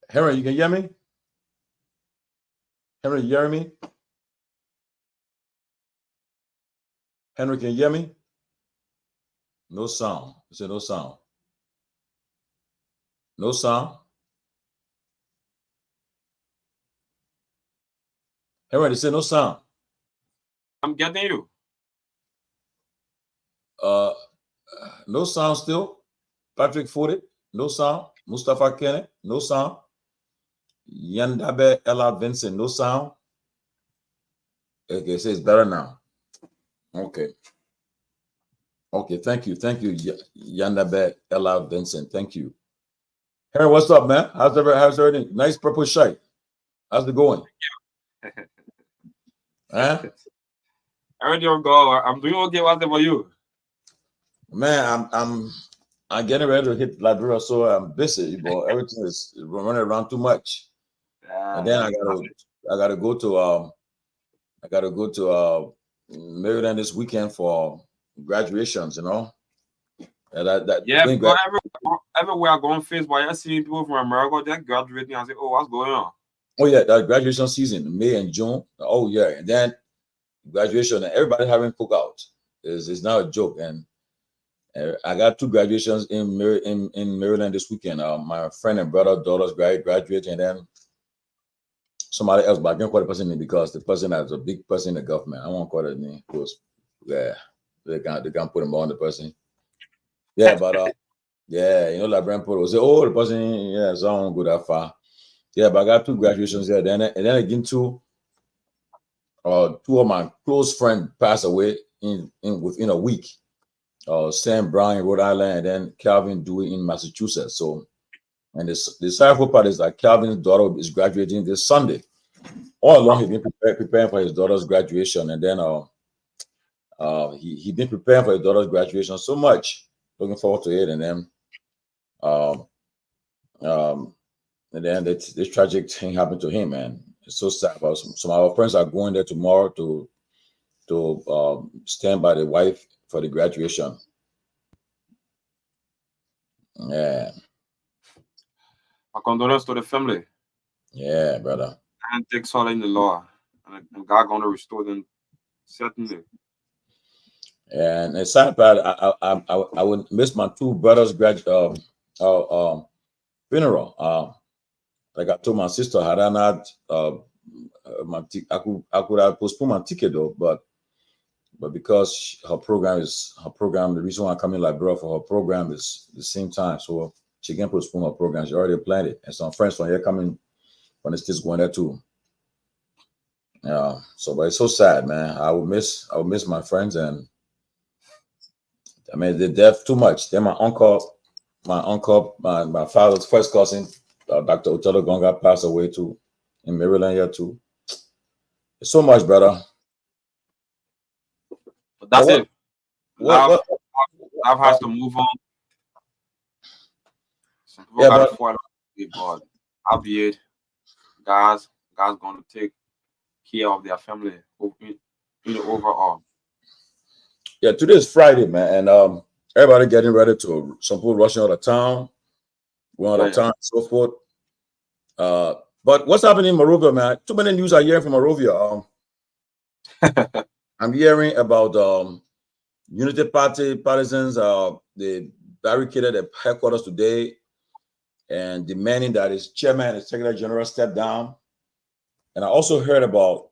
Henry, you can hear me? Henry, you hear me? Henry, can you hear me? No sound. You say no sound. No sound. Henry, you say no sound. I'm getting you. Uh, no sound still. Patrick Footed, no sound. Mustafa Kenneth, no sound. Yandabe Ella Vincent, no sound. Okay, so it's better now. Okay. Okay, thank you. Thank you, Yandabe Ella Vincent. Thank you. Henry, what's up, man? How's everything? Nice purple shirt. How's it going? Huh? Everything go. I'm doing okay. What's about you? Man, I'm getting ready to hit Liberia, so I'm busy, but everything is running around too much. And then I gotta go to Maryland this weekend for graduations, you know. And Yeah, because everywhere I go on Facebook, I see people from America just graduating. I say, oh, what's going on? Oh yeah, that graduation season, May and June. Oh yeah, and then graduation, and everybody having cookout. It's not a joke. And I got two graduations in Maryland this weekend. My friend and brother daughters graduating, and then somebody else, but I can't call the person name because the person is a big person in the government. I won't call it name because they can't put him on the person. Yeah, but yeah, you know, like Brent Polo say, oh, the person, yeah, so I won't go that far. Yeah, but I got two graduations there. Then again two of my close friends passed away within a week. Sam Brown in Rhode Island, and then Calvin Dewey in Massachusetts. So, and the sorrowful part is that Calvin's daughter is graduating this Sunday. All along, he's been preparing for his daughter's graduation, and then he been preparing for his daughter's graduation so much, looking forward to it, and then this tragic thing happened to him, man. It's so sad. But some of our friends are going there tomorrow to stand by the wife for the graduation. Yeah. My condolences to the family. Yeah, brother. And take all in the law, and God gonna restore them certainly. And the sad part, I would miss my two brothers' funeral. Like I told my sister, had I not I could have postponed my ticket though, but because her program, the reason why I'm coming Liberia for her program is the same time, so she can postpone her program. She already planned it, and some friends from here coming from the States going there too. Yeah, so but it's so sad, man. I would miss my friends, and I mean they're deaf too much. Then my uncle, my father's first cousin, Dr. Otelo Gonga passed away too in Maryland here too. It's so much, brother. But that's it. What? I've had to move on. Some people Yeah, gotta follow God. Albeit, God's gonna take care of their family in the overall. Yeah, today is Friday, man, and everybody getting ready to some people rushing out of town, going out of town, and so forth. But what's happening in Monrovia, man? Too many news I hear from Monrovia. I'm hearing about Unity Party partisans. They barricaded the headquarters today and demanding that his chairman and secretary general step down. And I also heard about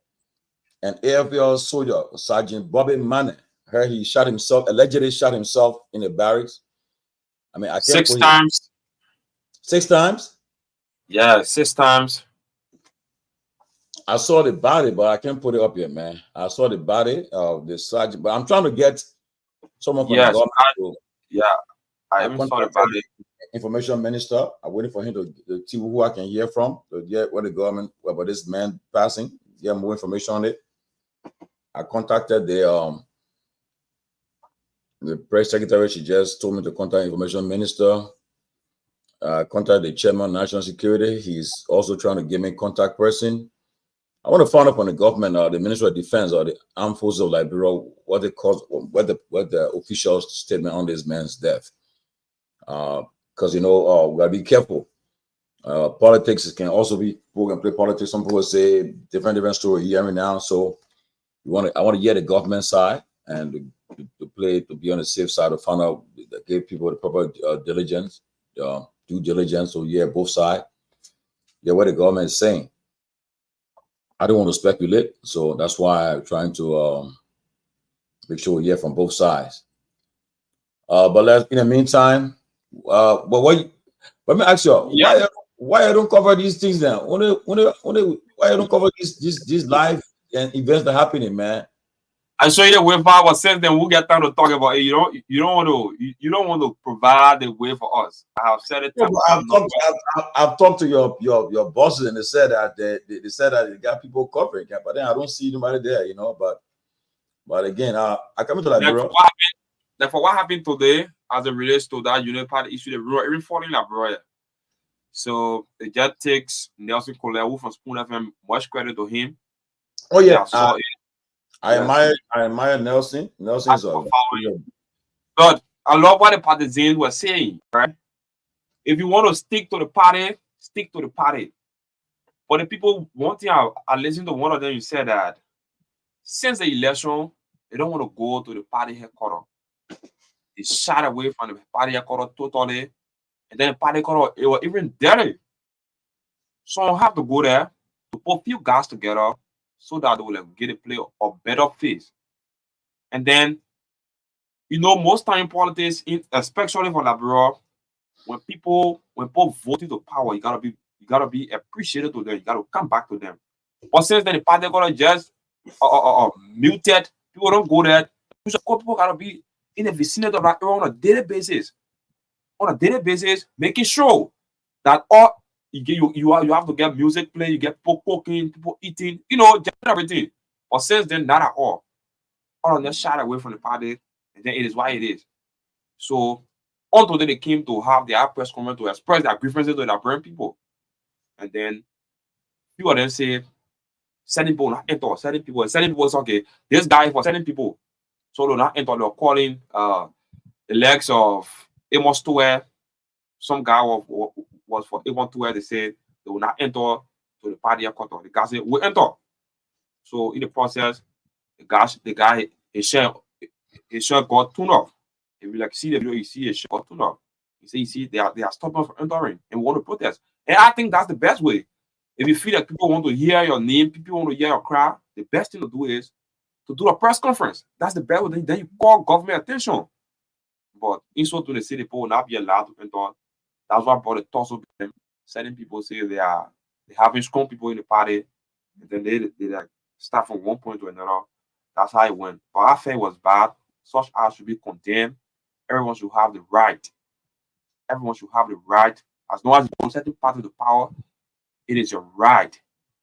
an AFL soldier, Sergeant Bobby Manning. Heard he allegedly shot himself in the barracks. I mean, I can't 6 times. 6 times? Yeah, 6 times. I saw the body, but I can't put it up yet, man. I saw the body of the sergeant, but I'm trying to get someone from the government. I even saw the body. Information minister. I'm waiting for him to see who I can hear from to get what the government about this man passing. Get more information on it. I contacted the press secretary. She just told me to contact information minister. Contact the chairman of national security. He's also trying to give me contact person. I want to find out from the government, the Ministry of Defense or the Armed Forces of Liberia, what the official statement on this man's death. Because we gotta be careful. Politics can also be, people can play politics. Some people say different story here and now. So I want to hear the government side and to be on the safe side to find out, give people the proper diligence, due diligence. So yeah, both sides. Yeah, what the government is saying. I don't want to speculate, so that's why I'm trying to make sure we hear from both sides. But in the meantime, but let me ask you, Yeah. why I don't cover these things now? Why I don't cover these live and events that are happening, man? I show you the way for ourselves, then we'll get time to talk about it. You don't want to provide the way for us. I have said it Yeah, time but and time. I've talked to your bosses, and they said that they said that they got people covering it, but then I don't see anybody there, But again, I come to Like Liberia. for what happened today, as it relates to that unit party issue, the rural, even falling Liberia. So it just takes Nelson Kolewu from Spoon FM, much credit to him. Oh yeah, Saw it. I Yes. admire Nelson. Nelson's But I love what the partisans were saying, right? If you want to stick to the party, stick to the party. But the people, one thing I listened to one of them, you said that since the election, they don't want to go to the party headquarters. They shied away from the party headquarters totally. And then the party headquarters, it was even dirty. So I have to go there to put a few guys together so that they will get a play a better face. And then, most time in politics, especially for Liberia, when people vote into power, you gotta be appreciative to them. You gotta come back to them. But since then, the party gonna just muted. People don't go there. People gotta be in the vicinity of that area on a daily basis. On a daily basis, making sure that all you have to get music playing, you get people cooking, people eating, just everything. But since then, not at all. All of them shied away from the party, and then it is why it is. So until then, they came to have their press conference to express their grievances to their brand people. And then few of them say, sending people not enter, sending people is okay. This guy for sending people. So they're not enter, they're calling the legs of Amos Tower. Some guy was for Amos Tower. They said they will not enter to the party quarter. The guy said, we enter. So in the process, the guy his shirt got tuned off. If you see the video, you see his shirt got tuned off. You see they are stopping from entering and want to protest. And I think that's the best way. If you feel that people want to hear your name, people want to hear your cry, the best thing to do is to do a press conference. That's the best way. Then you call government attention. But in so to the city, people will not be allowed to enter. That's why I brought the toss of them. Certain people say they having strong people in the party, and then they like start from one point to another. That's how it went. But I think it was bad. Such acts should be condemned. Everyone should have the right. Everyone should have the right. As long as you don't certain part of the power, it is your right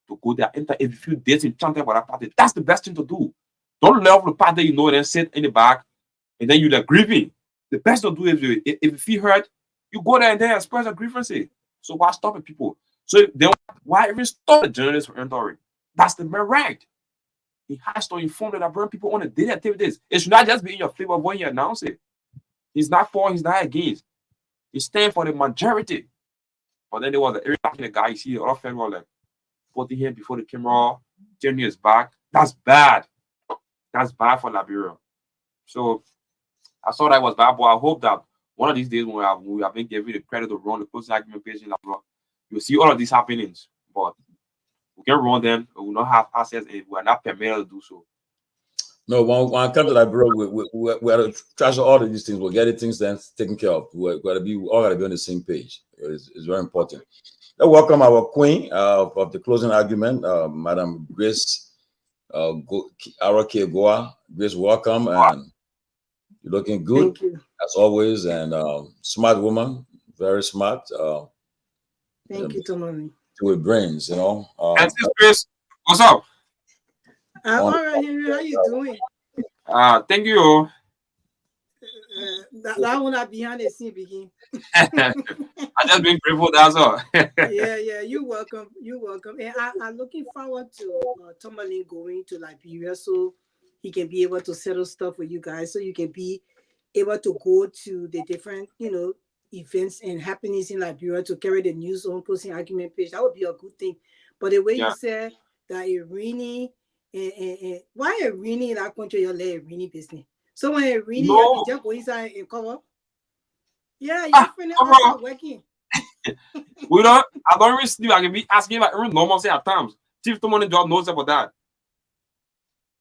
to go there. Enter if you feel disenchanted by that party. That's the best thing to do. Don't love the party and then sit in the back and then you're like grieving. The best to do is if you feel hurt, you go there and then express a grievance. So why stopping people? So then why even stop the journalists from entering? That's the mere right. He has to inform that burn people on the daily activities. It should not just be in your favor when you announce it. He's not for, he's not against. He stands for the majority. But then there was the guy you see, the other federal like putting him before the camera, turning his back. That's bad. That's bad for Liberia. So I saw that was bad, but I hope that one of these days when we have been given the credit to run the closing argument page in Liberia, you'll see all of these happenings. But we can run them, we will not have access if we are not permitted to do so. No, when I come to Liberia, we have to trash all of these things. We'll get the things then taken care of. We all gotta be on the same page. It's very important. Welcome our queen of the closing argument, Madam Grace Arake Goa. Grace, welcome, and you're looking good as always, and smart woman, very smart. Thank you, Tomalin. With brains, And Grace, what's up? All right, Henry, how you doing? Thank you. That one not behind the scene begin. I just been grateful, that's all. yeah, you're welcome. You're welcome. And I'm looking forward to Tomalin going to Liberia so he can be able to settle stuff with you guys, so you can be able to go to the different, events and happenings in Liberia to carry the news on posting argument page. That would be a good thing. But the way you said that Irini, and why Irini in that country, you let Irini business. So when Irini, you just go inside and cover. Yeah, your friend also working. I don't even sleep. I can be asking like normal say at times. Chief Tomalin job knows about that.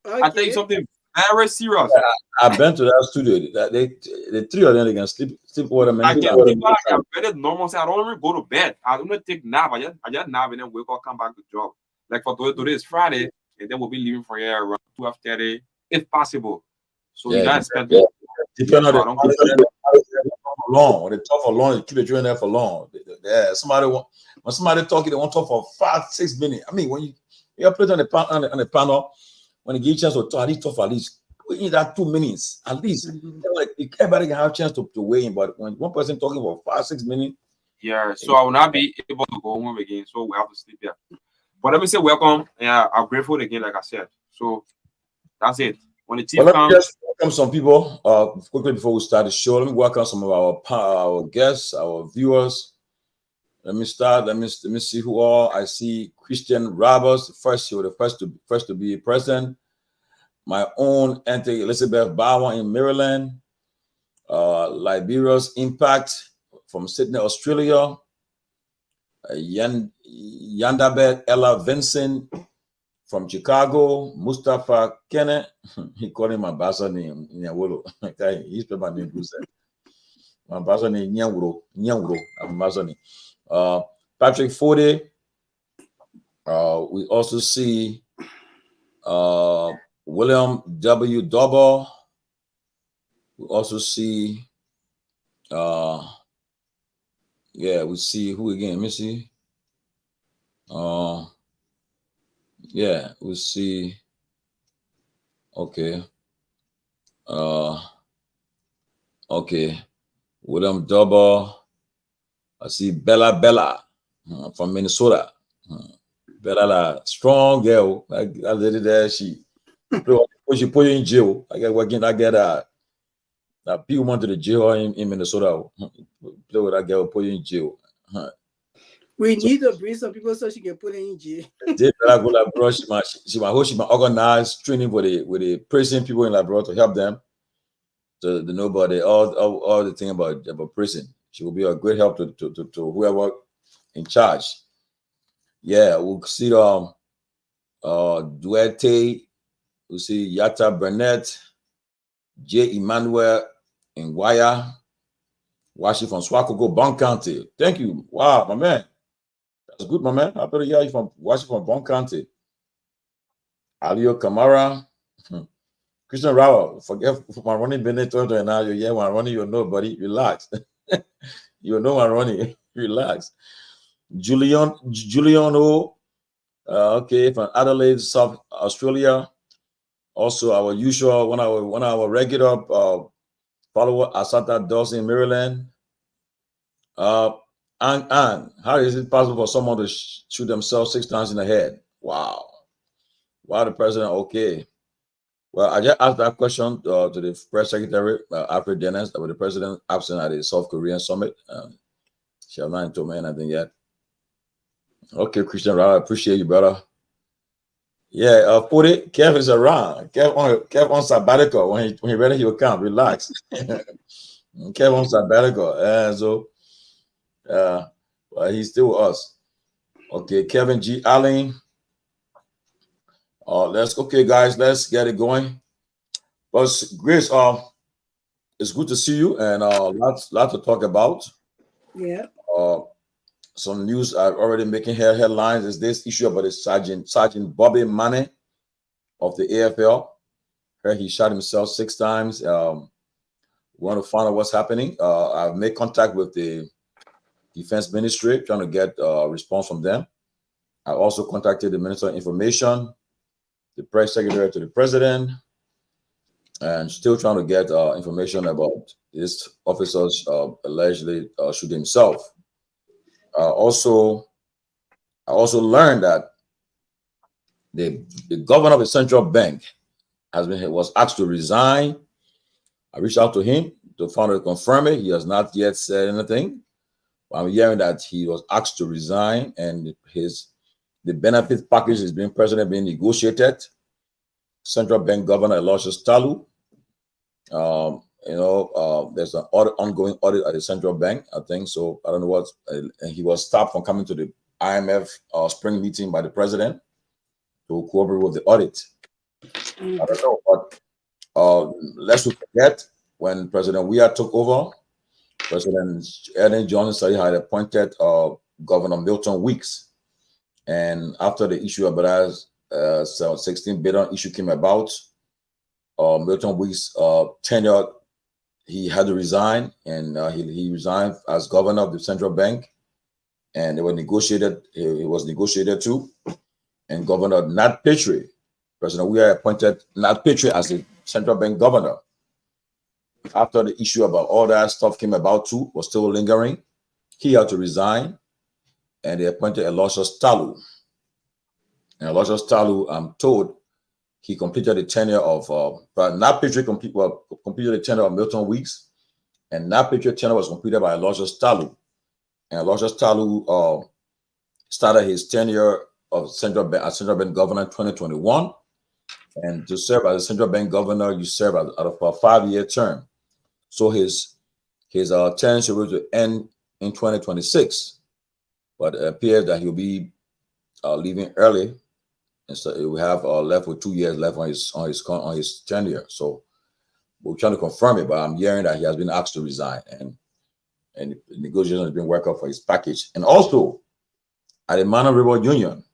Okay. I tell you something very serious. Yeah, I've been to that studio. The three of them, they can sleep over many times. I'm very normal. Say I don't even go to bed. I don't take nap. I just nap and then wake up, come back to job. Like for today is Friday, and then we'll be leaving for here around 12:30 if possible. So you guys spend depending on the long. When they talk for long, you keep the children there for long. Yeah, when somebody talking, they want to talk for 5-6 minutes. I mean, when you put on the panel, when you give a chance to talk, at least talk for at least we need that 2 minutes at least. Like everybody can have a chance to weigh in, but when one person talking for 5-6 minutes, so I will not be able to go home again. So we have to sleep here. But let me say welcome. Yeah, I'm grateful again, like I said. So that's it. When the team comes, just welcome some people quickly before we start the show. Let me welcome some of our guests, our viewers. Let me start. Let me see who all I see. Christian Roberts, the first to be president. My own Auntie Elizabeth Bowen in Maryland. Liberia's Impact from Sydney, Australia. Yandabet Ella Vincent from Chicago. Mustafa Kenneth. He called him my boss name Nyenwolo. He's my name. My boss name Nyenwolo. I'm my name. Patrick Forte. We also see William W. Double. We also see we see who again? Let me see. We see. Okay. William Double. I see Bella from Minnesota. Bella, strong girl. I did it there. She put you in jail. I get working. I get that people went to the jail in Minnesota. Play with that girl, put you in jail. We need to bring some people so she can put in jail. She might organize training with the prison people in Labrador to help them to know about all the thing about prison. She will be a great help to whoever in charge. Yeah, we'll see Duarte, we'll see Yata Burnett, J. Emmanuel in Waya, watching from Swakoko, Bon County. Thank you. Wow, my man. That's good, my man. I better hear you from watching from Bon County. Alio Kamara, Christian Rao. Forget my running Benito and now you're my running, you know, buddy. Relax. You know my running. Relax. Juliano, okay, from Adelaide, South Australia. Also, our usual one of our regular follower, Asata Dawson, Maryland. And how is it possible for someone to shoot themselves 6 times in the head? Wow. Wow, the president, okay. Well, I just asked that question to the press secretary, Alfred Dennis, with the president absent at the South Korean summit. She has not told me anything yet. Okay, Christian, I appreciate you, brother. Yeah, put it. Kev is around. Kev on sabbatical. When he ready, he will come. Relax. Kev on sabbatical. Well, he's still with us. Okay, Kevin G. Allen. Guys, let's get it going. But Grace, it's good to see you, and lots to talk about. Yeah. Some news are already making headlines. Is this issue about the Sergeant Bobby Mane of the AFL? Heard he shot himself 6 times. We want to find out what's happening. I've made contact with the Defense Ministry, trying to get a response from them. I also contacted the Minister of Information, the press secretary to the president, and still trying to get information about this officer's allegedly shooting himself. I also learned that the governor of the central bank was asked to resign I reached out to him to find out to confirm it. He has not yet said anything. I'm hearing that he was asked to resign, and the benefits package is being being negotiated. Central Bank Governor Aloysius Talu. There's an ongoing audit at the central bank, I think. So I don't know what. And he was stopped from coming to the IMF spring meeting by the president to cooperate with the audit. I don't know, but lest we forget, when President Weah took over, President Ellen Johnson had appointed Governor Milton Weeks, and after the issue about 16 billion issue came about, Milton Weeks' tenure, he had to resign, and he resigned as governor of the central bank, and they were negotiated. He was negotiated too, and Governor Nat Petrie, President Weah appointed Nat Petrie as the central bank governor. After the issue about all that stuff came about too, was still lingering, he had to resign, and they appointed Aloysius Talu. And Aloysius Talu, I'm told, he completed the tenure of, but Nat Petrie completed the tenure of Milton Weeks, and Nat Petrie's tenure was completed by Aloysius Talu. And Aloysius Talu started his tenure of central bank governor in 2021. And to serve as a central bank governor, you serve out of a 5-year term. So his term should end in 2026, but it appears that he'll be leaving early. And so we have left with 2 years left on his tenure. So we're trying to confirm it, but I'm hearing that he has been asked to resign, and the negotiations have been worked out for his package. And also at the Mana River Union,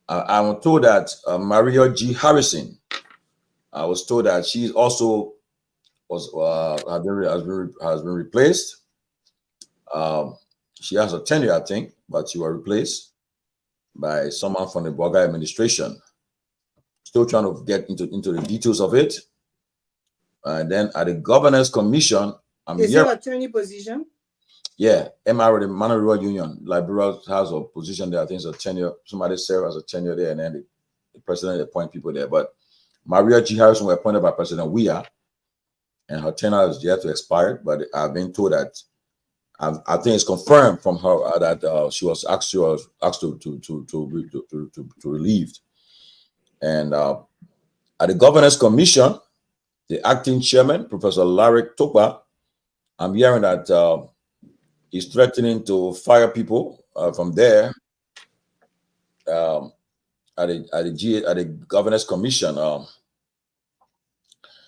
I'm told that Maria G. Harrison, I was told that she also has been replaced. She has a tenure, I think, but she was replaced by someone from the Boga administration. Still trying to get into the details of it. And then at the Governance Commission, is there an attorney position? Yeah, MR, the Mana River Union, Liberia has a position there. I think it's a tenure. Somebody served as a tenure there, and then the president appoint people there. But Maria G. Harrison was appointed by President Weah, and her tenure is yet to expire. But I've been told that I think it's confirmed from her that she was asked to relieved. And at the Governance Commission, the acting chairman, Professor Larry Topa, I'm hearing that he's threatening to fire people from there at the Governance Commission.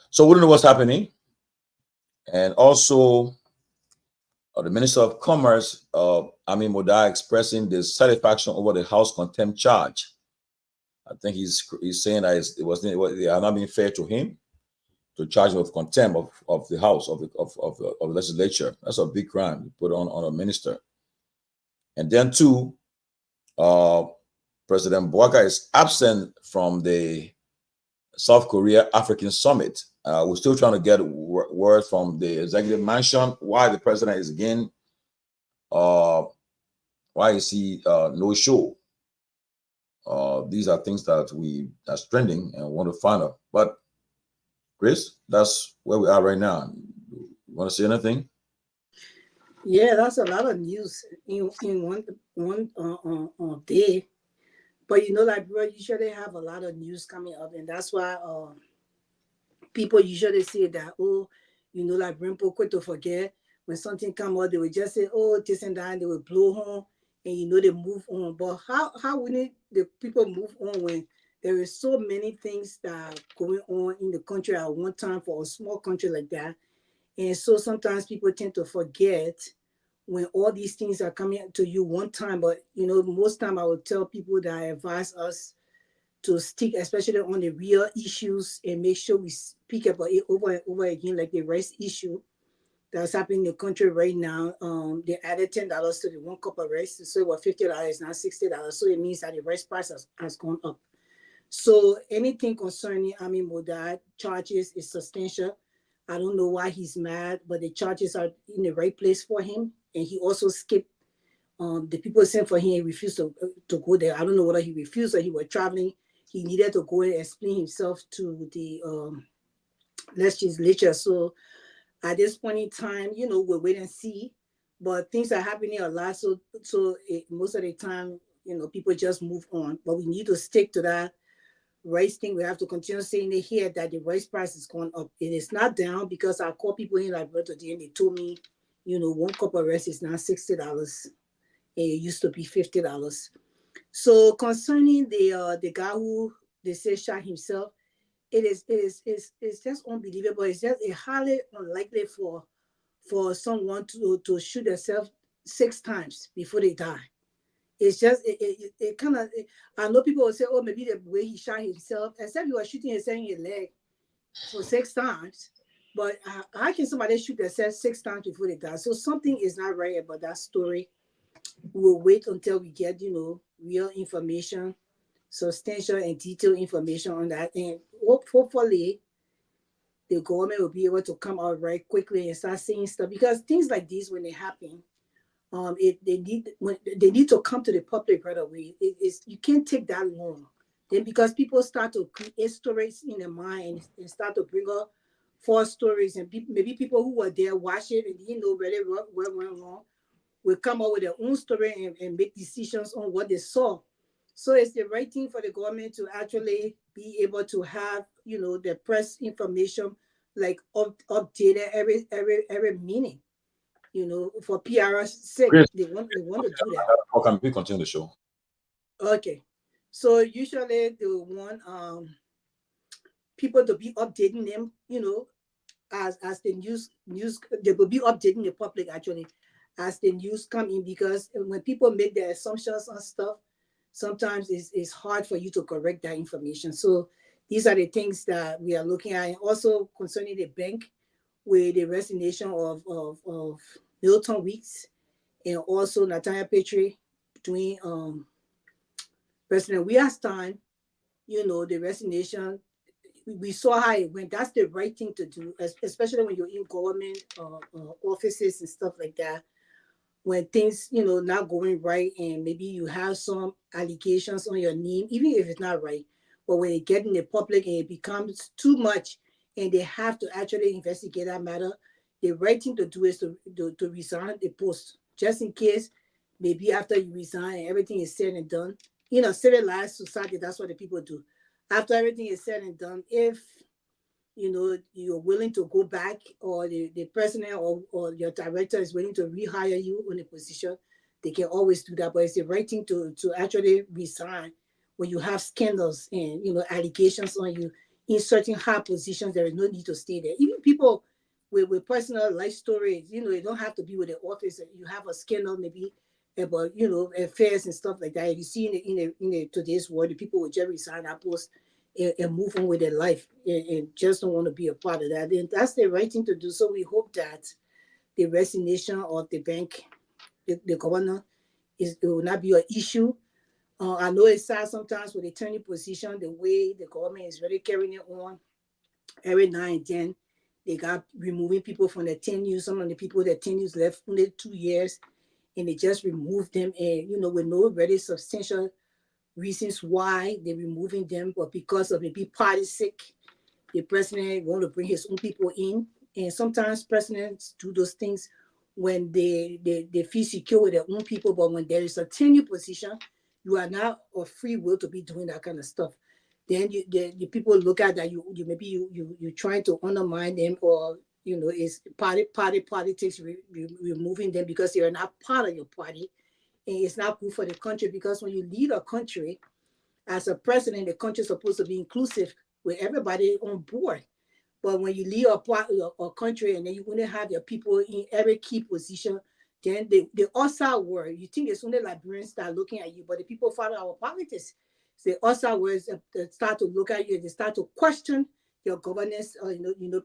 So we don't know what's happening. And also, the Minister of Commerce, Amin Modai, expressing dissatisfaction over the House contempt charge. I think he's saying that they are not being fair to him to charge him with contempt of the House of the legislature. That's a big crime to put on a minister. And then too, President Bouaka is absent from the South Korea African Summit. We're still trying to get word from the executive mansion why the president is again, why is he no show? These are things that that's trending and want to find out. But Chris, that's where we are right now. You want to say anything? Yeah, that's a lot of news in one day. But like bro, usually have a lot of news coming up, and that's why people usually say that, like bring people to forget when something come up, they will just say, this and that, and they will blow home, and they move on. But how will the people move on when there is so many things that are going on in the country at one time for a small country like that? And so sometimes people tend to forget when all these things are coming to you one time. But most time I would tell people that I advise us to stick, especially on the real issues, and make sure we speak about it over and over again, like the rice issue that's happening in the country right now. They added $10 to the 1 cup of rice, so it was $50, now $60. So it means that the rice price has gone up. So anything concerning Amin Modai charges is substantial. I don't know why he's mad, but the charges are in the right place for him. And he also skipped the people sent for him. He refused to go there. I don't know whether he refused or he was traveling. He needed to go and explain himself to the legislature. So at this point in time, we'll wait and see. But things are happening a lot. So most of the time, people just move on. But we need to stick to that rice thing. We have to continue saying it here that the rice price is going up. It is not down, because I call people in Alberta today and they told me, one cup of rice is now $60. It used to be $50. So concerning the guy who they say shot himself, it's just unbelievable. It's just highly unlikely for someone to shoot themselves 6 times before they die. It's just it kind of. I know people will say, "Oh, maybe the way he shot himself," except you are shooting yourself in your leg for 6 times. But how can somebody shoot themselves 6 times before they die? So something is not right about that story. We'll wait until we get real information, substantial and detailed information on that, and hopefully the government will be able to come out very quickly and start saying stuff, because things like this, when they happen, they need to come to the public right away. You can't take that long. Then because people start to create stories in their mind and start to bring up false stories, and maybe people who were there watch it and didn't know really what went wrong will come up with their own story and make decisions on what they saw. So it's the right thing for the government to actually be able to have, the press information like updated every minute. For PR's sake, Chris, they want to do that. how can we continue the show? Okay, so usually they want people to be updating them, as the news they will be updating the public actually as the news come in, because when people make their assumptions on stuff, sometimes it's hard for you to correct that information. So these are the things that we are looking at. And also concerning the bank, with the resignation of Milton Weeks and also Nathaniel Petrie, between President Weah's time, the resignation, we saw how it went. That's the right thing to do, especially when you're in government offices and stuff like that. When things, not going right, and maybe you have some allegations on your name, even if it's not right, but when it gets in the public and it becomes too much, and they have to actually investigate that matter, the right thing to do is to resign the post, just in case maybe after you resign and everything is said and done. Civilized society, that's what the people do. After everything is said and done, if you're willing to go back, or the president or your director is willing to rehire you on a position, they can always do that. But it's the right thing to actually resign when you have scandals and allegations on you in certain high positions. There is no need to stay there. Even people with personal life stories, it don't have to be with the office. You have a scandal maybe about affairs and stuff like that. If you see in today's world, the people will just resign that post and move on with their life, and just don't want to be a part of that. And that's the right thing to do. So we hope that the resignation of the bank, the governor, it will not be an issue. I know it's sad sometimes with the turning position, the way the government is really carrying it on. Every now and then, they got removing people from the tenure. Some of the people that tenures left only 2 years, and they just removed them, and with no very substantial reasons why they're removing them, but because of maybe party sick, the president want to bring his own people in. And sometimes presidents do those things when they feel secure with their own people, but when there is a tenure position, you are not of free will to be doing that kind of stuff. Then the people look at that, you maybe you trying to undermine them, or it's party politics, removing them because they are not part of your party. And it's not good for the country, because when you lead a country as a president, the country is supposed to be inclusive with everybody on board. But when you lead a country and then you only have your people in every key position, then the outside world, you think it's only Liberians that are looking at you, but the people follow our politics. So the outside world, they start to look at you, they start to question your governance,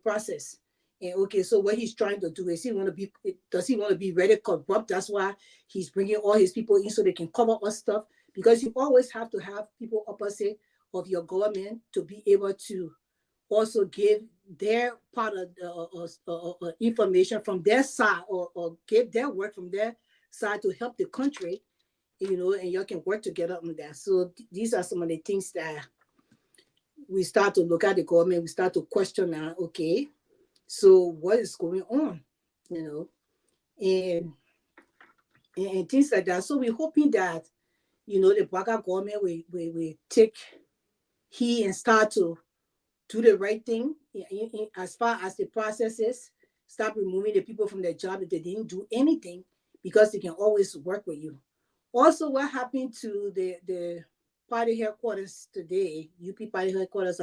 process. And okay, so what he's trying to do is does he want to be really corrupt? That's why he's bringing all his people in so they can cover up stuff. Because you always have to have people opposite of your government to be able to also give their part of the information from their side, or give their work from their side to help the country, and you can work together on that. So these are some of the things that we start to look at the government, we start to question now, okay, so what is going on, you know, and things like that. So we're hoping that, you know, the Baka government will take heed and start to do the right thing as far as the process is. Stop removing the people from their job if they didn't do anything, because they can always work with you. Also, what happened to the party headquarters today, UP party headquarters,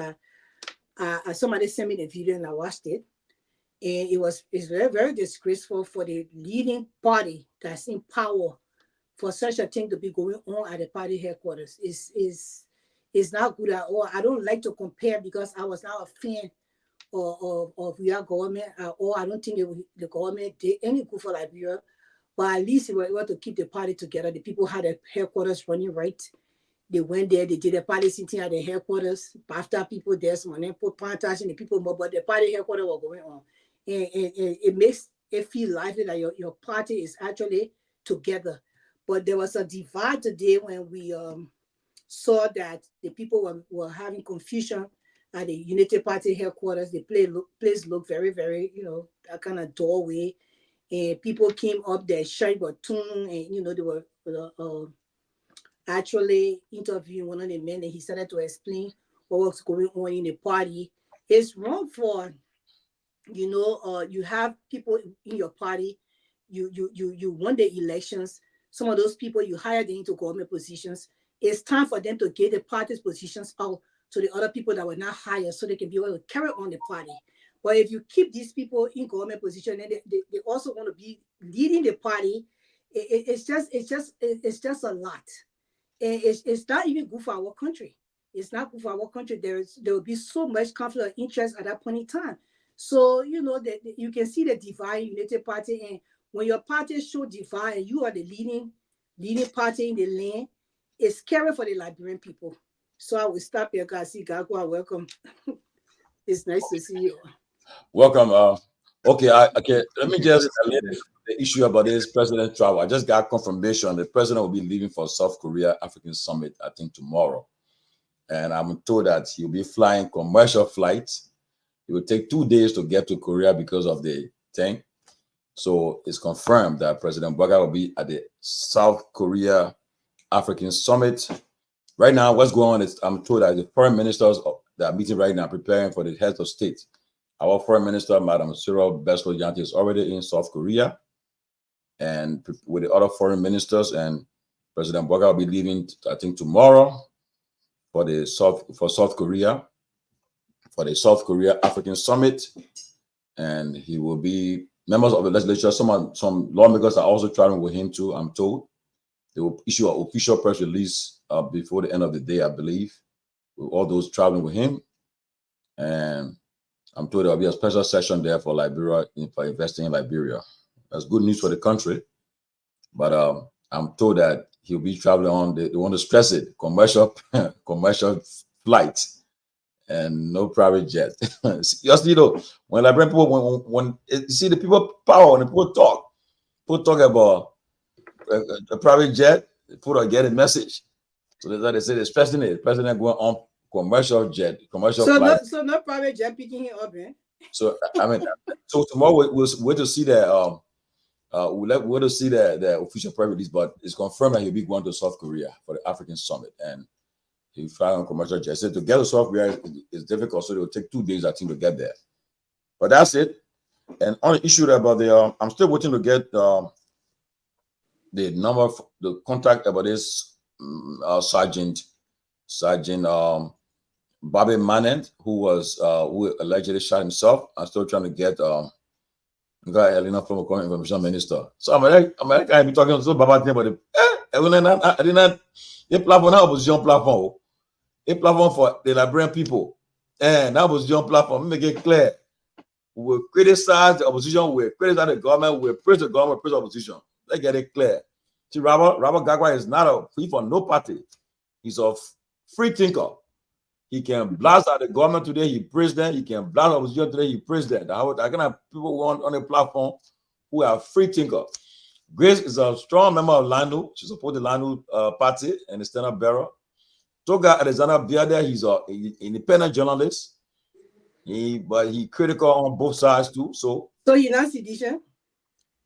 somebody sent me the video and I watched it. And it's very, very disgraceful for the leading party that's in power for such a thing to be going on at the party headquarters. It's not good at all. I don't like to compare because I was not a fan of your government at all. I don't think the government did any good for Liberia, but at least they were able to keep the party together. The people had the headquarters running right. They went there, they did a party sitting at the headquarters. After people there, someone then put plantation, the people more, but the party headquarters were going on. And it makes it feel lively that your party is actually together. But there was a divide today when we saw that the people were having confusion at the Unity Party headquarters. The place looked very, very, you know, that kind of doorway. And people came up, their shirt were torn, and, you know, they were actually interviewing one of the men, and he started to explain what was going on in the party. It's wrong for, you know, you have people in your party, you won the elections. Some of those people, you hire them into government positions. It's time for them to get the party's positions out to the other people that were not hired, so they can be able to carry on the party. But if you keep these people in government position, and they also want to be leading the party, it's just a lot. And it's not even good for our country. It's not good for our country. There will be so much conflict of interest at that point in time. So, you know, that you can see the divide in United Party, and when your party show divide and you are the leading party in the land, it's scary for the Liberian people. So I will stop here, guys. See, Gagwa, welcome. It's nice to see you. Welcome. Okay, let me just leave the issue about this president travel. I just got confirmation the president will be leaving for South Korea African Summit, I think tomorrow. And I'm told that he'll be flying commercial flights. It will take 2 days to get to Korea because of the thing. So it's confirmed that President Boga will be at the South Korea African Summit. Right now, what's going on is I'm told that the foreign ministers that are meeting right now preparing for the heads of state. Our foreign minister, Madam Cyril Beslo Yanti, is already in South Korea, and with the other foreign ministers, and President Boga will be leaving, I think, tomorrow for South Korea, for the South Korea African Summit, and he will be members of the legislature. Some lawmakers are also traveling with him too, I'm told. They will issue an official press release before the end of the day, I believe, with all those traveling with him. And I'm told there will be a special session there for Liberia, for investing in Liberia. That's good news for the country. But I'm told that he'll be traveling on, they want to stress it, commercial flights and no private jet. Just, you know, when Liberian people, when you see the people power, when the people talk about a private jet, people are getting message. So that's why they say they're stressing it. The president going on commercial jet, commercial flight. So no private jet picking him up, eh? So I mean, so tomorrow we'll wait to see the we'll wait to see the official press release, but it's confirmed that he'll be going to South Korea for the African Summit, and he'll fly on commercial jet. So to get to South Korea is difficult, so it will take 2 days, I think, to get there. But that's it. And on the issue about the, I'm still waiting to get the number, the contact about this Sergeant Bobby Manent, who allegedly shot himself. I'm still trying to get guy Elena from the Information Minister. So America I be talking so Baba thing about I did not a platform now opposition platform. A platform for the Liberian people. And that was your platform. Let me get clear. We will criticize the opposition, we will criticize the government, we will praise the government, praise the opposition. Let's get it clear. See, Robert Gagwa is not a free for no party. He's a free thinker. He can blast at the government today, he praised them. He can blast the opposition today, he praised them. I can have people on a platform who are free thinker. Grace is a strong member of Lando. She supports the Lando party and the stand-up bearer. Toga Alexander Biada, he's an independent journalist. But he critical on both sides too. So you're not sedition?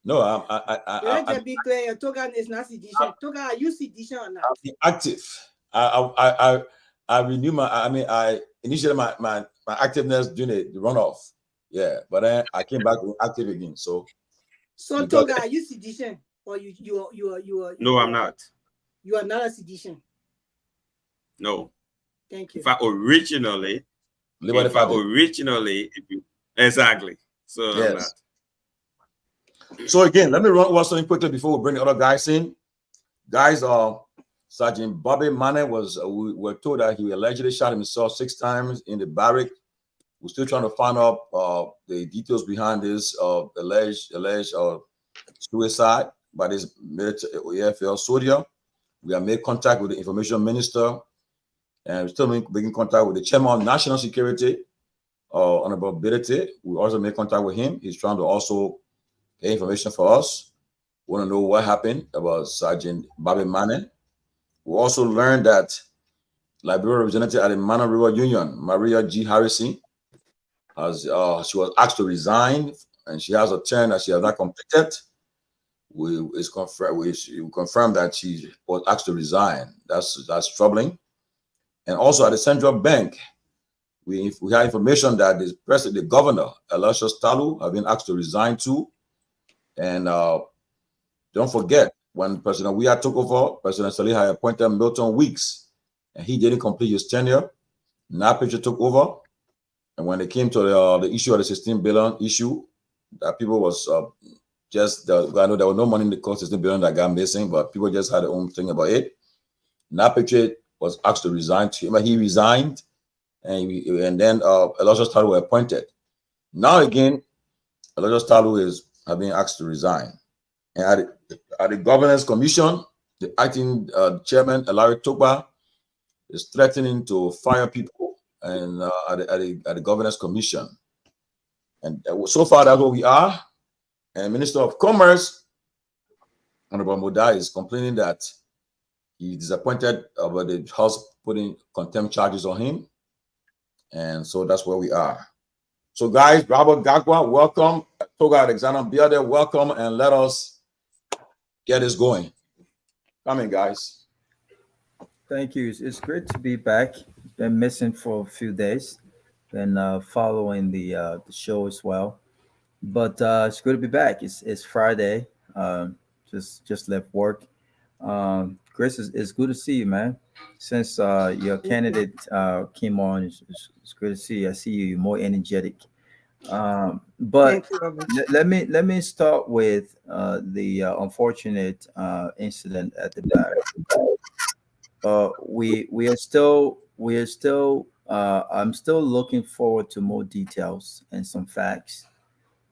No, I'm be clear. Toga is not sedition. Toga, are you sedition or not? I'm active. I renew my. I initiated my activeness during the runoff. Yeah, but then I came back active again. So Toga, are you sedition or you are? No, I'm not. You are not a sedition. No. Thank you. If I originally, exactly. So yes. I'm not. So again, let me run over something quickly before we bring the other guys in. Guys, Sergeant Bobby Mane was, we were told that he allegedly shot himself 6 times in the barrack. We're still trying to find out the details behind this alleged suicide by this military AFL soldier. We have made contact with the information minister, and we're still making contact with the chairman of national security, Honorable Bidete. We also made contact with him. He's trying to also get information for us. We want to know what happened about Sergeant Bobby Mane. We also learned that Liberia representative at the Mana River Union, Maria G. Harrison, she was asked to resign, and she has a term that she has not completed. We confirmed that she was asked to resign. That's troubling. And also at the Central Bank, we had information that the governor, Aloysius Talu, have been asked to resign too. And don't forget, when President Weah took over, President Salih had appointed Milton Weeks, and he didn't complete his tenure. Napier took over, and when it came to the issue of the 16 billion issue, that people was I know there was no money in the cost 16 billion that got missing, but people just had their own thing about it. Napier was asked to resign. He resigned, and then Aloysius Talu were appointed. Now again, Aloysius Talu have been asked to resign. And at the Governance Commission, the acting chairman, Elari Toba, is threatening to fire people and at the Governance Commission. And so far, that's what we are. And Minister of Commerce, Honorable Moda, is complaining that he's disappointed about the House putting contempt charges on him. And so that's where we are. So guys, Robert Gagwa, welcome. Toga Alexander Biade, welcome, and let us get this going. Come in, guys. Thank you. It's great to be back. Been missing for a few days. Been following the show as well. But it's good to be back. It's Friday. Just left work. Chris, it's good to see you, man. Since your candidate came on, it's good to see you. I see you. You're more energetic. But let me start with the unfortunate incident at the bar. We are still I'm still looking forward to more details and some facts.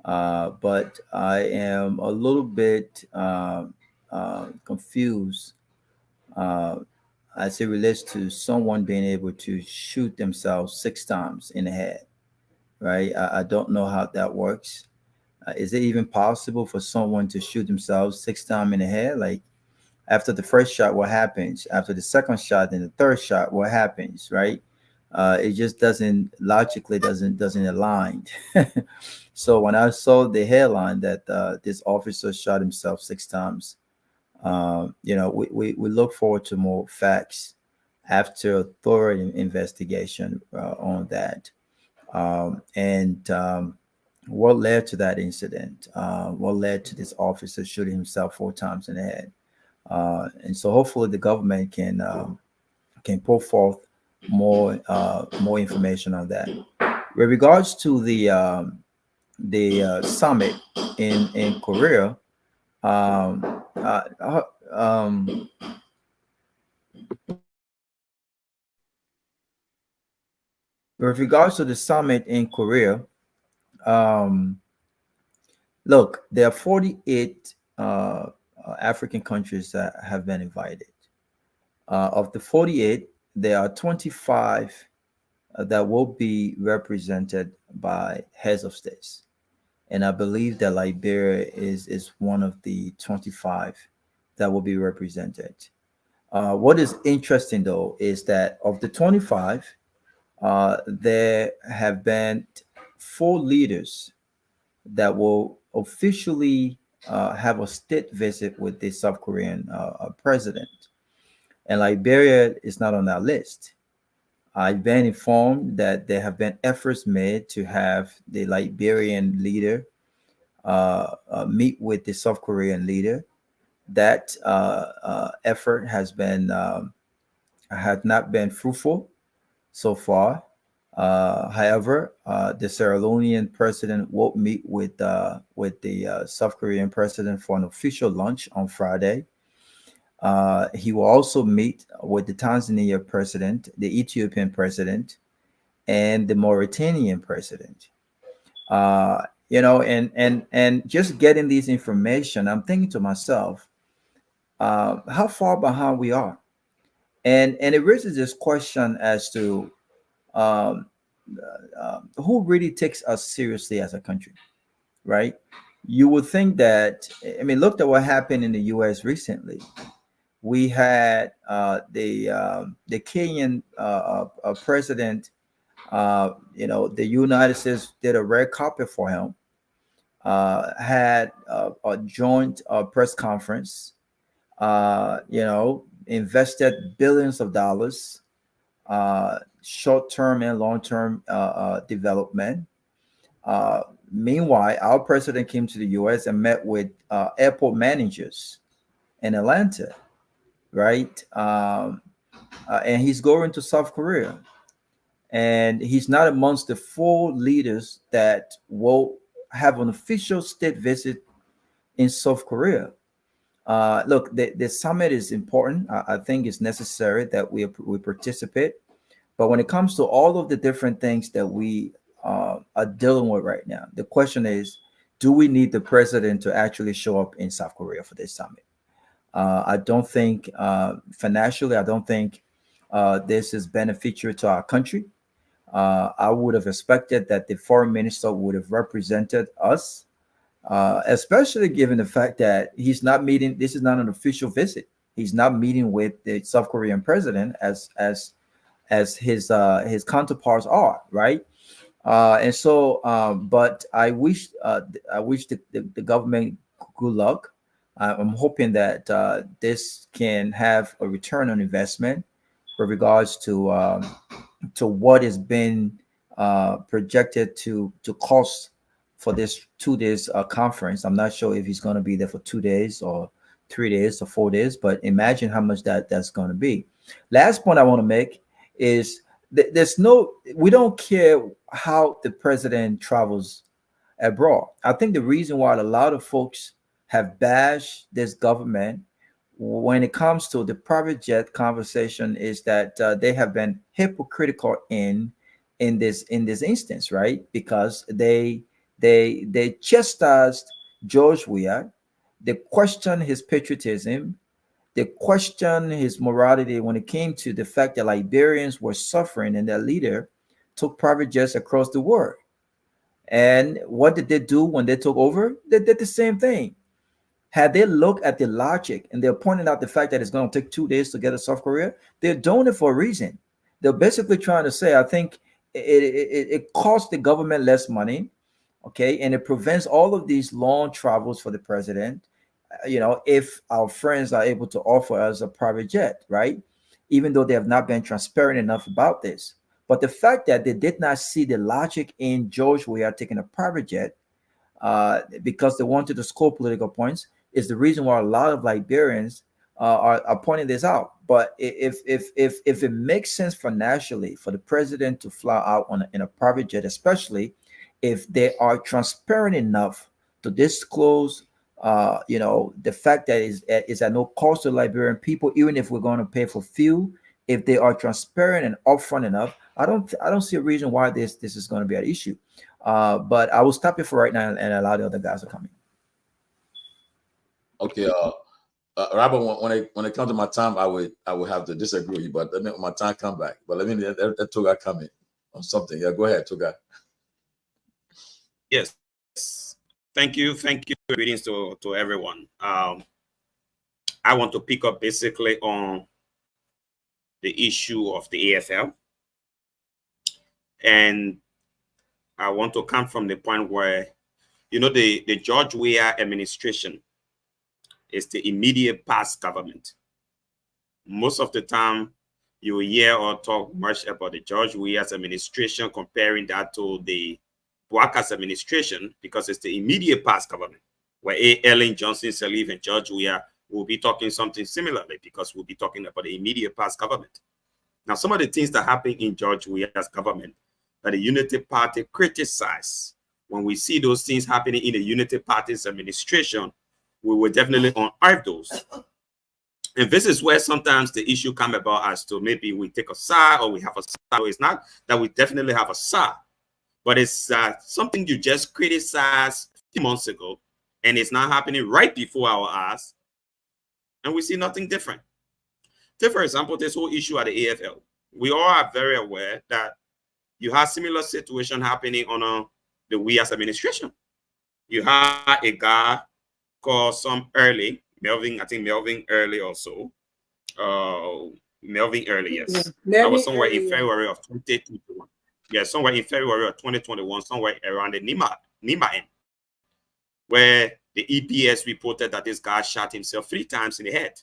But I am a little bit confused as it relates to someone being able to shoot themselves 6 times in the head. Right? I don't know how that works. Is it even possible for someone to shoot themselves 6 times in the head? Like after the first shot, what happens? After the second shot and the third shot, what happens? Right? It just doesn't align. So when I saw the headline that this officer shot himself 6 times, we look forward to more facts after a thorough investigation on that. What led to that incident? What led to this officer shooting himself 4 times in the head? And so hopefully the government can put forth more information on that. With regards to the summit in Korea, with regards to the summit in Korea, look, there are 48 African countries that have been invited. Of the 48, there are 25 that will be represented by heads of states. And I believe that Liberia is one of the 25 that will be represented. What is interesting though is that of the 25, there have been 4 leaders that will officially have a state visit with the South Korean president, and Liberia is not on that list. I've been informed that there have been efforts made to have the Liberian leader meet with the South Korean leader. That effort has not been fruitful so far. However, the Sierra Leonean president will meet with the South Korean president for an official lunch on Friday. He will also meet with the Tanzania president, the Ethiopian president, and the Mauritanian president. And just getting these information, I'm thinking to myself, how far behind we are, and it raises this question as to um, who really takes us seriously as a country, right? You would think that, I mean, look at what happened in the U.S. recently. We had the Kenyan president. The United States did a red carpet for him. Had a joint press conference. Invested billions of dollars, short-term and long-term development. Meanwhile, our president came to the U.S. and met with airport managers in Atlanta, right? And he's going to South Korea, and he's not amongst the 4 leaders that will have an official state visit in South Korea. Look, the summit is important. I think it's necessary that we participate. But when it comes to all of the different things that we are dealing with right now, the question is, do we need the president to actually show up in South Korea for this summit? I don't think financially, I don't think this is beneficial to our country. I would have expected that the foreign minister would have represented us, especially given the fact that he's not meeting. This is not an official visit. He's not meeting with the South Korean president as his counterparts are, right? And so, but I wish the government good luck. I'm hoping that this can have a return on investment with regards to what has been projected to cost for this 2 days conference. I'm not sure if he's going to be there for 2 days or 3 days or 4 days, but imagine how much that's going to be. Last point I want to make is we don't care how the president travels abroad. I think the reason why a lot of folks have bashed this government when it comes to the private jet conversation is that they have been hypocritical in this instance, right? Because they chastised George Weah, they questioned his patriotism, they questioned his morality when it came to the fact that Liberians were suffering and their leader took private jets across the world. And what did they do when they took over? They did the same thing. Had they looked at the logic and they're pointing out the fact that it's going to take 2 days to get to South Korea, they're doing it for a reason. They're basically trying to say, I think it costs the government less money, okay, and it prevents all of these long travels for the president. If our friends are able to offer us a private jet, right? Even though they have not been transparent enough about this. But the fact that they did not see the logic in George Weah taking a private jet because they wanted to score political points is the reason why a lot of Liberians are pointing this out. But if it makes sense financially for the president to fly out in a private jet, especially if they are transparent enough to disclose the fact that is at no cost to Liberian people, even if we're going to pay for fuel, if they are transparent and upfront enough, I don't see a reason why this is going to be an issue. But I will stop it for right now and allow the other guys to come in. Okay, Robert, when it comes to my time, I would have to disagree with you, but let me when my time come back. But let Toga comment on something. Yeah, go ahead, Toga. Yes, thank you. Greetings to everyone. I want to pick up basically on the issue of the AFL. And I want to come from the point where, you know, the George Weah administration is the immediate past government. Most of the time, you will hear or talk much about the George Weah's administration, comparing that to the Boaka's administration, because it's the immediate past government, where Ellen Johnson Sirleaf and George Weah will be talking something similarly, because we'll be talking about the immediate past government. Now, some of the things that happened in George Weah's government that the Unity Party criticized, when we see those things happening in the Unity Party's administration, we will definitely unearth those. And this is where sometimes the issue come about, as to maybe we take a side or we have a side. So it's not that we definitely have a side, but it's something you just criticized a few months ago, and it's not happening right before our eyes, and we see nothing different. Take, for example, this whole issue at the AFL. We all are very aware that you have similar situation happening on the Weah's administration. You have a guy called Early, Melvin, I think Melvin Early also. Melvin Early, yes. Yeah, that was somewhere Early, in February of 2021. Yeah, somewhere in February of 2021, somewhere around the Nima end, where the EPS reported that this guy shot himself 3 times in the head.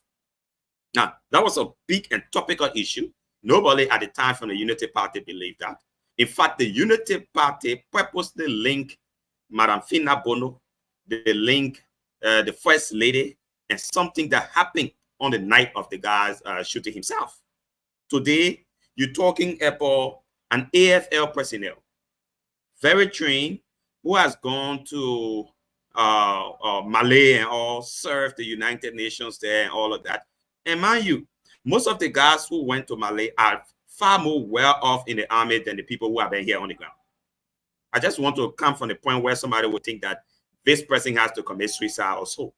Now, that was a big and topical issue. Nobody at the time from the Unity Party believed that. In fact, the Unity Party purposely linked Madam Fina Bono, the link the First Lady, and something that happened on the night of the guy's shooting himself. Today, you're talking about an AFL personnel, very trained, who has gone to Malay and all, served the United Nations there and all of that. And mind you, most of the guys who went to Malay are far more well off in the army than the people who have been here on the ground. I just want to come from the point where somebody would think that this person has to commit suicide or so.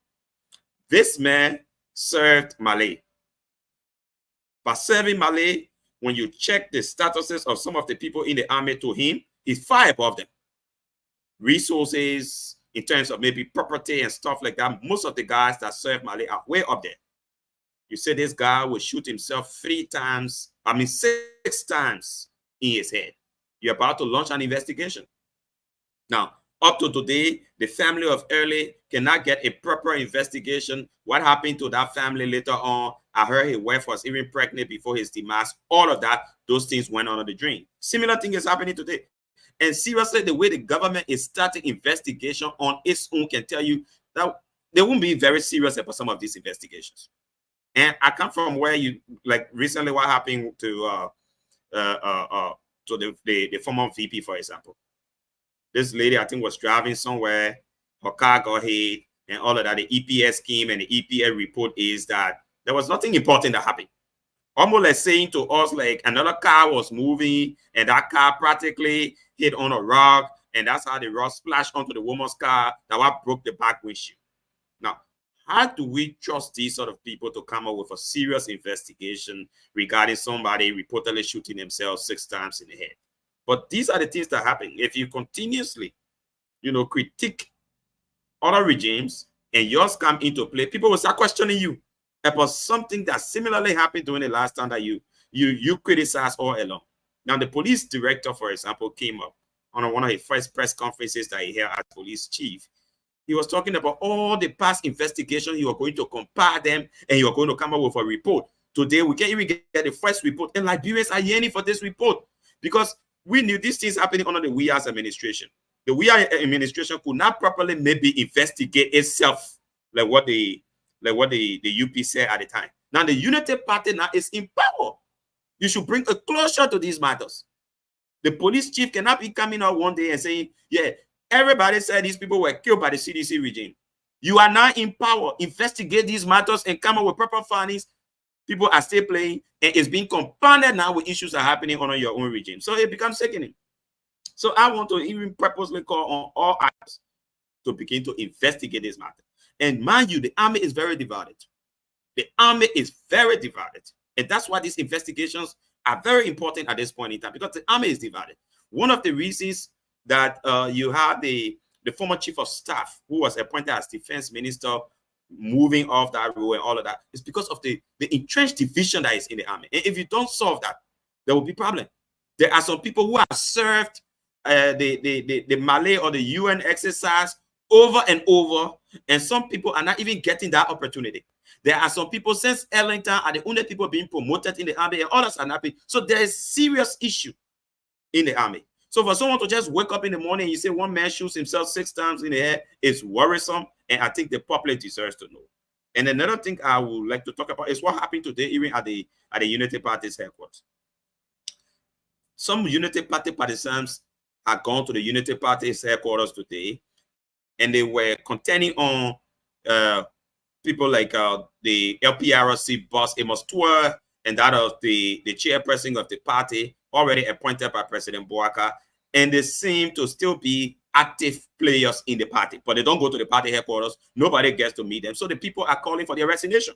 This man served Malay. By serving Malay, when you check the statuses of some of the people in the army to him, he's far above them. Resources, in terms of maybe property and stuff like that, most of the guys that serve Malay are way up there. You say this guy will shoot himself 6 times in his head. You're about to launch an investigation. Now, up to today, the family of Early cannot get a proper investigation. What happened to that family later on? I heard his wife was even pregnant before his demise. All of that, those things went under the drain. Similar thing is happening today. And seriously, the way the government is starting investigation on its own can tell you that they won't be very serious about some of these investigations. And I come from where you, like recently what happened to the former VP, for example. This lady, I think, was driving somewhere, her car got hit and all of that. The EPS came, and the EPS report is that there was nothing important that happened. Almost like saying to us, like another car was moving and that car practically hit on a rock, and that's how the rock splashed onto the woman's car, that what broke the back windshield. Now, how do we trust these sort of people to come up with a serious investigation regarding somebody reportedly shooting themselves 6 times in the head? But these are the things that happen. If you continuously, critique other regimes and yours come into play, people will start questioning you about something that similarly happened during the last time that you criticized all along. Now, the police director, for example, came up on one of his first press conferences that he held as police chief. He was talking about all the past investigations. You are going to compare them and you are going to come up with a report. Today, we can't even get the first report, and Liberians are yearning for this report because we knew these things happening under the Weah's administration. The Weah administration could not properly maybe investigate itself like what the UP said at the time. Now the Unity Party now is in power. You should bring a closure to these matters. The police chief cannot be coming out one day and saying, yeah, everybody said these people were killed by the CDC regime. You are now in power. Investigate these matters and come up with proper findings. People are still playing, and it's being compounded now with issues that are happening under your own regime. So it becomes sickening. So I want to even purposely call on all actors to begin to investigate this matter. And mind you, the army is very divided. The army is very divided. And that's why these investigations are very important at this point in time, because the army is divided. One of the reasons that you had the former chief of staff who was appointed as defense minister moving off that road and all of that. It's because of the entrenched division that is in the army. And if you don't solve that, there will be problem. There are some people who have served the Malay or the UN exercise over and over, and some people are not even getting that opportunity. There are some people since Ellington are the only people being promoted in the army, and others are not being. So there is serious issue in the army. So for someone to just wake up in the morning and you say one man shoots himself 6 times in the head, it's worrisome, and I think the public deserves to know. And another thing I would like to talk about is what happened today, even at the Unity Party's headquarters. Some Unity Party partisans had gone to the Unity Party's headquarters today, and they were contending on people like the LPRC boss Amos Tour, and that of the chairperson of the party, already appointed by President Bouaka, and they seem to still be active players in the party, but they don't go to the party headquarters. Nobody gets to meet them. So the people are calling for their resignation.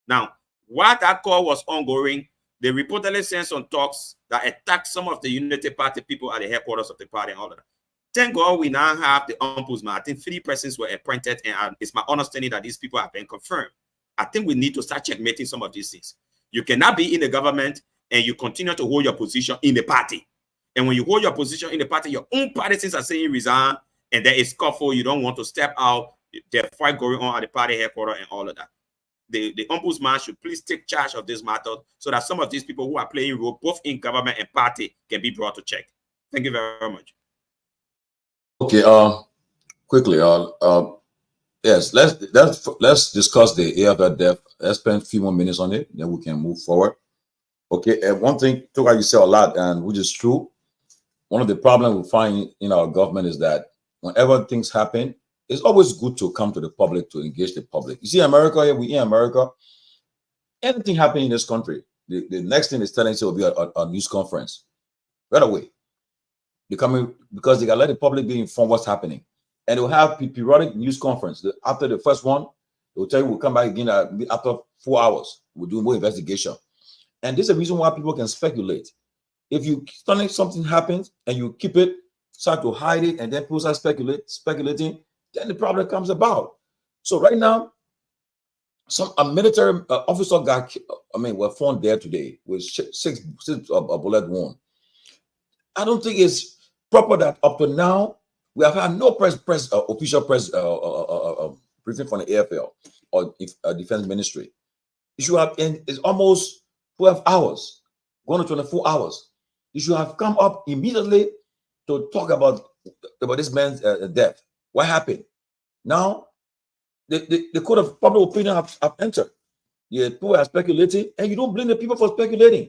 Now, while that call was ongoing, they reportedly sent some talks that attacked some of the Unity Party people at the headquarters of the party and all of that. Thank God we now have the ombudsman. I think 3 persons were appointed, and it's my understanding that these people have been confirmed. I think we need to start checkmating some of these things. You cannot be in the government and you continue to hold your position in the party. And when you hold your position in the party, your own partisans are saying resign, and there is scuffle, you don't want to step out, there's fight going on at the party headquarters and all of that. The ombudsman should please take charge of this matter so that some of these people who are playing role both in government and party can be brought to check. Thank you very much. Okay, quickly, yes, let's discuss the AFL death. Let's spend a few more minutes on it, then we can move forward. Okay, and one thing, Toka, you say a lot, and which is true. One of the problems we find in our government is that whenever things happen, it's always good to come to the public, to engage the public. You see, America, here we in America, anything happening in this country, the next thing is telling you will be a news conference right away. They're coming because they got to let the public be informed what's happening, and they'll have periodic news conference. After the first one, they'll tell you we'll come back again after 4 hours. We'll do more investigation, and this is the reason why people can speculate. If you suddenly something happens and you keep it, start to hide it, and then people start speculating, then the problem comes about. So right now, a military officer were found there today with six bullet wound. I don't think it's proper that up to now we have had no official press briefing from the AFL or Defense Ministry. You should have, it's almost 12 hours, going to 24 hours. You should have come up immediately to talk about this man's death. What happened? Now, the court of public opinion have entered. The people are speculating, and you don't blame the people for speculating.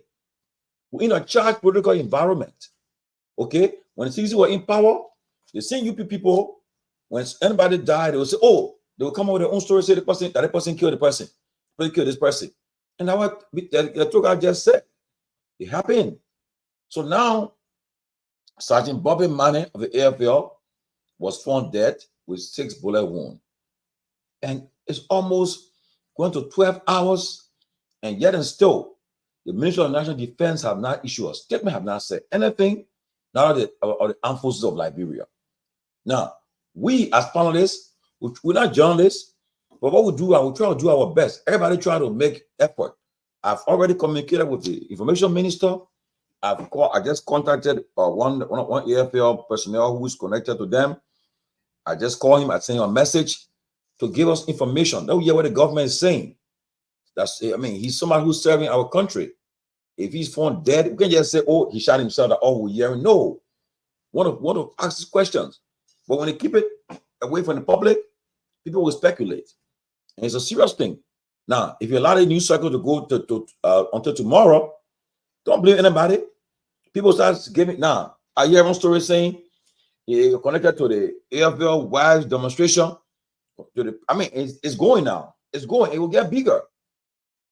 We're in a charged political environment. Okay? When the citizens were in power, the same UP people, when anybody died, they will say, oh, they will come up with their own story, say the person killed the person, killed this person. And now what the talk just said, it happened. So now, Sergeant Bobby Manning of the AFL was found dead with 6 bullet wounds. And it's almost going to 12 hours, and yet and still, the Ministry of National Defense have not issued a statement, have not said anything, not of the armed forces of Liberia. Now, we as panelists, we're not journalists, but what we do, we try to do our best. Everybody try to make effort. I've already communicated with the information minister. I just contacted one AFL personnel who is connected to them. I just called him. I sent him a message to give us information. Don't hear what the government is saying. He's somebody who's serving our country. If he's found dead, we can just say, oh, he shot himself. That all we hear. No. Want to ask these questions. But when they keep it away from the public, people will speculate. And it's a serious thing. Now, if you allow the news cycle to go until tomorrow, don't blame anybody. People start giving. Now, I hear one story saying you're connected to the AFL wives demonstration. It's going now. It's going. It will get bigger.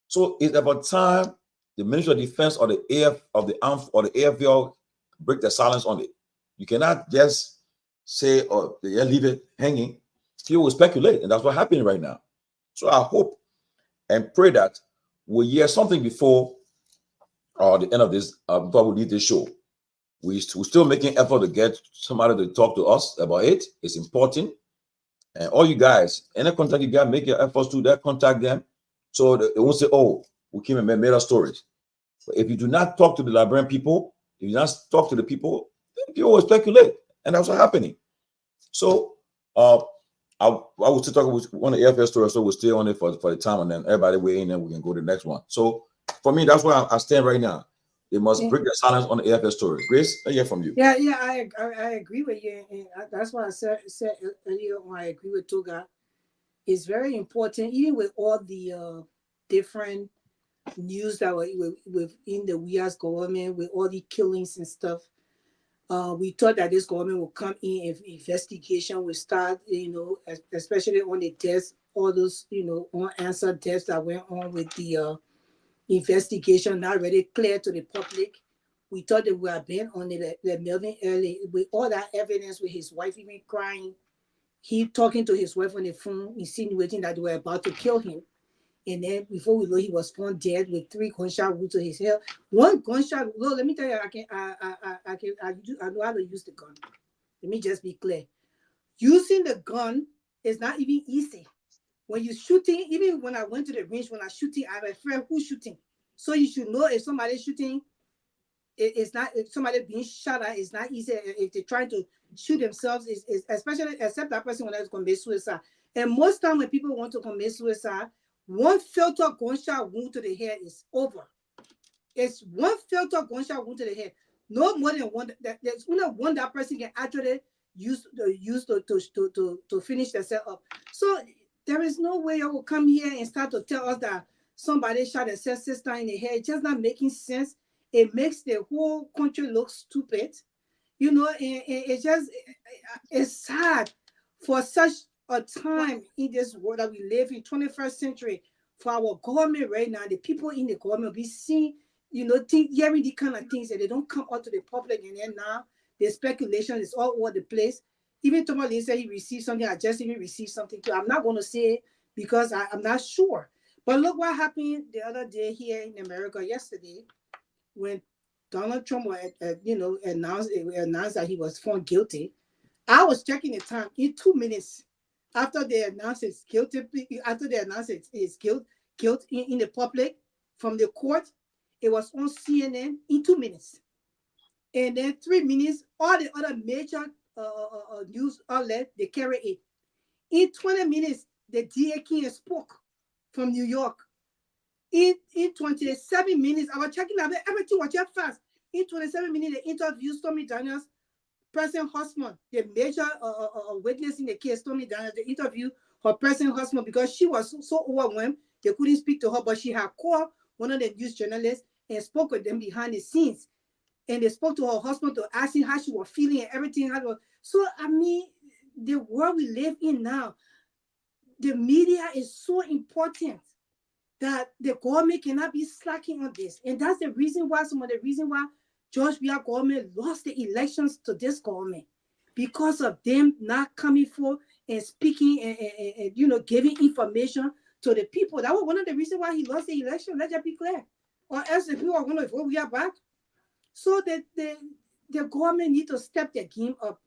So it's about time the Ministry of Defense or the AFL break the silence on it. You cannot just say, "Oh, they leave it hanging." People will speculate, and that's what's happening right now. So I hope and pray that we'll hear something before the end of this. Before we leave this show, we're still making effort to get somebody to talk to us about it. It's important. And all you guys, any contact you got, make your efforts to that, contact them. So they won't say, oh, we came and made our stories. But if you do not talk to the Liberian people, if you not talk to the people, then people will speculate. And that's what's happening. So I will still talk with one of the AFL stories, so we'll stay on it for the time, and then everybody weigh in, and we can go to the next one. So for me, that's where I stand right now. They must break their silence on the AFL story. Grace, I hear from you. Yeah, I agree with you, and that's what I said earlier on. I agree with Toga. It's very important, even with all the different news that were within the WIA's government, with all the killings and stuff. We thought that this government would come in if investigation would start, especially on the deaths, all those, unanswered deaths that went on with the investigation not really clear to the public. We thought that we had been on the Melvin Early with all that evidence, with his wife even crying, he talking to his wife on the phone, insinuating that they were about to kill him. And then before we know, he was found dead with 3 gunshot wounds to his head. One gunshot. Look, let me tell you, I know how to use the gun. Let me just be clear. Using the gun is not even easy. When you're shooting, even when I went to the range, when I'm shooting, I'm afraid who's shooting. So you should know if somebody's shooting, it's not, if somebody being shot at, it's not easy. If they're trying to shoot themselves, is especially, except that person when they're going to commit suicide. And most time when people want to commit suicide, one filter gunshot wound to the head is over. It's one filter gunshot wound to the head. No more than one. There's only one that person can actually use to finish themselves up. So there is no way you will come here and start to tell us that somebody shot their sister in the head. It's just not making sense. It makes the whole country look stupid. And it's sad for such a time in this world that we live in, 21st century, for our government right now, the people in the government be seeing, hearing the kind of things that they don't come out to the public, and then now the speculation is all over the place. Even Tomalin said he received something. I just even received something too. I'm not going to say it because I'm not sure. But look what happened the other day here in America yesterday when Donald Trump announced that he was found guilty. I was checking the time in 2 minutes after they announced his guilty, after they announced his guilt in the public from the court. It was on CNN in 2 minutes, and then 3 minutes all the other major news outlets they carry it. In 20 minutes, the DA King spoke from New York. In 27 minutes, I was checking out everything was just fast. In 27 minutes, they interviewed Stormy Daniels, President husband, the major witness in the case, Stormy Daniels. They interviewed her present husband because she was so overwhelmed they couldn't speak to her, but she had called one of the news journalists and spoke with them behind the scenes. And they spoke to her husband to ask him how she was feeling and everything. So, I mean, the world we live in now, the media is so important that the government cannot be slacking on this. And that's the reason why, some of the reason why George Weah government lost the elections to this government, because of them not coming forth and speaking and giving information to the people. That was one of the reasons why he lost the election. Let that be clear. Or else if people are going to vote, we are back. So that the government need to step their game up.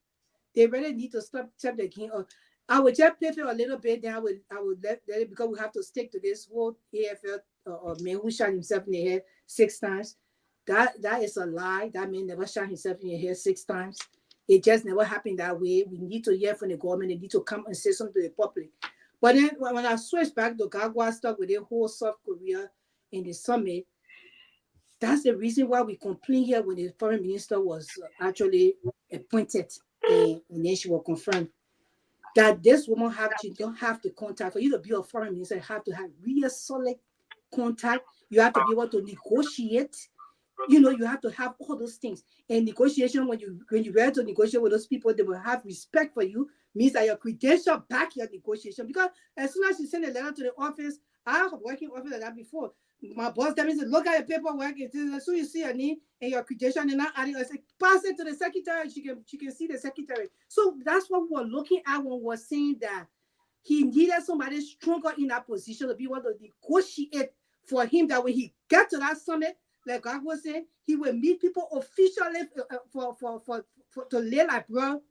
They really need to step their game up. I would just play for a little bit, then I would let it, because we have to stick to this whole AFL man who shot himself in the head 6 times. That is a lie. That man never shot himself in the head 6 times. It just never happened that way. We need to hear from the government. They need to come and say something to the public. But then when I switch back to Gagwa stuff with the whole South Korea and the summit, that's the reason why we complain here when the foreign minister was actually appointed and then she was confirmed. That this woman don't have the contact. For you to be a foreign minister, you have to have real solid contact. You have to be able to negotiate. You have to have all those things. And negotiation, when you ready to negotiate with those people, they will have respect for you. Means that your credential back your negotiation. Because as soon as you send a letter to the office, I have worked in office like that before. My boss tells me, look at your paperwork. As soon as you see your name and your credential, and not adding, I say, pass it to the secretary. She can see the secretary. So that's what we were looking at when we were saying that he needed somebody stronger in that position to be able to negotiate for him. That when he get to that summit, like God was saying, he will meet people officially for to lay like bro,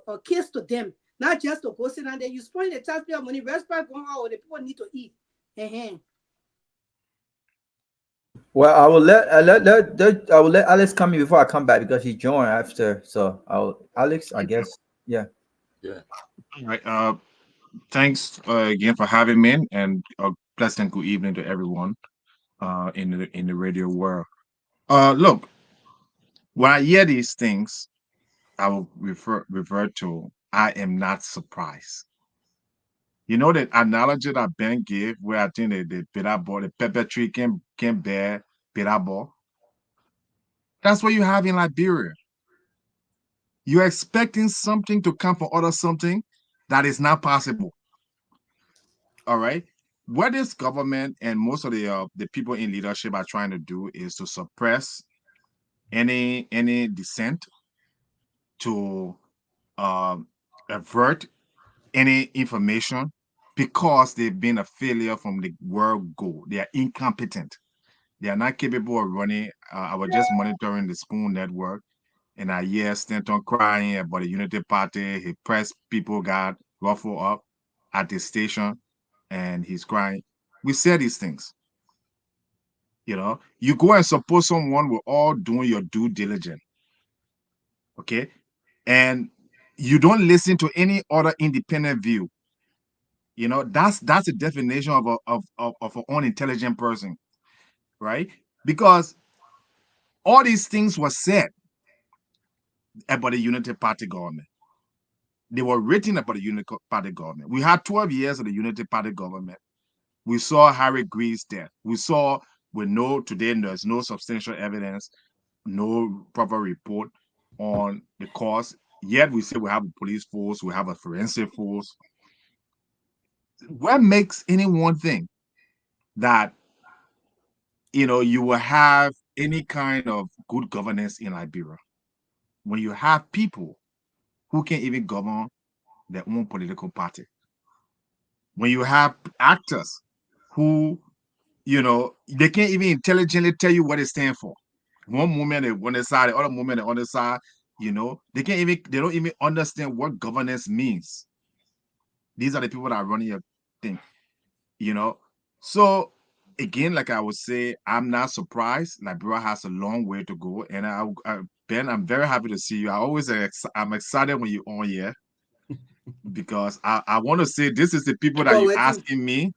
a case to them. not just to go sit down there. You spoil the taxpayer money. Respect going out, the people need to eat. Well, I will I will let Alex come in before I come back because he joined after. So Alex, I guess, yeah. Yeah. All right. Thanks again for having me, and a pleasant good evening to everyone in the radio world. Look, when I hear these things, I will revert to I am not surprised. You know that analogy that Ben gave, where I think the bitter ball, the pepper tree can bear bitter ball. That's what you have in Liberia. You're expecting something to come from other something that is not possible. All right. What this government and most of the people in leadership are trying to do is to suppress any dissent, to avert any information because they've been a failure from the word go. They are incompetent. They are not capable of running. I was just monitoring the Spoon Network, and I hear Stanton crying about the Unity Party. He pressed people got ruffled up at the station, and he's crying. We say these things. You know, you go and suppose someone we're all doing your due diligence, okay? And you don't listen to any other independent view. You know, that's the definition of an unintelligent person, right? Because all these things were said about the Unity Party government. They were written about the Unity Party government. We had 12 years of the Unity Party government. We saw Harry Greaves' death. We know today there's no substantial evidence, no proper report on the cause. Yet we say we have a police force, we have a forensic force. What makes anyone think that you will have any kind of good governance in Liberia when you have people who can't even govern their own political party? When you have actors who, they can't even intelligently tell you what they stand for. One moment they're on one side, the other moment they're on the other side, they don't even understand what governance means. These are the people that are running your thing, So again, like I would say, I'm not surprised. Liberia has a long way to go. And Ben, I'm very happy to see you. I'm excited when you're on here because I want to say this is the people that you're asking me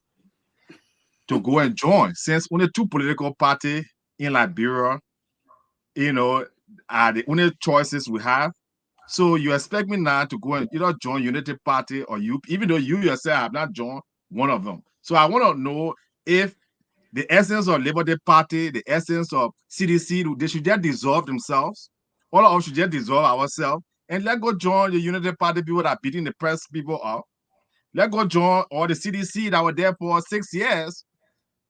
to go and join. Since only two political parties in Liberia, are the only choices we have. So you expect me now to go and either join Unity Party or even though you yourself have not joined one of them. So I want to know if the essence of Labour Day Party, the essence of CDC, they should just dissolve themselves. All of us should just dissolve ourselves and let go join the Unity Party people that are beating the press people up. Let go join all the CDC that were there for 6 years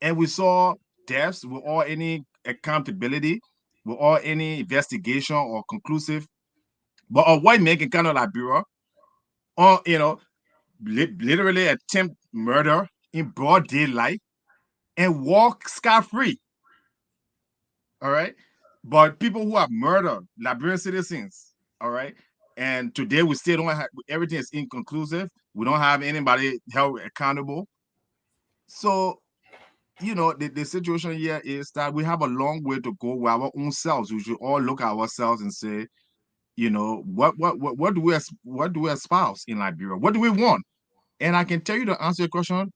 and we saw deaths without any accountability, without any investigation or conclusive. But a white man can kind of Liberia, or literally attempt murder in broad daylight and walk scot-free. All right. But people who have murdered Liberian citizens, all right. And today we still don't have, everything is inconclusive. We don't have anybody held accountable. So, the situation here is that we have a long way to go with our own selves. We should all look at ourselves and say, what do we espouse in Liberia? What do we want? And I can tell you to answer your question,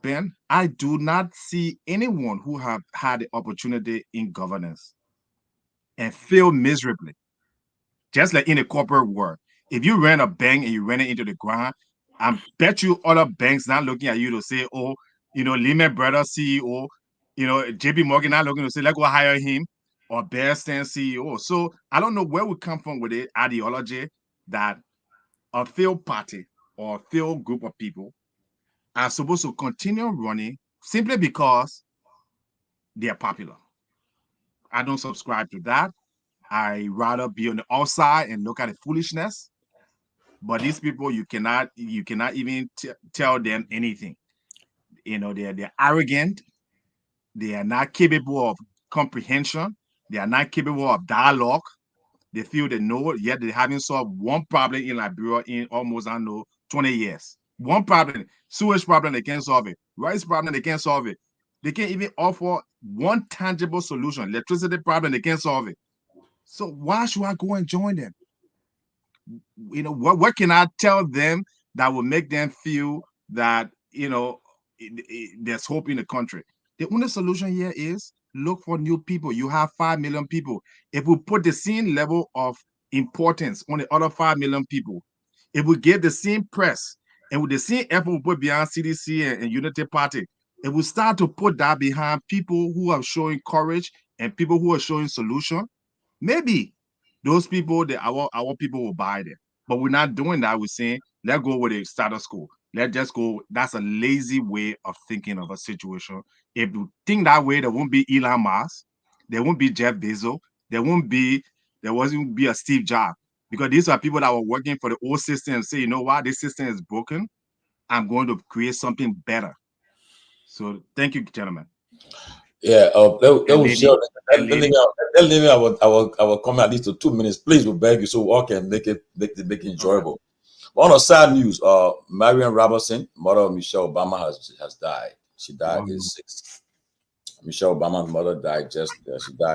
Ben, I do not see anyone who have had the opportunity in governance and failed miserably. Just like in the corporate world, if you ran a bank and you ran it into the ground, I bet you other banks not looking at you to say, oh, Lehman Brothers CEO, JP Morgan not looking to say, let's go hire him, or Bear Stearns CEO. So I don't know where we come from with the ideology that a failed party or a failed group of people are supposed to continue running simply because they are popular. I don't subscribe to that. I rather be on the outside and look at the foolishness. But these people, you cannot even tell them anything. They're arrogant. They are not capable of comprehension. They are not capable of dialogue. They feel they know it, yet they haven't solved one problem in Liberia in almost, 20 years. One problem, sewage problem, they can't solve it. Rice problem, they can't solve it. They can't even offer one tangible solution. Electricity problem, they can't solve it. So why should I go and join them? What can I tell them that will make them feel that, there's hope in the country? The only solution here is look for new people. You have 5 million people. If we put the same level of importance on the other 5 million people, if we give the same press and with the same effort we put behind CDC and Unity Party, if we start to put that behind people who are showing courage and people who are showing solution, maybe those people, our people will buy them. But we're not doing that. We're saying, let's go with the status quo. Let's just go. That's a lazy way of thinking of a situation. If you think that way, there won't be Elon Musk, there won't be Jeff Bezos, there wasn't be a Steve Jobs, because these are people that were working for the old system and say, you know what, this system is broken. I'm going to create something better. So thank you, gentlemen. Yeah, that was sure. I will come at least to 2 minutes, please. We beg you, so we all can make it enjoyable. On a sad news, Marion Robertson, mother of Michelle Obama, has died. She died at 6. Michelle Obama's mother died she died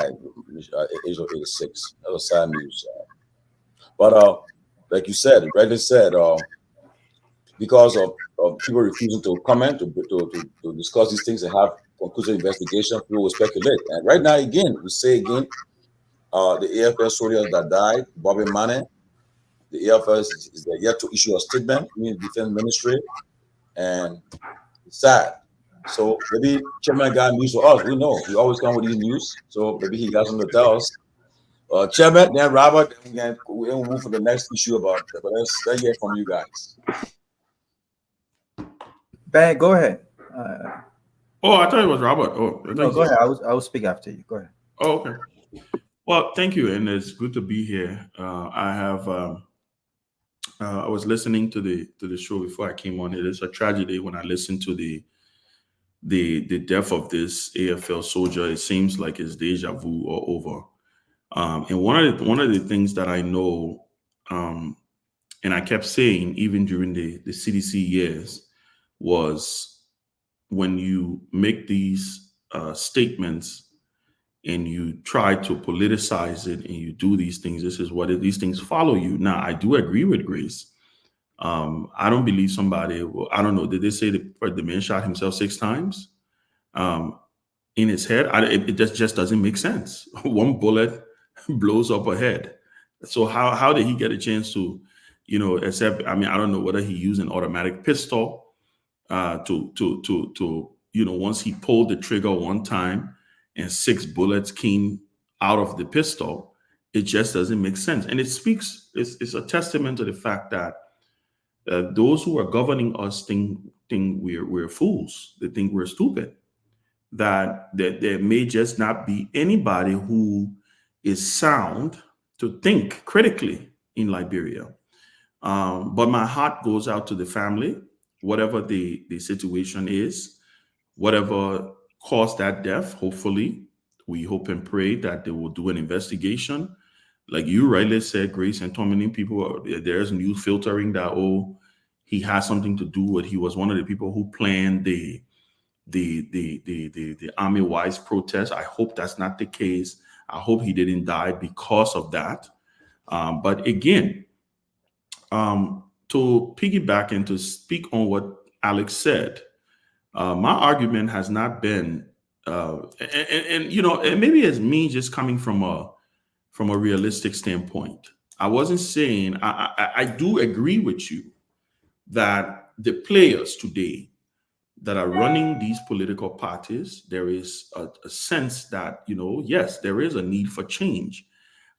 at the age of 86. That was sad news. But like you said, rightly said, because of people refusing to comment, to discuss these things and have conclusive investigation, people will speculate. And right now, again, we say again, the AFL soldiers that died, Bobby Mane, the AFL is yet to issue a statement in the Defense Ministry, and it's sad. So maybe Chairman got news for us. We know he always come with these news, so maybe he got something to tell us. Chairman, then Robert, then we'll move to the next issue about. But let's hear from you guys. Ben, go ahead. I thought it was Robert. No, go ahead. I will speak after you. Go ahead. Oh, okay. Well, thank you, and it's good to be here. I was listening to the show before I came on. It is a tragedy when I listen to the death of this AFL soldier. It seems like it's deja vu or over. And one of the things that I know, and I kept saying even during the CDC years, was when you make these statements and you try to politicize it and you do these things, this is what these things follow you. Now, I do agree with Grace. I don't believe somebody, I don't know, did they say the man shot himself 6 times in his head? It just doesn't make sense. One bullet blows up a head. So how did he get a chance to, except, I don't know whether he used an automatic pistol to once he pulled the trigger one time and 6 bullets came out of the pistol, it just doesn't make sense. And it's a testament to the fact that those who are governing us think we're fools. They think we're stupid. That there may just not be anybody who is sound to think critically in Liberia. But my heart goes out to the family, whatever the situation is, whatever caused that death. Hopefully, we hope and pray that they will do an investigation. Like you rightly said, Grace and Tomalin, there's news filtering that, he has something to do with, he was one of the people who planned the Army-wise protest. I hope that's not the case. I hope he didn't die because of that. But again, to piggyback and to speak on what Alex said, my argument has not been, and maybe it's me just coming from a realistic standpoint. I wasn't saying, I do agree with you that the players today that are running these political parties, there is a sense that, yes, there is a need for change.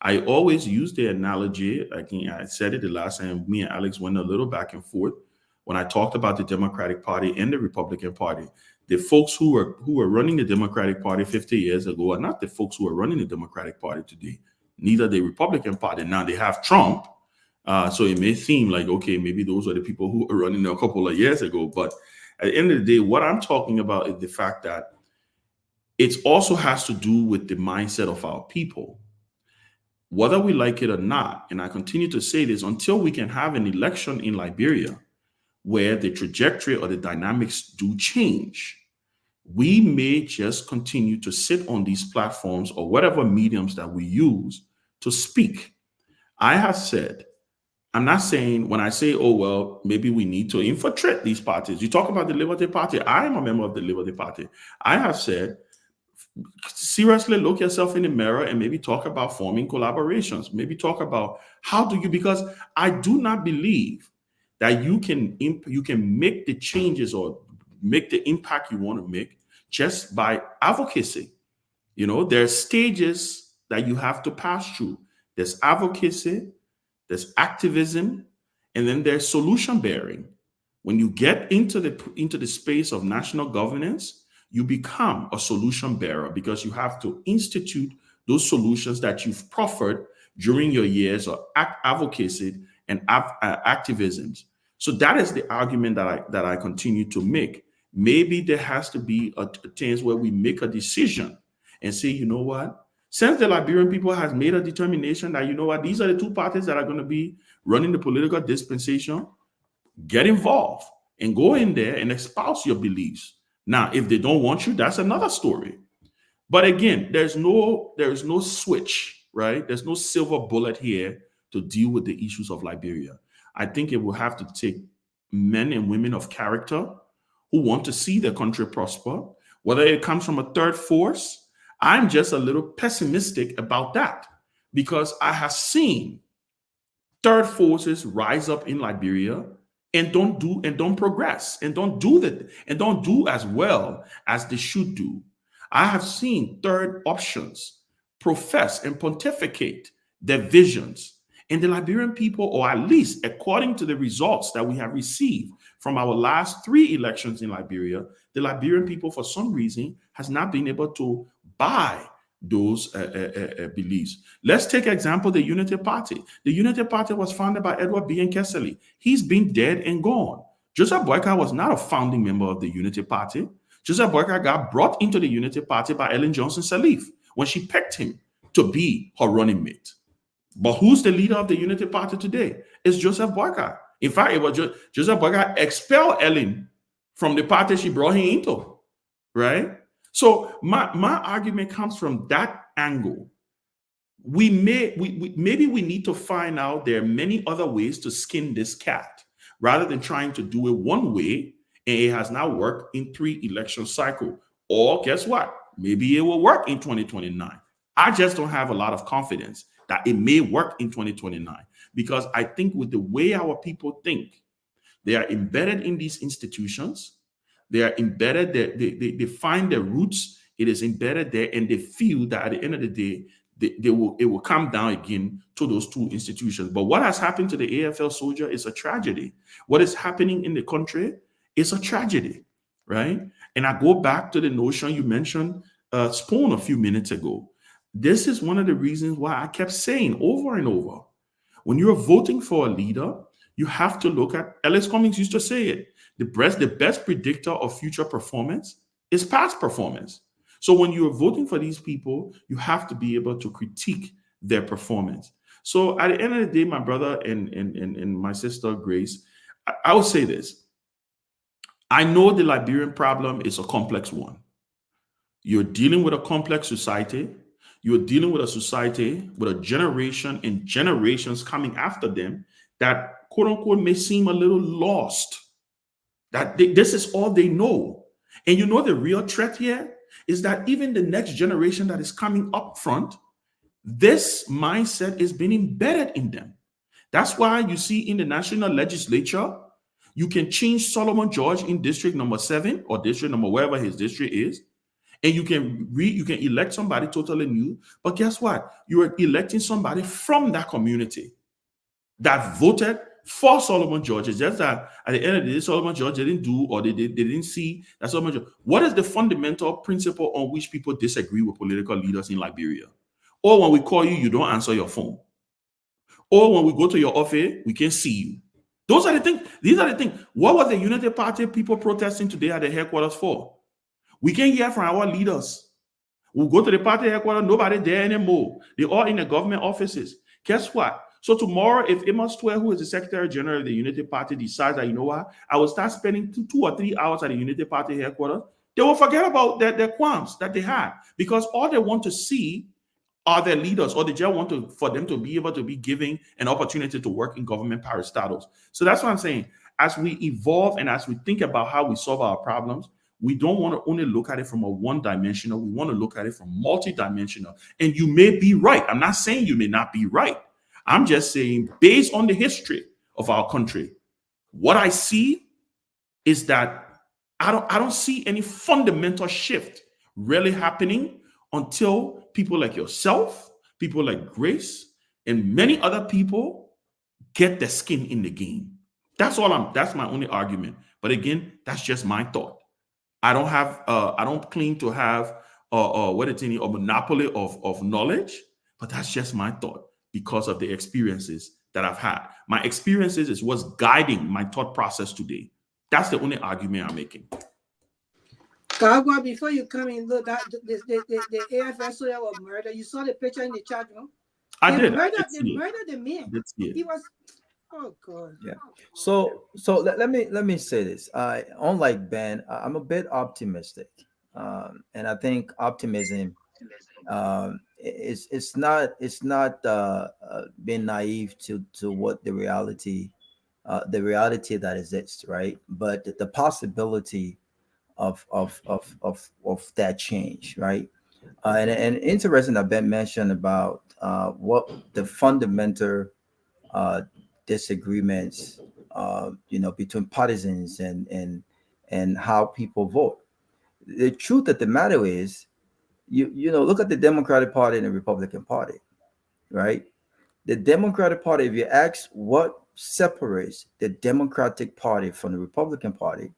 I always use the analogy, I said it the last time, me and Alex went a little back and forth when I talked about the Democratic Party and the Republican Party. The folks who were running the Democratic Party 50 years ago are not the folks who are running the Democratic Party today, neither the Republican Party. Now they have Trump. So it may seem like, okay, maybe those are the people who were running a couple of years ago. But at the end of the day, what I'm talking about is the fact that it also has to do with the mindset of our people. whether we like it or not, and I continue to say this, until we can have an election in Liberia where the trajectory or the dynamics do change, we may just continue to sit on these platforms or whatever mediums that we use to speak. I have said, I'm not saying when I say, oh, well, maybe we need to infiltrate these parties. You talk about the Liberty Party. I am a member of the Liberty Party. I have said, seriously look yourself in the mirror and maybe talk about forming collaborations. Maybe talk about how do you, because I do not believe that you can make the changes or make the impact you want to make just by advocacy. You know, there's stages that you have to pass through. There's advocacy, there's activism, and then there's solution bearing. When you get into the space of national governance, you become a solution bearer because you have to institute those solutions that you've proffered during your years of advocacy and activisms. So that is the argument that I continue to make. Maybe there has to be a times where we make a decision and say, you know what? Since the Liberian people has made a determination that, you know what, these are the two parties that are going to be running the political dispensation, get involved and go in there and espouse your beliefs. Now, if they don't want you, that's another story. But again, there is no switch, right? There's no silver bullet here to deal with the issues of Liberia. I think it will have to take men and women of character who want to see their country prosper, whether it comes from a third force. I'm just a little pessimistic about that because I have seen third forces rise up in Liberia and don't progress and don't do as well as they should do. I have seen third options profess and pontificate their visions, and the Liberian people, or at least according to the results that we have received from our last 3 elections in Liberia, the Liberian people for some reason has not been able to buy those beliefs. Let's take example the Unity Party. The Unity Party was founded by Edward B. and Kessley. He's been dead and gone. Joseph Boyka was not a founding member of the Unity Party. Joseph Boyka got brought into the Unity Party by Ellen Johnson Sirleaf when she picked him to be her running mate. But who's the leader of the Unity Party today? It's Joseph Boyka. In fact, it was Joseph Boyka expelled Ellen from the party she brought him into, right? So my argument comes from that angle. Maybe we need to find out there are many other ways to skin this cat rather than trying to do it one way and it has now worked in 3 election cycles. Or guess what? Maybe it will work in 2029. I just don't have a lot of confidence that it may work in 2029 because I think with the way our people think, they are embedded in these institutions. They are embedded there. They find their roots. It is embedded there, and they feel that at the end of the day, it will come down again to those 2 institutions. But what has happened to the AFL soldier is a tragedy. What is happening in the country is a tragedy, right? And I go back to the notion you mentioned, Spoon, a few minutes ago. This is one of the reasons why I kept saying over and over, when you're voting for a leader, you have to look at, Ellis Cummings used to say it, the best predictor of future performance is past performance. So when you're voting for these people, you have to be able to critique their performance. So at the end of the day, my brother and my sister Grace, I will say this. I know the Liberian problem is a complex one. You're dealing with a complex society. You're dealing with a society with a generation and generations coming after them that, quote unquote, may seem a little lost. That this is all they know. And you know the real threat here is that even the next generation that is coming up front, this mindset is being embedded in them. That's why you see in the national legislature, you can change Solomon George in district number 7 or district number wherever his district is. And you can elect somebody totally new. But guess what? You are electing somebody from that community that voted for Solomon George. It's just that at the end of the day, Solomon George didn't do, or they didn't see that Solomon George. What is the fundamental principle on which people disagree with political leaders in Liberia? Or when we call you, you don't answer your phone. Or when we go to your office, we can't see you. Those are the things. These are the things. What was the Unity Party people protesting today at the headquarters for? We can hear from our leaders. We'll go to the party headquarters, nobody there anymore. They're all in the government offices. Guess what? So tomorrow, if Amos Twell, who is the Secretary General of the Unity Party, decides that, you know what, I will start spending 2 or 3 hours at the Unity Party headquarters, they will forget about their qualms that they had, because all they want to see are their leaders, or they just want for them to be able to be given an opportunity to work in government parastatals. So that's what I'm saying. As we evolve and as we think about how we solve our problems, we don't want to only look at it from a one-dimensional. We want to look at it from multi-dimensional. And you may be right. I'm not saying you may not be right. I'm just saying, based on the history of our country, what I see is that I don't see any fundamental shift really happening until people like yourself, people like Grace, and many other people get their skin in the game. That's my only argument. But again, that's just my thought. I don't claim to have a monopoly of knowledge, but that's just my thought because of the experiences that I've had. My experiences is what's guiding my thought process today. That's the only argument I'm making. Kagwa, before you come in, look, that the AFSO that was murdered. You saw the picture in the chat room. They murdered the man. He was. Oh God. Yeah. So let me say this. Unlike Ben, I'm a bit optimistic, and I think optimism it's not being naive to what the reality that exists, right? But the possibility of that change, right? And interesting that Ben mentioned about what the fundamental disagreements, between partisans and how people vote. The truth of the matter is, look at the Democratic Party and the Republican Party, right? The Democratic Party, if you ask what separates the Democratic Party from the Republican Party,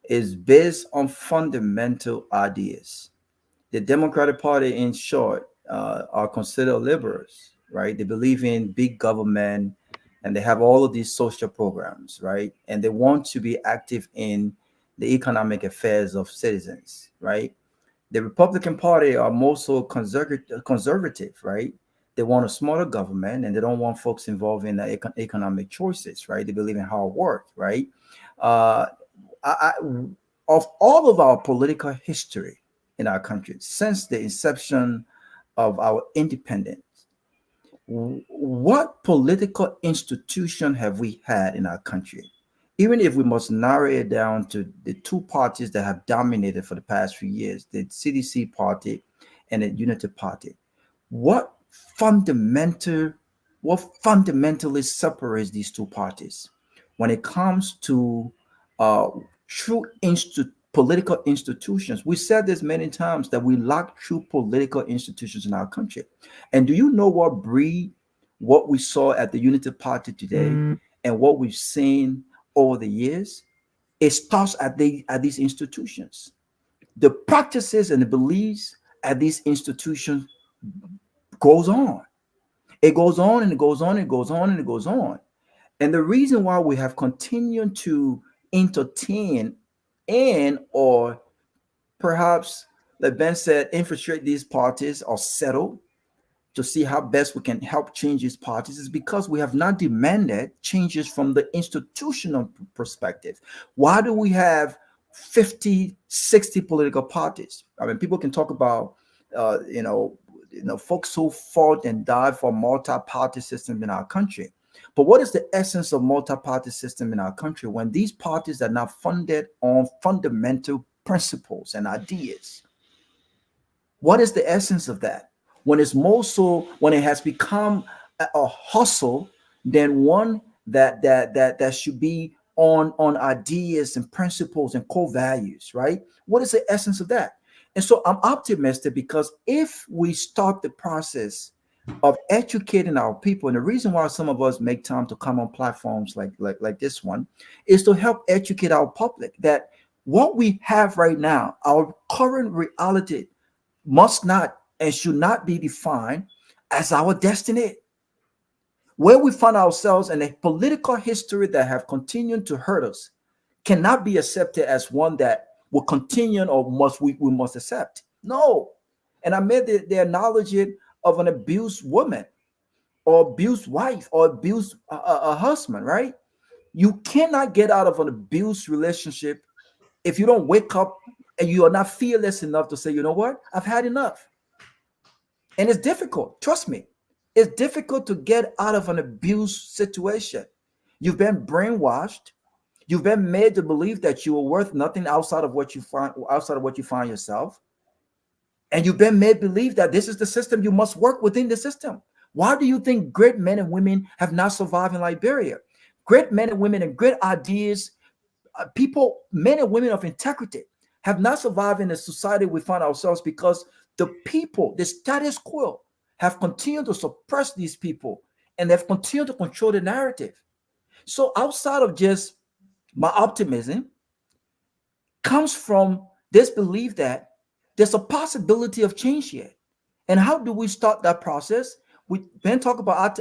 is based on fundamental ideas. The Democratic Party, in short, are considered liberals, right? They believe in big government, and they have all of these social programs, right? And they want to be active in the economic affairs of citizens, right? The Republican Party are more so conservative, right? They want a smaller government, and they don't want folks involved in the economic choices, right? They believe in hard work, right? Of all of our political history in our country since the inception of our independence, what political institution have we had in our country? Even if we must narrow it down to the two parties that have dominated for the past few years, the CDC party and the Unity Party, what fundamentally separates these two parties when it comes to true political institutions? We said this many times, that we lack true political institutions in our country. And do you know what breed what we saw at the Unity Party today and what we've seen over the years? It starts at these institutions. The practices and the beliefs at these institutions goes on. It goes on and it goes on and it goes on and it goes on. And the reason why we have continued to entertain or perhaps, like Ben said, infiltrate these parties or settle to see how best we can help change these parties is because we have not demanded changes from the institutional perspective. Why do we have 50, 60 political parties? I mean, people can talk about, folks who fought and died for a multi-party system in our country. But what is the essence of multi-party system in our country when these parties are not funded on fundamental principles and ideas? What is the essence of that? When it's more so, when it has become a hustle than one that should be on ideas and principles and core values, right? What is the essence of that? And so I'm optimistic because if we start the process of educating our people, and the reason why some of us make time to come on platforms like this one is to help educate our public that what we have right now, our current reality, must not and should not be defined as our destiny. Where we find ourselves in a political history that have continued to hurt us cannot be accepted as one that will continue or we must accept. No. And I made the analogy of an abused woman or abused wife or abused husband, right? You cannot get out of an abused relationship if you don't wake up and you are not fearless enough to say, you know what, I've had enough. And it's difficult. Trust me. It's difficult to get out of an abused situation. You've been brainwashed. You've been made to believe that you are worth nothing outside of what you find yourself. And you've been made believe that this is the system. You must work within the system. Why do you think great men and women have not survived in Liberia? Great men and women and great ideas, people, men and women of integrity, have not survived in the society we find ourselves because the people, the status quo, have continued to suppress these people and they've continued to control the narrative. So outside of just my optimism comes from this belief that there's a possibility of change here. And how do we start that process? Ben talked about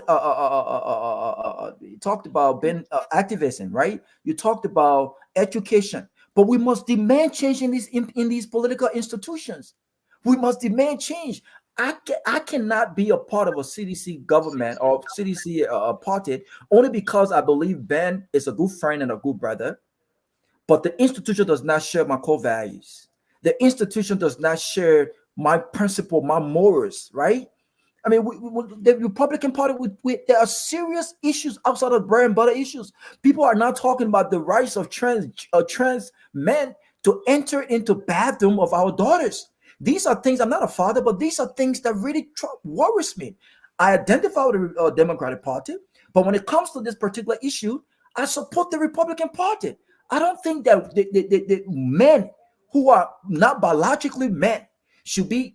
activism, right? You talked about education, but we must demand change in these political institutions. We must demand change. I cannot be a part of a CDC government or CDC party only because I believe Ben is a good friend and a good brother, but the institution does not share my core values. The institution does not share my principle, my morals, right? I mean, the Republican Party, there are serious issues outside of bread and butter issues. People are not talking about the rights of trans men to enter into bathroom of our daughters. These are things, I'm not a father, but these are things that really worries me. I identify with the Democratic Party, but when it comes to this particular issue, I support the Republican Party. I don't think that the men who are not biologically men should be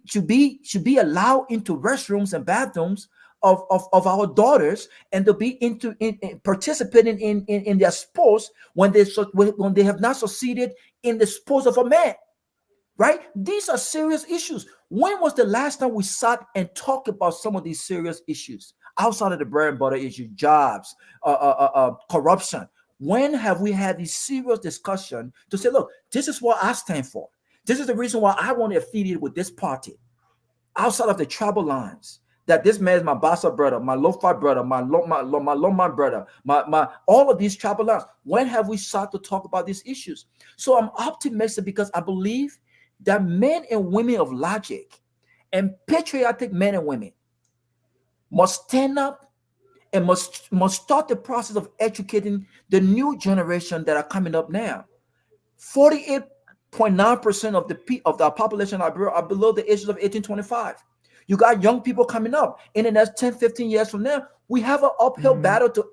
allowed into restrooms and bathrooms of our daughters and to be participating in their sports when they have not succeeded in the sports of a man. Right? These are serious issues. When was the last time we sat and talked about some of these serious issues outside of the bread and butter issue, jobs, corruption? When have we had this serious discussion to say, look, this is what I stand for. This is the reason why I want to affiliate with this party outside of the tribal lines. That this man is my Bassa brother, my Lofa brother, my Loma brother, my all of these tribal lines. When have we started to talk about these issues? So I'm optimistic because I believe that men and women of logic and patriotic men and women must stand up and must start the process of educating the new generation that are coming up now. 48.9% of the population are below the ages of 18-25. You got young people coming up. In the next 10, 15 years from now, we have an uphill battle to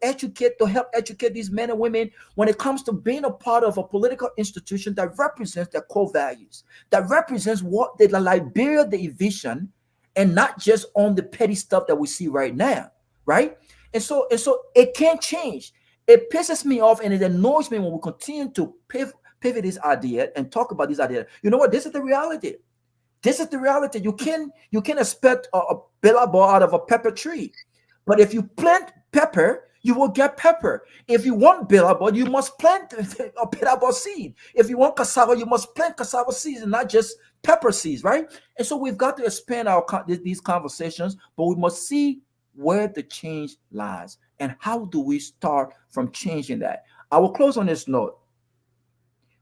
help educate these men and women when it comes to being a part of a political institution that represents their core values, that represents what the Liberia, the vision, and not just on the petty stuff that we see right now, right? And so it can't change. It pisses me off and it annoys me when we continue to pivot this idea and talk about this idea. You know what? This is the reality. This is the reality. You can expect a billabong out of a pepper tree, but if you plant pepper, you will get pepper. If you want billabong, you must plant a billabong seed. If you want cassava, you must plant cassava seeds and not just pepper seeds, right? And so we've got to expand these conversations, but we must see where the change lies and how do we start from changing that. I will close on this note.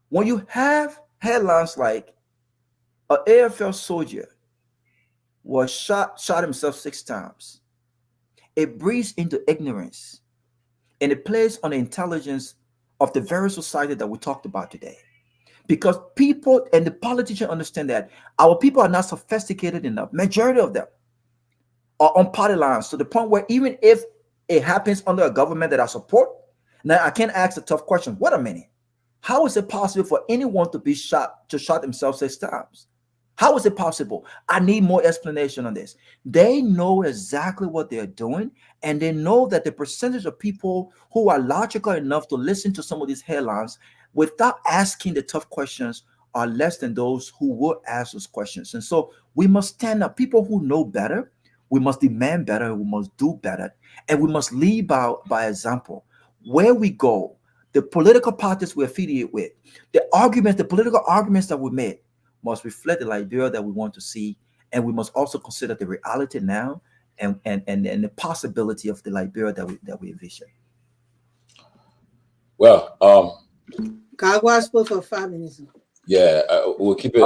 When you have headlines like an AFL soldier was shot himself 6 times, it breeds into ignorance and it plays on the intelligence of the very society that we talked about today. Because people and the politicians understand that our people are not sophisticated enough. Majority of them are on party lines to the point where even if it happens under a government that I support, now I can ask a tough question. Wait a minute. How is it possible for anyone to shot themselves 6 times? How is it possible? I need more explanation on this. They know exactly what they're doing, and they know that the percentage of people who are logical enough to listen to some of these headlines without asking the tough questions are less than those who will ask those questions. And so we must stand up. People who know better, we must demand better, we must do better, and we must lead by example. Where we go, the political parties we're affiliated with, the political arguments that we made, must reflect the Liberia that we want to see and we must also consider the reality now and the possibility of the Liberia that we envision. Well, Kagwa spoke for 5 minutes. yeah, we'll keep it.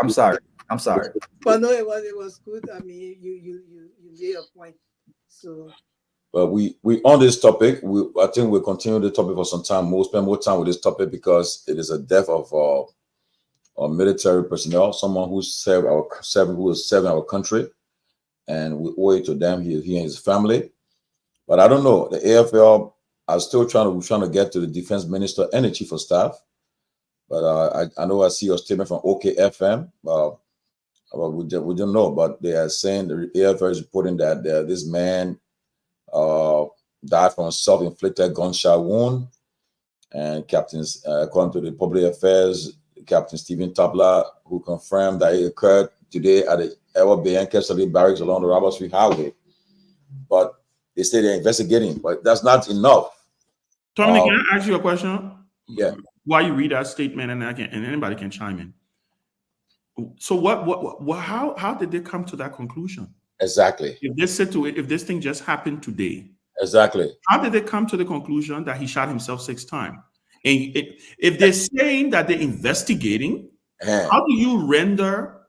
I'm sorry. But no, it was good. I mean, you made a point. So, but we on this topic. I think we'll continue the topic for some time. We'll spend more time with this topic because it is a death of a military personnel, someone who served our country, and we owe it to them. He and his family. But I don't know. The AFL are still trying to get to the defense minister and the chief of staff. But I know I see your statement from OKFM. We don't know, but they are saying the AFL is reporting that this man died from a self-inflicted gunshot wound. And according to the public affairs, Captain Stephen Tabla, who confirmed that it occurred today at the Edward Bianca barracks along the Robert Street Highway. But they say they're investigating, but that's not enough. Tommy, can I ask you a question? Yeah. While you read that statement, and anybody can chime in. So how did they come to that conclusion? Exactly. If this thing just happened today. Exactly. How did they come to the conclusion that he shot himself 6 times? And if they're saying that they're investigating, how do you render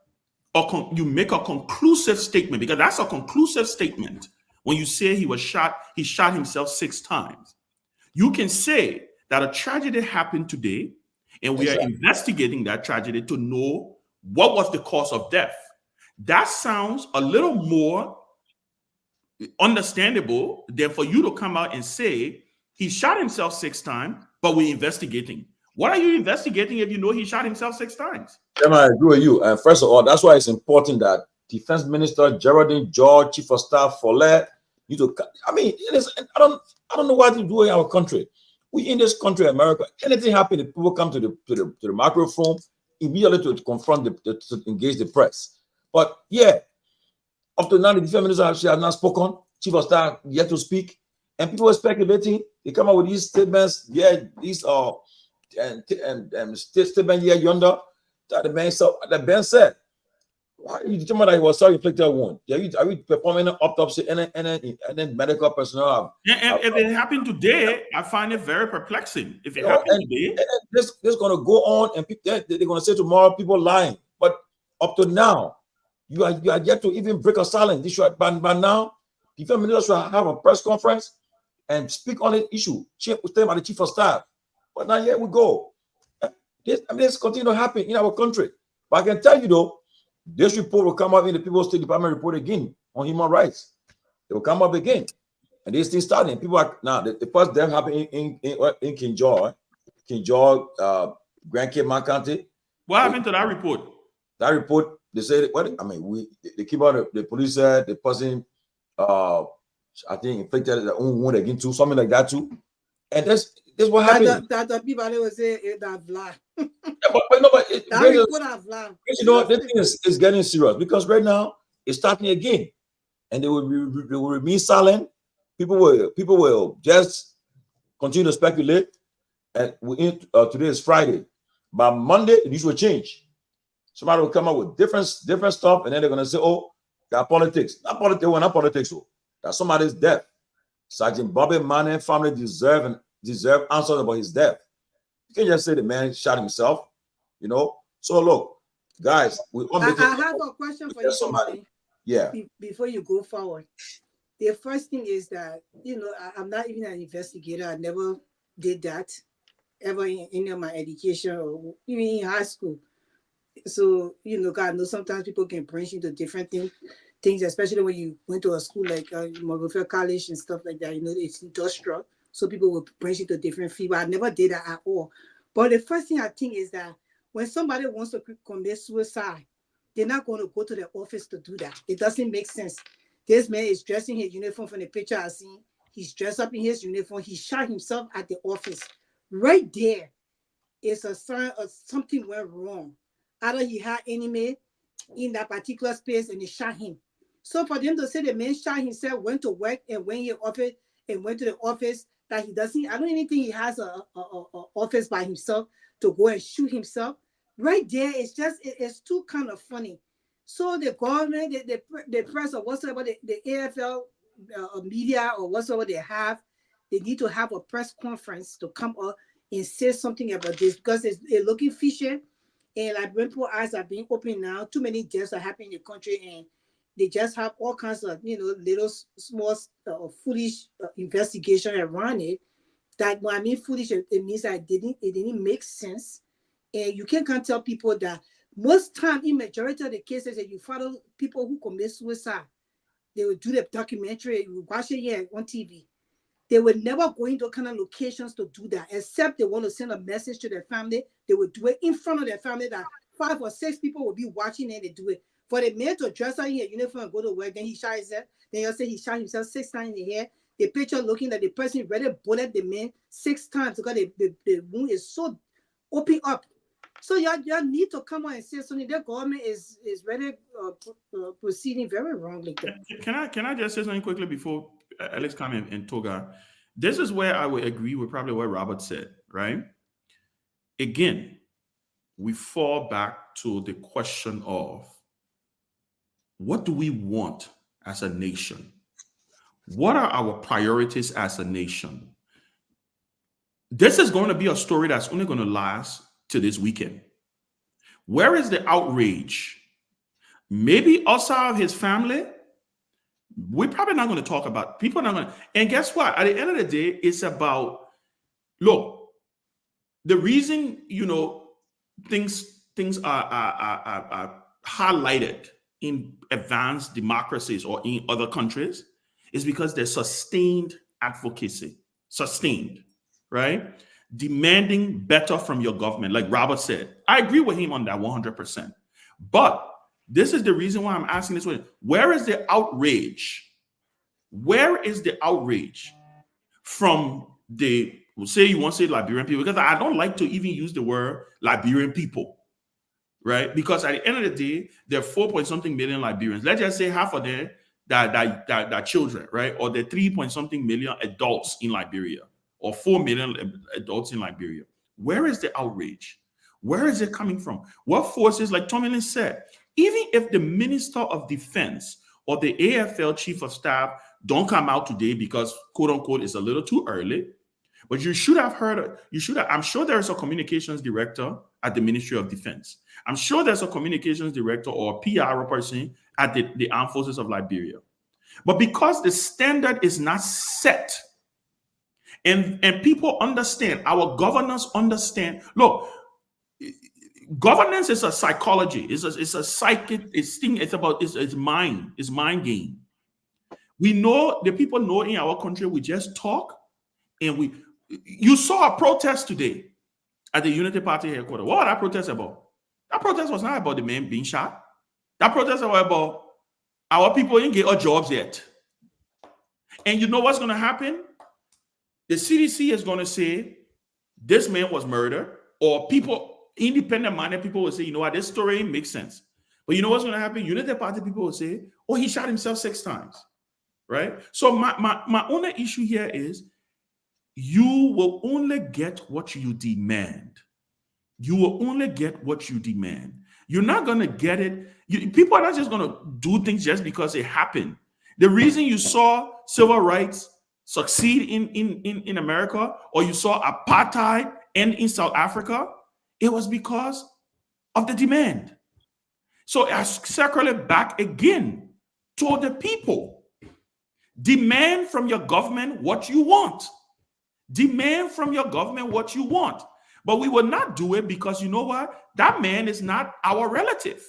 or you make a conclusive statement? Because that's a conclusive statement when you say he shot himself 6 times. You can say that a tragedy happened today, and we are investigating that tragedy to know what was the cause of death. That sounds a little more understandable than for you to come out and say he shot himself 6 times, but we're investigating. What are you investigating if you know he shot himself 6 times? Yeah, I agree with you. And first of all, that's why it's important that Defense Minister Geraldine George, Chief of Staff Follett, need to. I mean, I don't know what to do in our country. We in this country, America. Anything happen, if people come to the microphone immediately to confront to engage the press. But yeah, up to now, the Defense Minister has not spoken. Chief of Staff yet to speak, and people are speculating. They come out with these statements. Yeah, these are and statement here yonder that the Ben said. Why are you determined that he was self-inflicted wound? Are we performing an autopsy and then medical personnel? And if it happened today, I find it very perplexing. If it happened today, this is going to go on, and they're going to say tomorrow people lying. But up to now, you are yet to even break a silence. By now, the Defense Minister should have a press conference and speak on the issue. By the Chief of Staff. But now here we go. This continue to happen in our country. But I can tell you though, this report will come up in the People's State Department report again on human rights. It will come up again. And this thing starting. People are now the first death happened in King George, Grand Cape County. What happened to that report? That report, they said, they keep on the police said the person I think inflicted their own wound again too, something like that too. And this what happened. That Peabody was saying that vlog. You know, this thing is getting serious because right now it's starting again, and they will remain silent. People will just continue to speculate. And today is Friday. By Monday, this will change. Somebody will come up with different stuff, and then they're gonna say, "Oh, that politics." Not politics. That somebody's death. Sergeant Bobby Manning family deserve answers about his death. You can't just say the man shot himself, you know. So look, guys, I have a question for you, somebody. Yeah. Before you go forward, the first thing is that I'm not even an investigator. I never did that ever in my education or even in high school. So God knows sometimes people can branch into different things, especially when you went to a school like Montgolfier College and stuff like that. It's industrial. So people will branch into different fields. I never did that at all. But the first thing I think is that when somebody wants to commit suicide, they're not going to go to the office to do that. It doesn't make sense. This man is dressed in his uniform from the picture I seen. He's dressed up in his uniform. He shot himself at the office. Right there is a sign of something went wrong. Either he had enemy in that particular space and they shot him. So for them to say the man shot himself, went to work and went to the office, that he doesn't, I don't even think he has a office by himself to go and shoot himself. Right there, it's too kind of funny. So the government, the press or whatsoever, the AFL media or whatsoever they have, they need to have a press conference to come up and say something about this because it's looking fishy. And like when people's eyes are being opened now, too many deaths are happening in the country, and they just have all kinds of, little small foolish investigation around it. That when I mean foolish, it means that it didn't make sense. And you can't tell people that most time, in majority of the cases that you follow people who commit suicide, they will do the documentary, you watch it here on TV. They would never go into kind of locations to do that, except they want to send a message to their family. They would do it in front of their family that 5 or 6 people will be watching and they do it. For the man to dress out in a uniform and go to work, then he shot himself. Then he'll say he shot himself 6 times in the head. The picture looking that the person really bullet the man 6 times because the wound is so open up. So y'all need to come on and say something. The government is really proceeding very wrongly. Can I just say something quickly before Alex come in and Toga? This is where I would agree with probably what Robert said, right? Again, we fall back to the question of what do we want as a nation? What are our priorities as a nation? This is going to be a story that's only going to last to this weekend. Where is the outrage? Maybe outside of his family, we're probably not going to talk about. People are not going to. And guess what? At the end of the day, it's about, look, the reason, things are highlighted in advanced democracies or in other countries is because there's sustained advocacy, right? Demanding better from your government, like Robert said. I agree with him on that 100%. But this is the reason why I'm asking this question. Where is the outrage? Where is the outrage from the, say you want to say Liberian people, because I don't like to even use the word Liberian people, right? Because at the end of the day, there are 4-point-something million Liberians. Let's just say half of them that children, right? Or the 3-point-something million adults in Liberia, or 4 million adults in Liberia. Where is the outrage? Where is it coming from? What forces, like Tomalin said, even if the Minister of Defense or the AFL Chief of Staff don't come out today because, quote unquote, it's a little too early, but you should have heard, I'm sure there's a communications director at the Ministry of Defense. I'm sure there's a communications director or a PR person at the Armed Forces of Liberia. But because the standard is not set, and people understand, our governors understand, look, governance is a psychology, it's a psychic, it's mind game. We know, the people know in our country, we just talk, and you saw a protest today at the Unity Party headquarters. What was that protest about? That protest was not about the man being shot. That protest was about our people didn't get our jobs yet. And you know what's going to happen? The CDC is going to say this man was murdered, or people, independent-minded people will say, you know what, this story makes sense. But you know what's going to happen? Unity Party people will say, oh, he shot himself 6 times, right? So my only issue here is you will only get what you demand. You will only get what you demand. You're not going to get it. People are not just going to do things just because it happened. The reason you saw civil rights succeed in America, or you saw apartheid end in South Africa, it was because of the demand. So I circle it back again to the people. Demand from your government what you want. Demand from your government what you want. But we will not do it because you know what? That man is not our relative.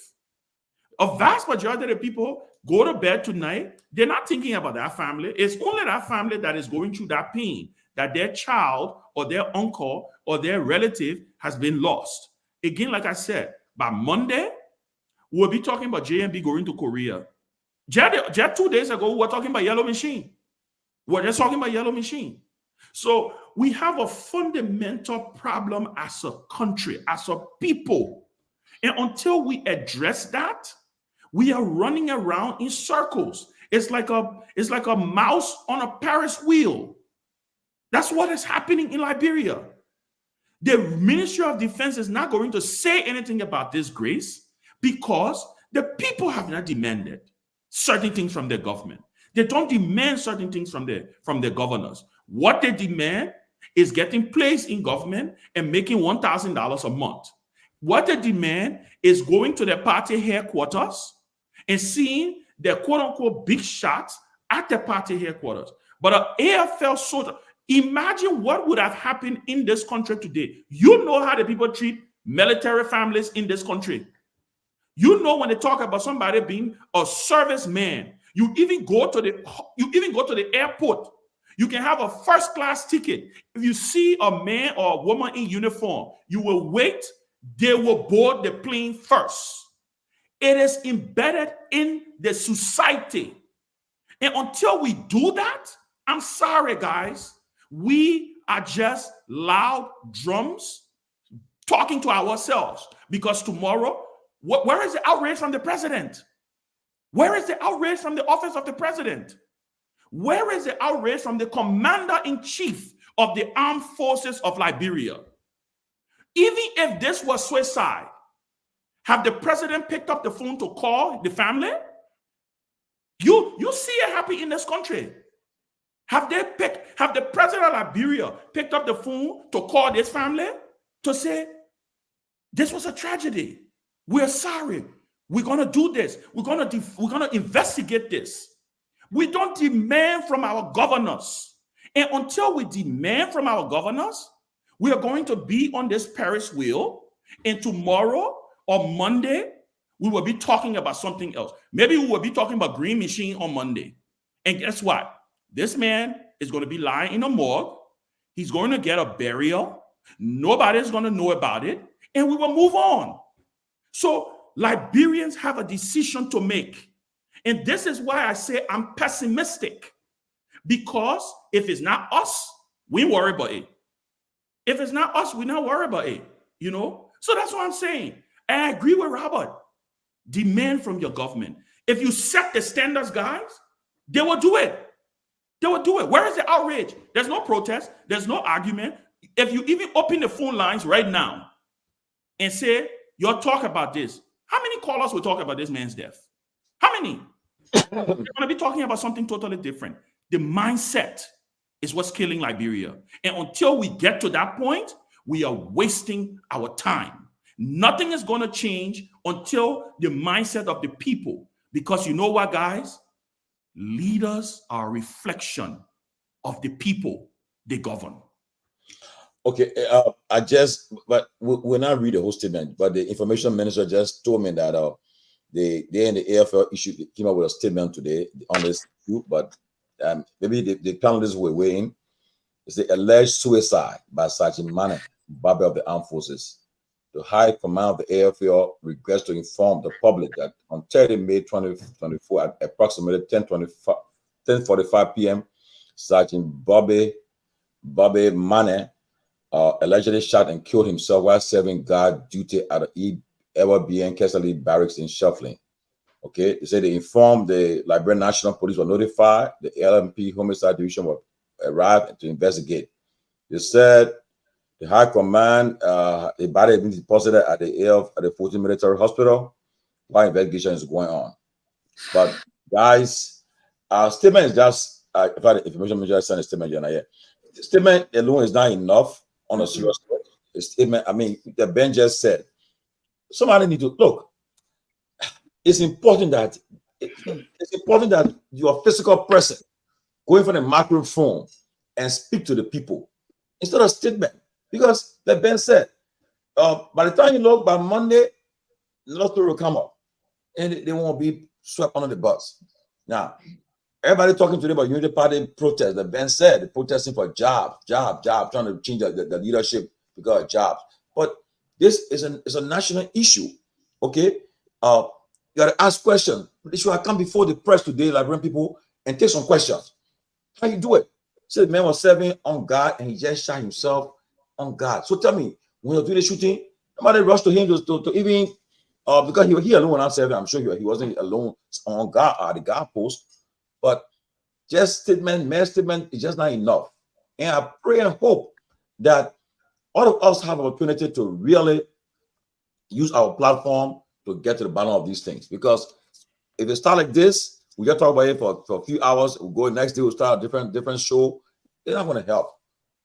A vast majority of the people go to bed tonight, they're not thinking about that family. It's only that family that is going through that pain, that their child or their uncle or their relative has been lost. Again, like I said, by Monday, we'll be talking about JMB going to Korea. Just 2 days ago, we were talking about Yellow Machine. We're just talking about Yellow Machine. So we have a fundamental problem as a country, as a people. And until we address that, we are running around in circles. It's like a mouse on a Paris wheel. That's what is happening in Liberia. The Ministry of Defense is not going to say anything about this, Grace, because The people have not demanded certain things from their government. They don't demand certain things from their governors. What they demand is getting placed in government and making $1,000 a month. What they demand is going to their party headquarters and seeing their quote-unquote big shots at the party headquarters. But an AFL soldier, imagine what would have happened in this country today. You know how the people treat military families in this country. You know when they talk about somebody being a serviceman, you even go to the airport. You can have a first-class ticket. If you see a man or a woman in uniform, you will wait. They will board the plane first. It is embedded in the society. And until we do that, I'm sorry, guys, we are just loud drums talking to ourselves. Because tomorrow, where is the outrage from the president? Where is the outrage from the office of the president? Where is the outrage from the commander-in-chief of the armed forces of Liberia? Even if this was suicide, have the president picked up the phone to call the family? You see it happen in this country. Have the president of Liberia picked up the phone to call this family to say, this was a tragedy. We're sorry. We're going to do this. We're going to investigate this. We don't demand from our governors. And until we demand from our governors, we are going to be on this Paris wheel. And tomorrow or Monday, we will be talking about something else. Maybe we will be talking about Green Machine on Monday. And guess what? This man is going to be lying in a morgue. He's going to get a burial. Nobody's going to know about it. And we will move on. So Liberians have a decision to make. And this is why I say I'm pessimistic. Because if it's not us, we worry about it. If it's not us, we're not worried about it. You know? So that's what I'm saying. And I agree with Robert. Demand from your government. If you set the standards, guys, they will do it. They will do it. Where is the outrage? There's no protest. There's no argument. If you even open the phone lines right now and say, you'll talk about this, how many callers will talk about this man's death? How many? We're going to be talking about something totally different. The mindset is what's killing Liberia. And until we get to that point, we are wasting our time. Nothing is going to change until the mindset of the people. Because you know what, guys? Leaders are a reflection of the people they govern. Okay, but we'll not read the whole statement, but the information minister just told me that they in the AFL came up with a statement today on this issue, but maybe the panelists were weighing. It's the alleged suicide by Sergeant Mane, Bobby of the Armed Forces. The High Command of the AFL regrets to inform the public that on 30 May 2024 at approximately 10:45 p.m., Sergeant Bobby Mane allegedly shot and killed himself while serving guard duty at the EWBN Kesali barracks in Shuffling. Okay, they said they informed the Liberian National Police were notified. The LMP Homicide Division will arrive to investigate. They said the High Command, the body had been deposited at the 14th Military Hospital while investigation is going on. But guys, our statement is just, in fact, the information manager sent a statement here. The statement alone is not enough on a serious note. The statement, I mean, the Ben just said, somebody need to look. It's important that your physical person going from the microphone and speak to the people instead of statement. Because like Ben said, by the time you look by Monday, the story will come up and they won't be swept under the bus. Now, everybody talking today about Unity Party protest. Like Ben said, they're protesting for jobs, trying to change the leadership because of jobs. But this is a national issue. Okay, you got to ask questions. This should have come before the press today, Liberian people, and take some questions. How you do it? So the man was serving on guard and he just shot himself on guard. So tell me, when you're doing the shooting, nobody rushed to him to even because he alone when I'm serving. I'm sure he wasn't alone on guard at the guard post. But just mere statement is just not enough. And I pray and hope that all of us have an opportunity to really use our platform to get to the bottom of these things. Because if it start like this, we just talk about it for a few hours, we'll go next day, we'll start a different show. It's not going to help,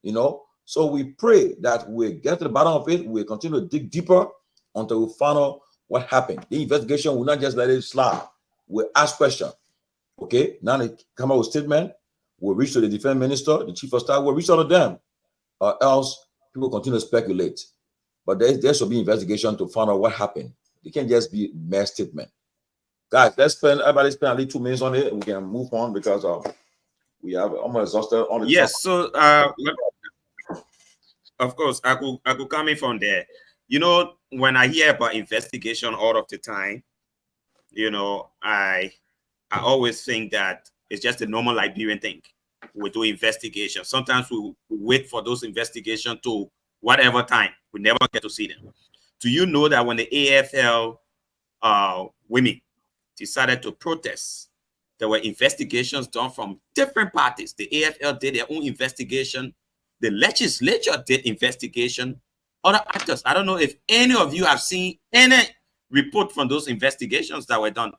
you know. So we pray that we get to the bottom of it. We continue to dig deeper until we find out what happened. The investigation will not just let it slide. We ask questions. Okay, now they come out with statement. We'll reach to the defense minister, the chief of staff. We'll reach out to them, or else people continue to speculate. But there should be investigation to find out what happened. It can't just be mere statement. Guys, everybody spend at least 2 minutes on it. We can move on because we have almost exhausted on the Yes, so of course I could come in from there. You know, when I hear about investigation all of the time, you know, I always think that it's just a normal Liberian thing. We do investigation. Sometimes we wait for those investigations to whatever time. We never get to see them. Do you know that when the AFL women decided to protest, there were investigations done from different parties? The AFL did their own investigation. The legislature did investigation. Other actors. I don't know if any of you have seen any report from those investigations that were done,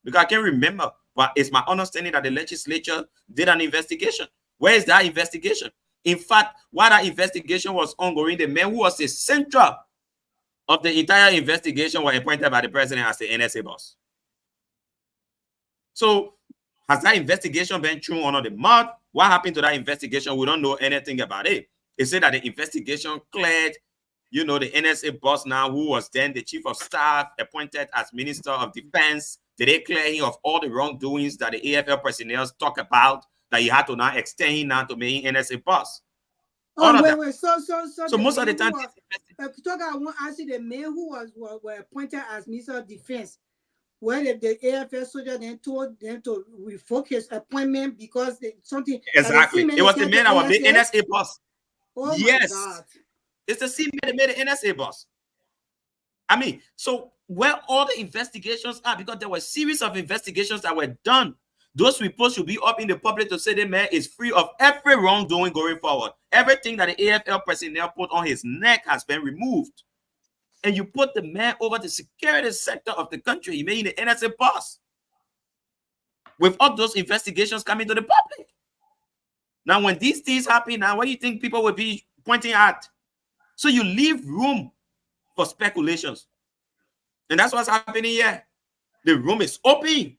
because I can't remember. But it's my understanding that the legislature did an investigation. Where is that investigation? In fact, while that investigation was ongoing, the man who was the center of the entire investigation were appointed by the president as the NSA boss. So has that investigation been thrown under the mud? What happened to that investigation? We don't know anything about it. It said that the investigation cleared, you know, the NSA boss now, who was then the chief of staff, appointed as Minister of Defense. Did they clear him of all the wrongdoings that the AFL personnel talk about, that he had to now extend him now to being NSA boss? So most of the time, I want to ask you, the man who were appointed as Minister of Defense, where the AFL soldier then told them to revoke his appointment because something. Exactly. It was the man that was the NSA boss. Oh yes. My God. It's the same man that made the NSA boss. I mean, so where all the investigations are, because there were a series of investigations that were done. Those reports should be up in the public to say the man is free of every wrongdoing going forward. Everything that the AFL personnel put on his neck has been removed. And you put the man over the security sector of the country. You made the NSA boss. With all those investigations coming to the public. Now, when these things happen, now what do you think people will be pointing at? So you leave room for speculations. And that's what's happening here. The room is open.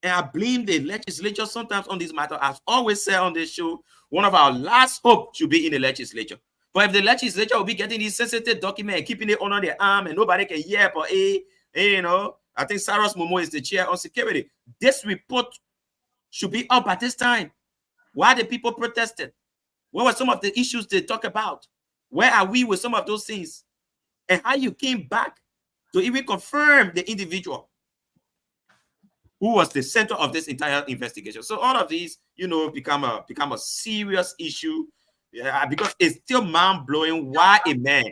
And I blame the legislature sometimes on this matter. I've always said on this show, one of our last hope should be in the legislature. But if the legislature will be getting these sensitive documents and keeping it under their arm and nobody can hear, but you know, I think Cyrus Momo is the chair on security. This report should be up at this time. Why the people protested? What were some of the issues they talk about? Where are we with some of those things? And how you came back to even confirm the individual who was the center of this entire investigation. So all of these, you know, become a serious issue, because it's still mind-blowing why a man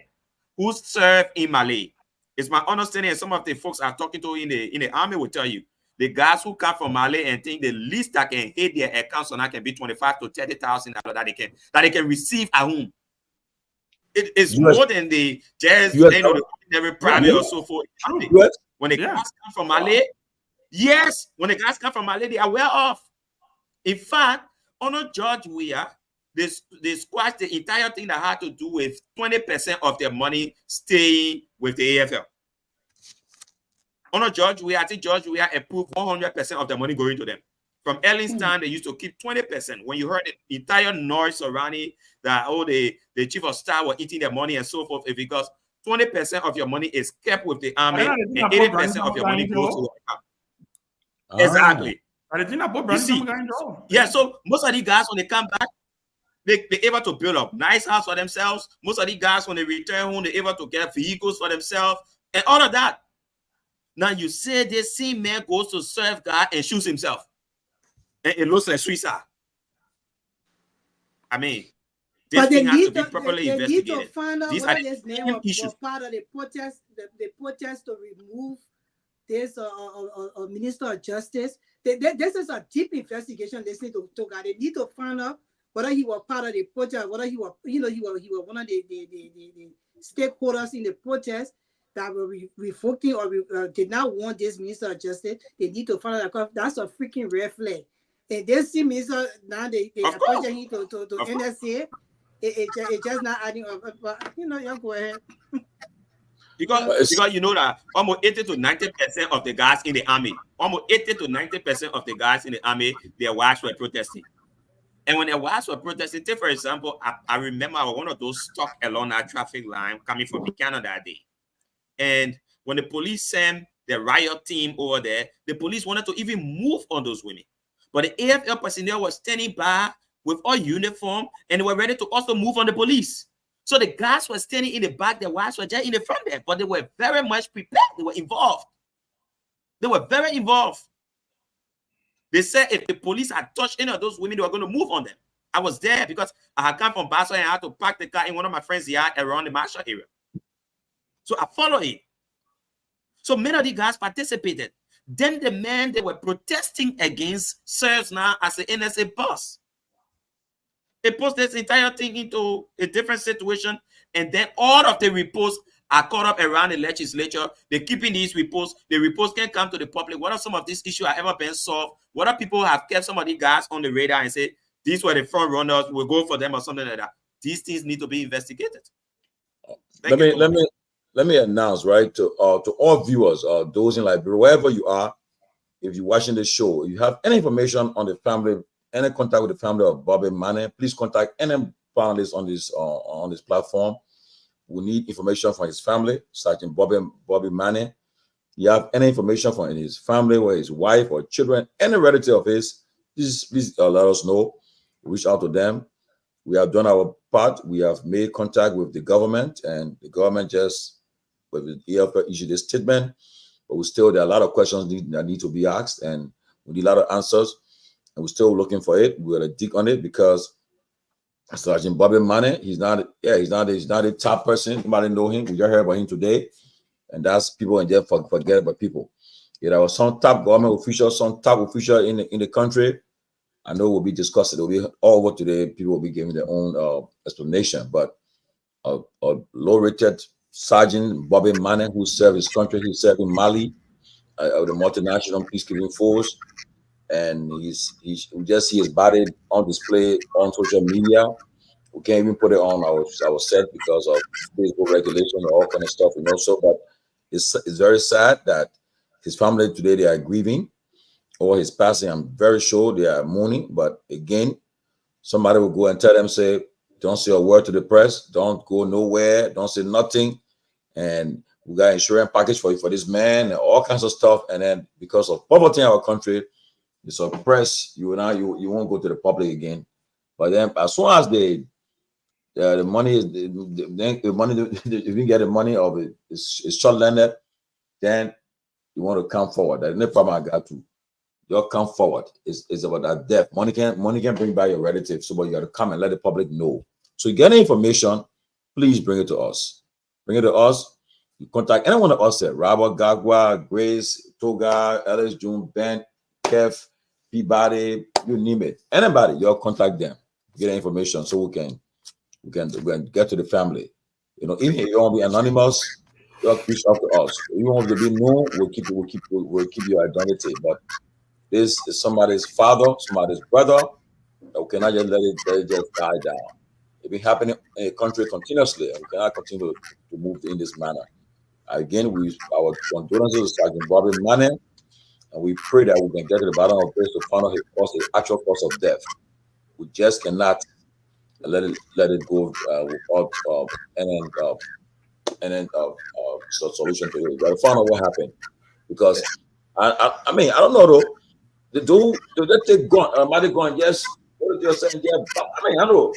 who served in Mali. It's my understanding, and some of the folks I'm talking to in the army will tell you, the guys who come from Mali and think the least that can hit their accounts on that can be $25,000 to $30,000 that they can receive at home. It is more than the just the ordinary private or so forth. When the guys come from Mali, yes, when the guys come from Mali, they are well off. In fact, Honor George Weah, they squashed the entire thing that had to do with 20% of their money staying with the AFL. Honor George Weah, I think George Weah approved 100% of the money going to them. From Ellington, they used to keep 20%. When you heard the entire noise surrounding that, the chief of staff were eating their money and so forth, it's because 20% of your money is kept with the army and 80% of your money goes to the account. Exactly. You see, yeah, so most of these guys, when they come back, they're able to build up nice house for themselves. Most of these guys, when they return home, they're able to get vehicles for themselves and all of that. Now you say this same man goes to serve God and shoots himself. And it looks like suicide. I mean, this thing has to be properly investigated. They need to find out whether this man was part of the protest, the protest to remove this Minister of Justice. This is a deep investigation. They need to God. They need to find out whether he was part of the protest, whether he was, he was one of the stakeholders in the protest. that were revoking or did not want this minister of justice, they need to follow that. That's a freaking red flag. And they see minister now they appointed him to NSA. It just not adding up. But you know, go ahead. Because you know that almost 80 to 90% of the guys in the army, almost 80 to 90% of the guys in the army, their wives were protesting. And when their wives were protesting, take for example, I remember one of those stuck along that traffic line coming from Canada that day. And when the police sent the riot team over there, the police wanted to even move on those women. But the AFL personnel was standing by with all uniform and they were ready to also move on the police. So the guys were standing in the back, their wives were just in the front there, but they were very much prepared. They were involved. They were very involved. They said if the police had touched any of those women, they were going to move on them. I was there because I had come from Basel and I had to park the car in one of my friends' yard around the Marshall area. So I followed it. So many of the guys participated. Then the man they were protesting against serves now as the NSA boss. It puts this entire thing into a different situation, and then all of the reports are caught up around the legislature. They're keeping these reports. The reports can come to the public. What are some of these issues have ever been solved? What are people have kept some of these guys on the radar and say, these were the front runners, we'll go for them or something like that. These things need to be investigated. Let me announce, right, to all viewers, those in Liberia, wherever you are, if you're watching this show, you have any information on the family, any contact with the family of Bobby Manning, please contact any panelists on this platform. We need information from his family, Sergeant Bobby Manning. You have any information from his family, or his wife or children, any relative of his, please let us know. Reach out to them. We have done our part. We have made contact with the government, and the government just, with the EFL, issued this statement. But there are a lot of questions that need to be asked, and we need a lot of answers. And we're still looking for it. We're gonna dig on it because Sergeant Bobby Manning, he's not a top person. Nobody know him. We just heard about him today, and that's people in there forget about people. There was some top government official, some top official in the country. I know we'll be discussing. It'll be all over today. People will be giving their own explanation. But a low-rated Sergeant Bobby Manning, who served his country, he served in Mali, the multinational peacekeeping force, and we just see his body on display on social media. We can't even put it on our set because of Facebook regulation and all kind of stuff, So, but it's very sad that his family today, they are grieving over his passing. I'm very sure they are mourning, but again, somebody will go and tell them, say, don't say a word to the press, don't go nowhere, don't say nothing, and we got insurance package for this man and all kinds of stuff. And then because of poverty in our country, you suppress, you won't go to the public again. But then as soon as the money is the money, if you get the money of it, it's short-landed, then you want to come forward. That's no problem. I got to. You come forward. It's about that death. Money can bring back your relatives, so but you got to come and let the public know. So you get any information, please bring it to us. Bring it to us. You contact any one of us there. Robert, Gagwa, Grace, Toga, Ellis, June, Ben, Keff, Peabody, you name it. Anybody, you'll contact them. Get information so we can get to the family. Even if you want to be anonymous, you'll reach out to us. If you want to be known, we'll keep your identity. But this is somebody's father, somebody's brother. We cannot just let it just die down. It's been happening in a country continuously. We cannot continue to move in this manner. Again, our condolences to Sergeant Bobby Manning, and we pray that we can get to the bottom of this to find out his actual cause of death. We just cannot let it go without solution to it. We got to find out what happened, because I don't know though. The dude, they take gun, might have gone, yes, what are they saying? Yeah, I don't know.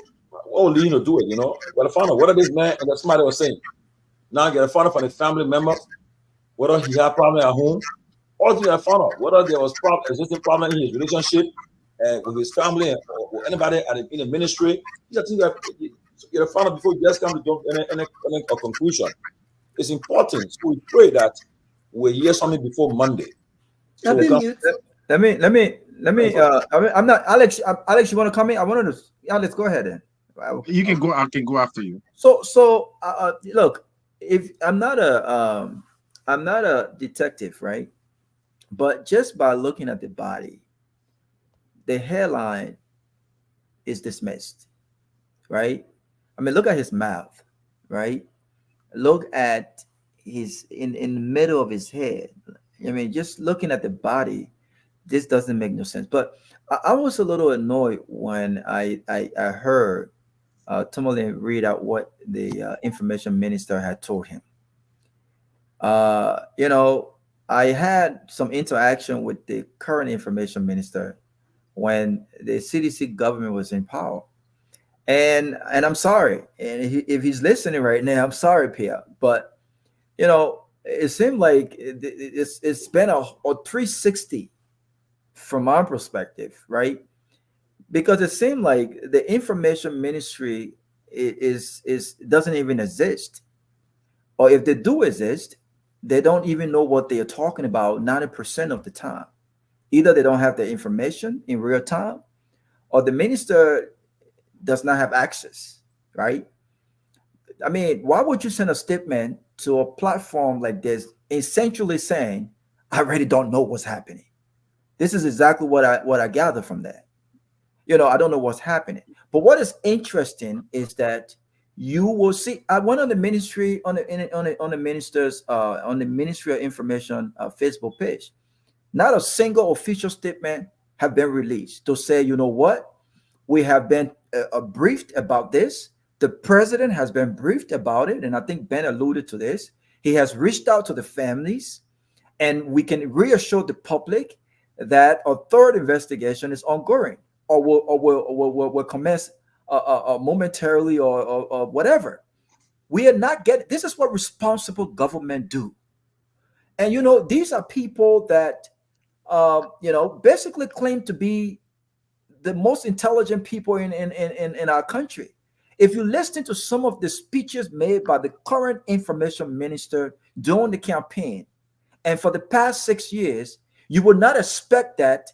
What will Lino do it, Got to find out what this man and somebody was saying. Now get to find out from the family member whether he had problem at home, or you have found out whether there was existing problem in his relationship with his family or anybody in the ministry. These are things you have to find out before you just come to jump in a conclusion. It's important. So we pray that we hear something before Monday. So let me. I'm not Alex. Alex, you want to come in? I wanted to. Alex, go ahead then. You can go. I can go after you. So look, if I'm not a detective, right? But just by looking at the body, the hairline is dismissed, right? I mean, look at his mouth, right? Look at his in the middle of his head. I mean, just looking at the body, this doesn't make no sense. But I was a little annoyed when I heard Tomalin read out what the information minister had told him. You know, I had some interaction with the current information minister when the CDC government was in power. And I'm sorry, and if he's listening right now, I'm sorry, Pia, but you know, it seemed like it's been a 360 from our perspective, right? Because it seemed like the information ministry is doesn't even exist, or if they do exist, they don't even know what they are talking about 90% of the time. Either they don't have the information in real time, or the minister does not have access, right? I mean, why would you send a statement to a platform like this, essentially saying, "I really don't know what's happening"? This is exactly what I gather from that. You know, I don't know what's happening. But what is interesting is that you will see. I went on the ministry on the ministers on the Ministry of Information Facebook page. Not a single official statement have been released to say, you know what, we have been briefed about this. The president has been briefed about it, and I think Ben alluded to this. He has reached out to the families, and we can reassure the public that a third investigation is ongoing, or will commence momentarily, or whatever. We are not getting. This is what responsible government do, and you know these are people that you know basically claim to be the most intelligent people in our country. If you listen to some of the speeches made by the current information minister during the campaign, and for the past 6 years, you would not expect that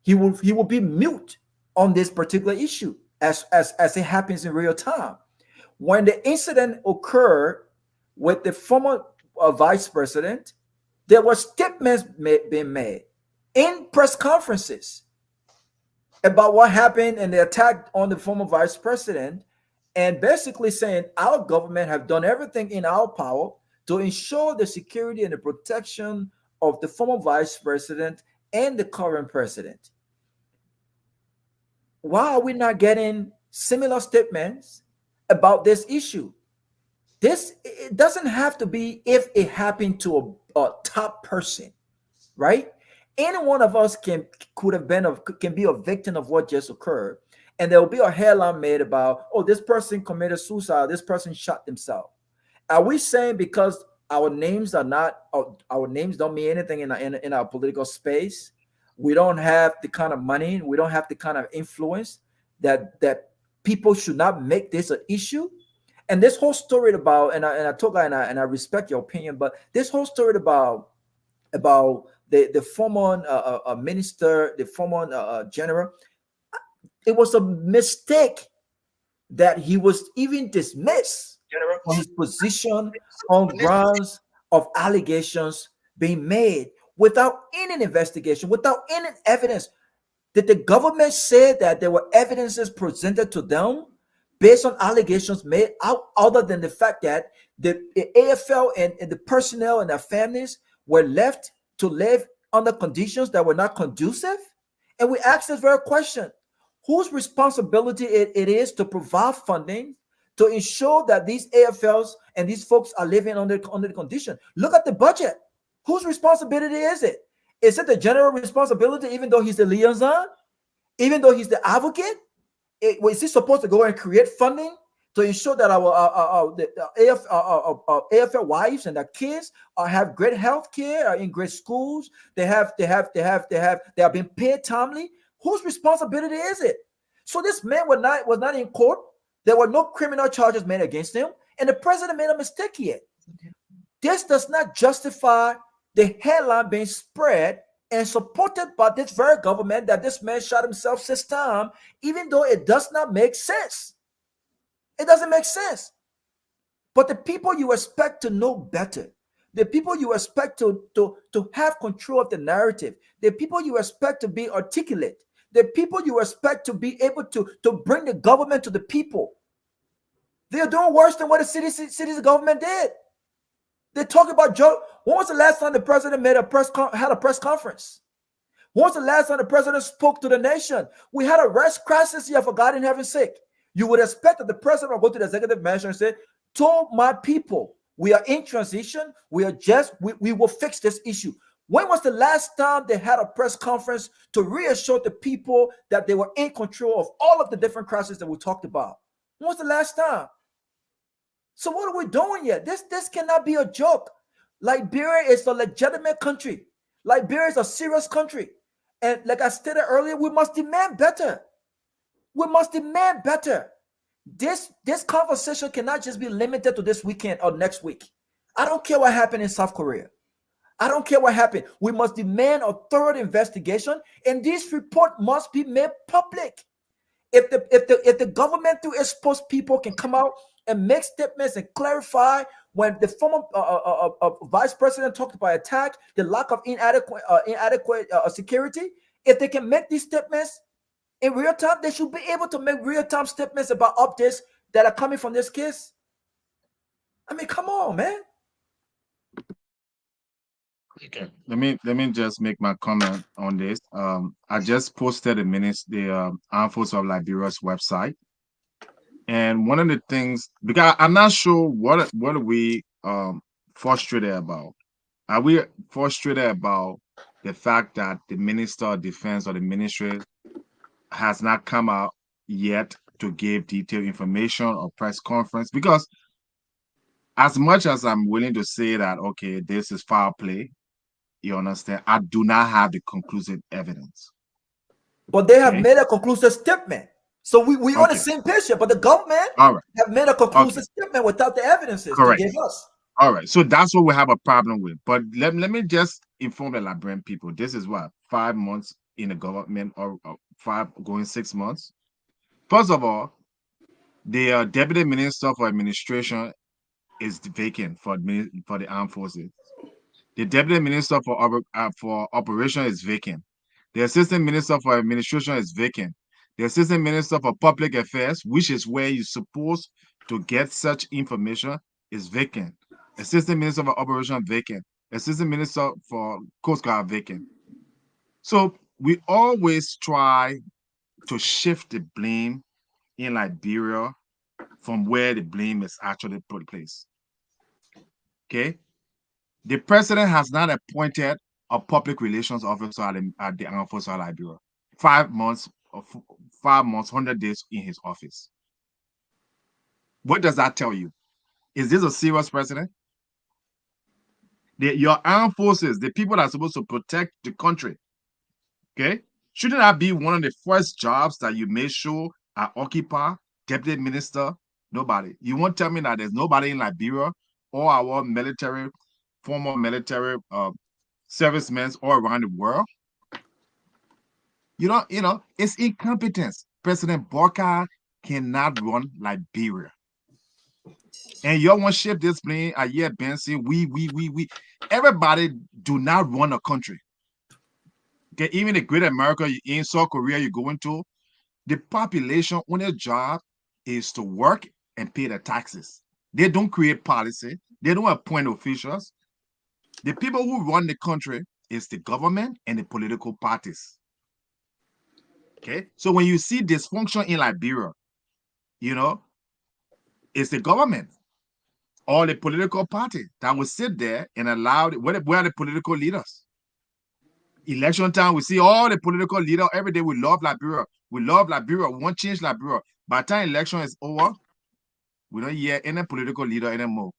he will be mute on this particular issue as it happens in real time. When the incident occurred with the former vice president, there were statements being made in press conferences about what happened and the attack on the former vice president, and basically saying our government have done everything in our power to ensure the security and the protection of the former vice president and the current president. Why are we not getting similar statements about this issue? This, it doesn't have to be if it happened to a top person, right? Any one of us can be a victim of what just occurred, and there will be a headline made about, oh, this person committed suicide, this person shot themselves. Are we saying because our names are not, our names don't mean anything in our political space, we don't have the kind of money, we don't have the kind of influence that people should not make this an issue? And this whole story about, and I told her, and I respect your opinion, but this whole story about the former minister, the former general, it was a mistake that he was even dismissed from his position on grounds of allegations being made without any investigation, without any evidence. Did the government say that there were evidences presented to them based on allegations made out, other than the fact that the AFL and the personnel and their families were left to live under conditions that were not conducive? And we ask this very question: whose responsibility it is to provide funding to ensure that these AFLs and these folks are living under the condition? Look at the budget. Whose responsibility is it? Is it the general responsibility, even though he's the liaison, even though he's the advocate? Is he supposed to go and create funding to ensure that our AFL wives and their kids have great health care, are in great schools, they are being paid timely? Whose responsibility is it? So this man was not in court. There were no criminal charges made against him, and the president made a mistake here. This does not justify the headline being spread and supported by this very government that this man shot himself 6 times, even though it does not make sense. It doesn't make sense. But the people you expect to know better, the people you expect to have control of the narrative, the people you expect to be articulate, the people you expect to be able to bring the government to the people, they're doing worse than what the city's government did. They talk about Joe. When was the last time the president had a press conference? When was the last time the president spoke to the nation? We had a rest crisis here, for God in heaven's sake. You would expect that the president will go to the executive mansion and say, told my people, we are in transition. We will fix this issue. When was the last time they had a press conference to reassure the people that they were in control of all of the different crises that we talked about? When was the last time? So what are we doing here? This cannot be a joke. Liberia is a legitimate country. Liberia is a serious country. And like I stated earlier, we must demand better. We must demand better. This conversation cannot just be limited to this weekend or next week. I don't care what happened in South Korea. I don't care what happened. We must demand a thorough investigation, and this report must be made public. If the government, through its spokespeople, can come out and make statements and clarify when the former vice president talked about attack, the lack of inadequate security, if they can make these statements in real time, they should be able to make real-time statements about updates that are coming from this case. I mean, come on, man. Okay, let me just make my comment on this. I just posted the Armed Forces of Liberia's website, and one of the things, because I'm not sure what are we frustrated about. Are we frustrated about the fact that the Minister of Defense or the ministry has not come out yet to give detailed information or press conference? Because as much as I'm willing to say that, okay, this is foul play, you understand, I do not have the conclusive evidence. But they have made a conclusive statement. So we on the same page here, but the government have made a conclusive statement without the evidences to give us. All right, so that's what we have a problem with. But let me just inform the Liberian people. This is what, 5 months in the government, or 6 months. First of all, the deputy minister for administration is vacant for the armed forces. The deputy minister for operation is vacant. The assistant minister for administration is vacant. The assistant minister for public affairs, which is where you're supposed to get such information, is vacant. Assistant minister for operation vacant. Assistant minister for Coast Guard vacant. So we always try to shift the blame in Liberia from where the blame is actually put in place. Okay? The president has not appointed a public relations officer at the Armed Forces of Liberia. 5 months, 100 days in his office. What does that tell you? Is this a serious president? Your armed forces, the people that are supposed to protect the country, okay, shouldn't that be one of the first jobs that you make sure are occupied? Deputy minister, nobody. You won't tell me that there's nobody in Liberia or our military, former military servicemen all around the world. You know, it's incompetence. President Barker cannot run Liberia. And you want to shift this plane, I hear Ben saying, we. Everybody do not run a country. Okay, even the great America, in South Korea, you're going to, the population on their job is to work and pay the taxes. They don't create policy. They don't appoint officials. The people who run the country is the government and the political parties. Okay, so when you see dysfunction in Liberia, you know, it's the government or the political party that will sit there and allow where are the political leaders? Election time, we see all the political leaders every day. We love Liberia. We love Liberia. We want to change Liberia. By the time election is over, we don't hear any political leader anymore.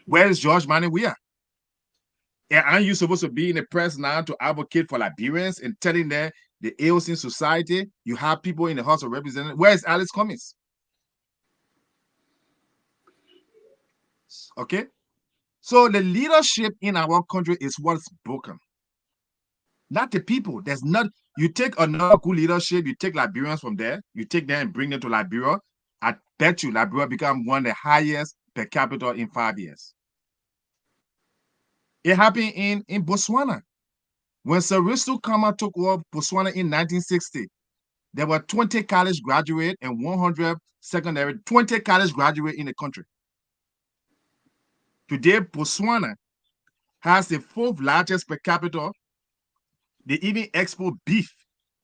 Where is George Manning Weah? And aren't you supposed to be in the press now to advocate for Liberians and telling them the ills in society? You have people in the House of Representatives. Where is Alice Cummings? Okay, so the leadership in our country is what's broken, not the people. There's not, you take another good leadership, you take Liberians from there, you take them and bring them to Liberia. I bet you Liberia become one of the highest per capita in 5 years. It happened in Botswana. When Sirisu Kama took over Botswana in 1960, there were 20 college graduates and 100 secondary, 20 college graduates in the country. Today, Botswana has the 4th largest per capita. They even export beef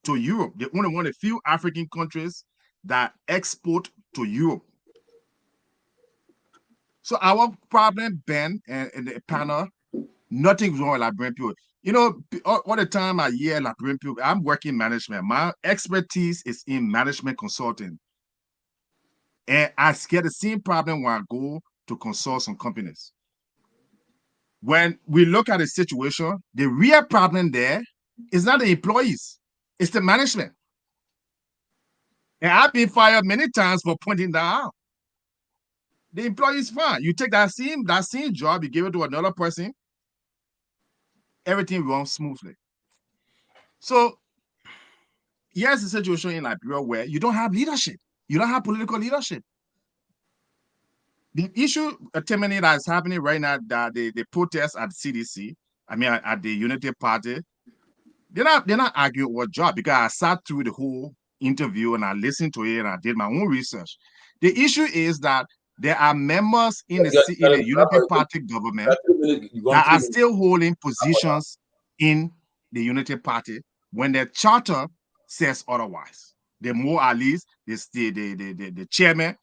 to Europe. They're only one of the few African countries that export to Europe. So our problem, Ben, and the panel, nothing wrong with Liberian people. You know, all the time I hear Liberian people, I'm working management. My expertise is in management consulting. And I get the same problem when I go to consult some companies. When we look at the situation, the real problem there is not the employees, it's the management. And I've been fired many times for pointing that out. The employee is fine. You take that same job, you give it to another person, everything runs smoothly. So here's the situation in Liberia where you don't have leadership. You don't have political leadership. The issue terminating that is happening right now, that the protests at CDC, I mean at the Unity Party, they're not arguing what job, because I sat through the whole interview and I listened to it and I did my own research. The issue is that there are members in the Unity Party government that are still holding positions in the Unity Party when their charter says otherwise. The more at least the chairman.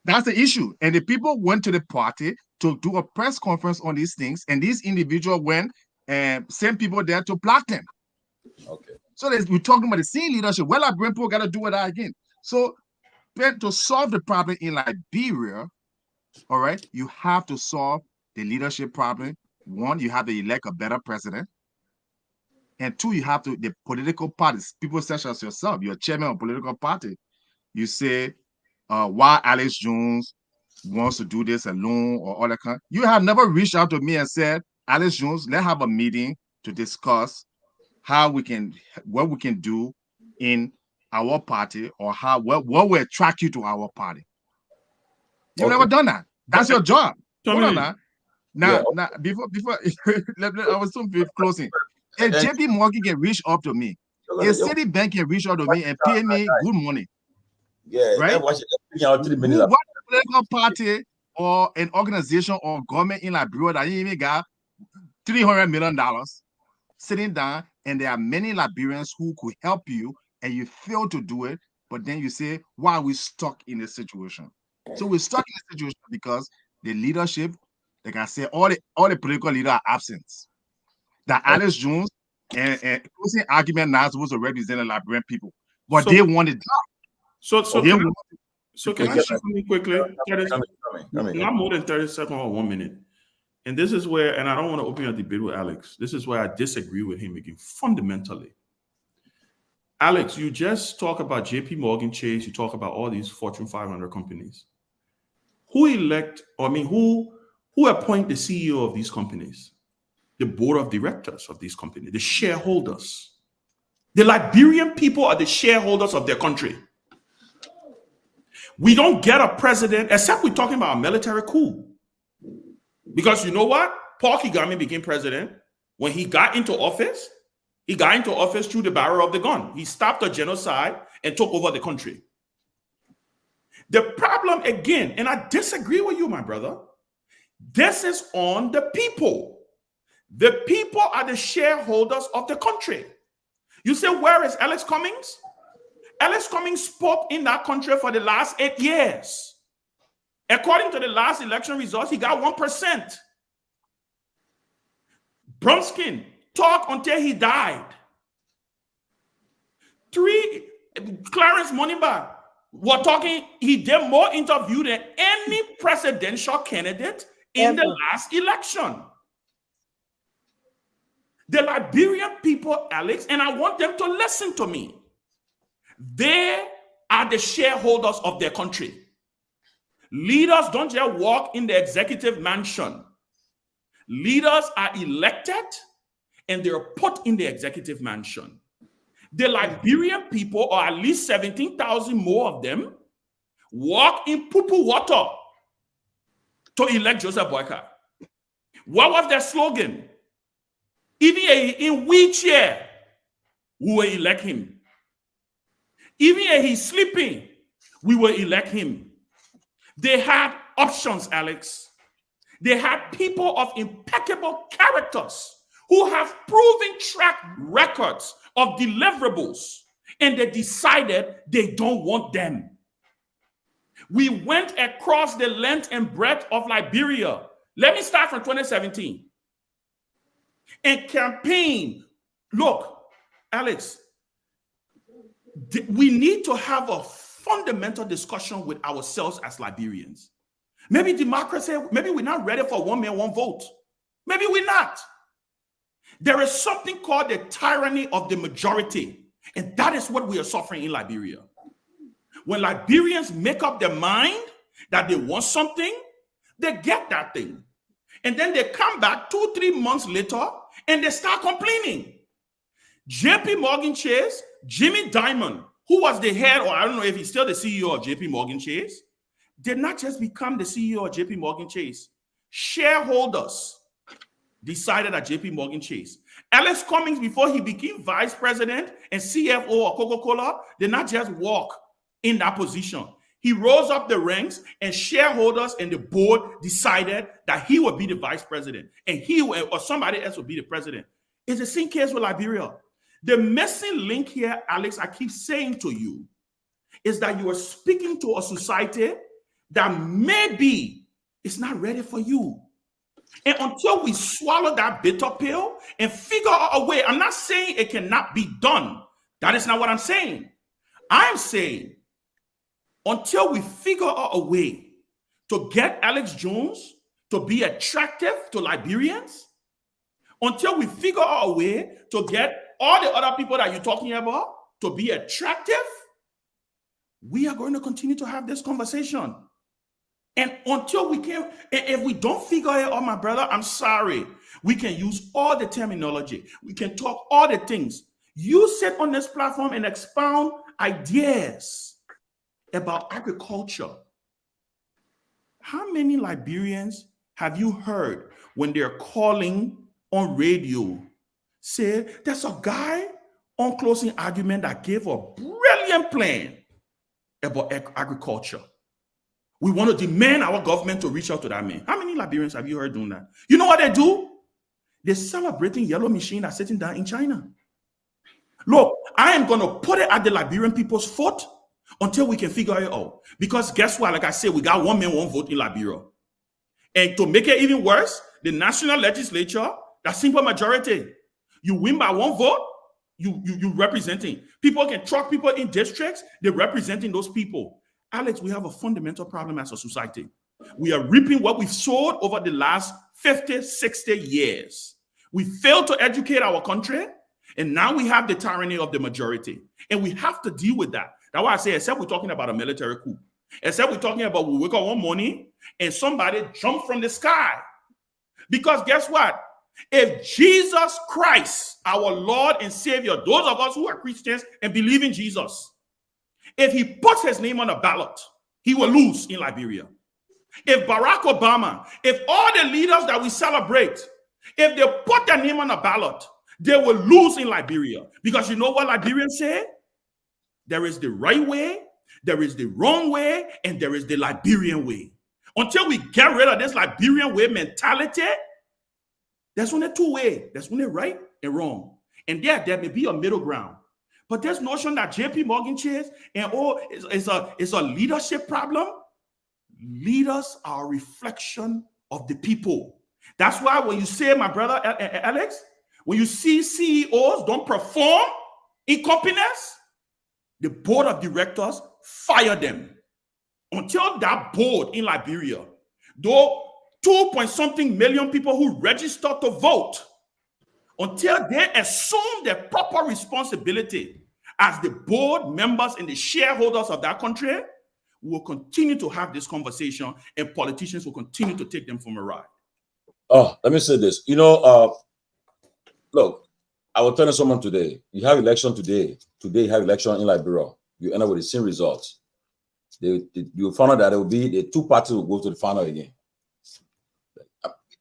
That's the issue. And the people went to the party to do a press conference on these things, and these individuals went and sent people there to block them. Okay. So we're talking about the same leadership. Well, Liberian people got to do it again. So to solve the problem in Liberia, all right, you have to solve the leadership problem. One, you have to elect a better president. And two, you have to, the political parties, people such as yourself, you're chairman of a political party. You say, why Alex Jones wants to do this alone or all that kind. You have never reached out to me and said, Alex Jones, let's have a meeting to discuss what we can do in our party, or what will attract you to our party. You've never done that. That's your job. Hold on now. Now, before I was so closing. If JP Morgan can reach up to me, if Citibank can reach out to me and pay me good money, right? What political party or an organization or government in Liberia that even got $300 million sitting down, and there are many Liberians who could help you, and you fail to do it, but then you say, why are we stuck in this situation? So we're stuck in this situation because the leadership, like I said, all the political leaders are absent. That Alex Jones and closing argument now supposed to represent the Liberian people, but they want it done. So can I share something quickly? Not more than 30 seconds or 1 minute. And this is where, and I don't want to open a debate with Alex. This is where I disagree with him again, fundamentally. Alex, you just talk about JP Morgan Chase, you talk about all these Fortune 500 companies. Who appoint the CEO of these companies? The board of directors of these companies, the shareholders. The Liberian people are the shareholders of their country. We don't get a president, except we're talking about a military coup. Because you know what? Paul Kagame became president. When he got into office through the barrel of the gun. He stopped the genocide and took over the country. The problem again, and I disagree with you, my brother, this is on the people. The people are the shareholders of the country. You say, where is Alex Cummings? Alex Cummings spoke in that country for the last 8 years. According to the last election results, he got 1%. Brumskin talked until he died. Clarence Monimba were talking, he did more interview than any presidential candidate in the last election. The Liberian people, Alex, and I want them to listen to me. They are the shareholders of their country. Leaders don't just walk in the executive mansion. Leaders are elected and they're put in the executive mansion. The Liberian people, or at least 17,000 more of them, walk in poo-poo water to elect Joseph Boyka. What was their slogan? Even in wheelchair, we will elect him. Even if he's sleeping, we will elect him. They had options, Alex. They had people of impeccable characters who have proven track records of deliverables, and they decided they don't want them. We went across the length and breadth of Liberia. Let me start from 2017. And campaign. Look, Alex, we need to have a fundamental discussion with ourselves as Liberians. Maybe democracy, maybe we're not ready for one man, one vote. Maybe we're not. There is something called the tyranny of the majority, and that is what we are suffering in Liberia. When Liberians make up their mind that they want something, they get that thing. And then they come back 2-3 months later and they start complaining. JP Morgan Chase, Jimmy Dimon, who was the head, or I don't know if he's still the CEO of JP Morgan Chase, did not just become the CEO of JP Morgan Chase. Shareholders decided at JP Morgan Chase. Alex Cummings, before he became vice president and CFO of Coca-Cola, did not just walk in that position. He rose up the ranks, and shareholders and the board decided that he would be the vice president and he or somebody else would be the president. It's the same case with Liberia. The missing link here, Alex, I keep saying to you, is that you are speaking to a society that maybe is not ready for you. And until we swallow that bitter pill and figure out a way, I'm not saying it cannot be done. That is not what I'm saying. I'm saying until we figure out a way to get Alex Jones to be attractive to Liberians, until we figure out a way to get all the other people that you're talking about to be attractive, we are going to continue to have this conversation. And until we can, if we don't figure it out, my brother, I'm sorry. We can use all the terminology. We can talk all the things. You sit on this platform and expound ideas about agriculture. How many Liberians have you heard when they're calling on radio say there's a guy on Closing Argument that gave a brilliant plan about agriculture? We want to demand our government to reach out to that man. How many Liberians have you heard doing that? You know what they do? They're celebrating yellow machine that's sitting down in China. Look, I am going to put it at the Liberian people's foot until we can figure it out. Because guess what? Like I said, we got one man, one vote in Liberia. And to make it even worse, the national legislature, that simple majority, you win by one vote, you representing. People can truck people in districts, they're representing those people. Alex, we have a fundamental problem as a society. We are reaping what we've sowed over the last 50, 60 years. We failed to educate our country, and now we have the tyranny of the majority. And we have to deal with that. That's why I say, except we're talking about a military coup, except we're talking about we wake up one morning and somebody jump from the sky. Because guess what? If Jesus Christ, our Lord and Savior, those of us who are Christians and believe in Jesus, if he puts his name on a ballot, he will lose in Liberia. If Barack Obama, if all the leaders that we celebrate, if they put their name on a ballot, they will lose in Liberia. Because you know what Liberians say? There is the right way, there is the wrong way, and there is the Liberian way. Until we get rid of this Liberian way mentality, there's only two ways. There's only right and wrong. And there may be a middle ground. But this notion that JP Morgan Chase and is a leadership problem, leaders are a reflection of the people. That's why when you say, my brother Alex, when you see CEOs don't perform in companies, the board of directors fire them. Until that board in Liberia, though 2-point-something million people who register to vote, until they assume the proper responsibility as the board members and the shareholders of that country, we will continue to have this conversation and politicians will continue to take them from a ride. Oh, let me say this. You know, look, I was telling someone today, you have election today. Today you have election in Liberia. You end up with the same results. you found out that it will be the two parties will go to the final again.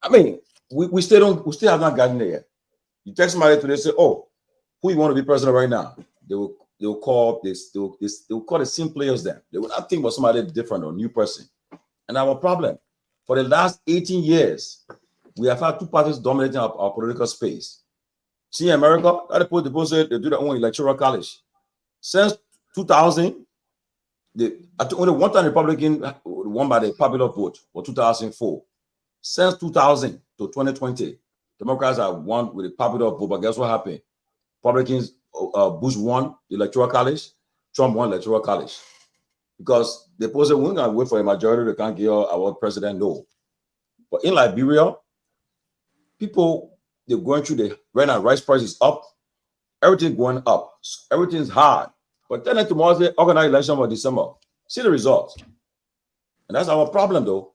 I mean, we still have not gotten there yet. You text somebody today, say, "Oh, who you want to be president right now?" They will call this. They will call the same players. Then they will not think about somebody different or new person. And our problem for the last 18 years, we have had two parties dominating our political space. See, in America, they do their own electoral college. Since 2000, only one time Republican won by the popular vote for 2004. Since 2000 to 2020, Democrats have won with the popular vote. But guess what happened? Republicans, Bush won the electoral college, Trump won the electoral college. Because they posted, we're going to wait for a majority to can't give our president. No. But in Liberia, people, they're going through right now, rice prices up, everything going up, everything's hard. But then tomorrow, they organize election for December. See the results. And that's our problem, though.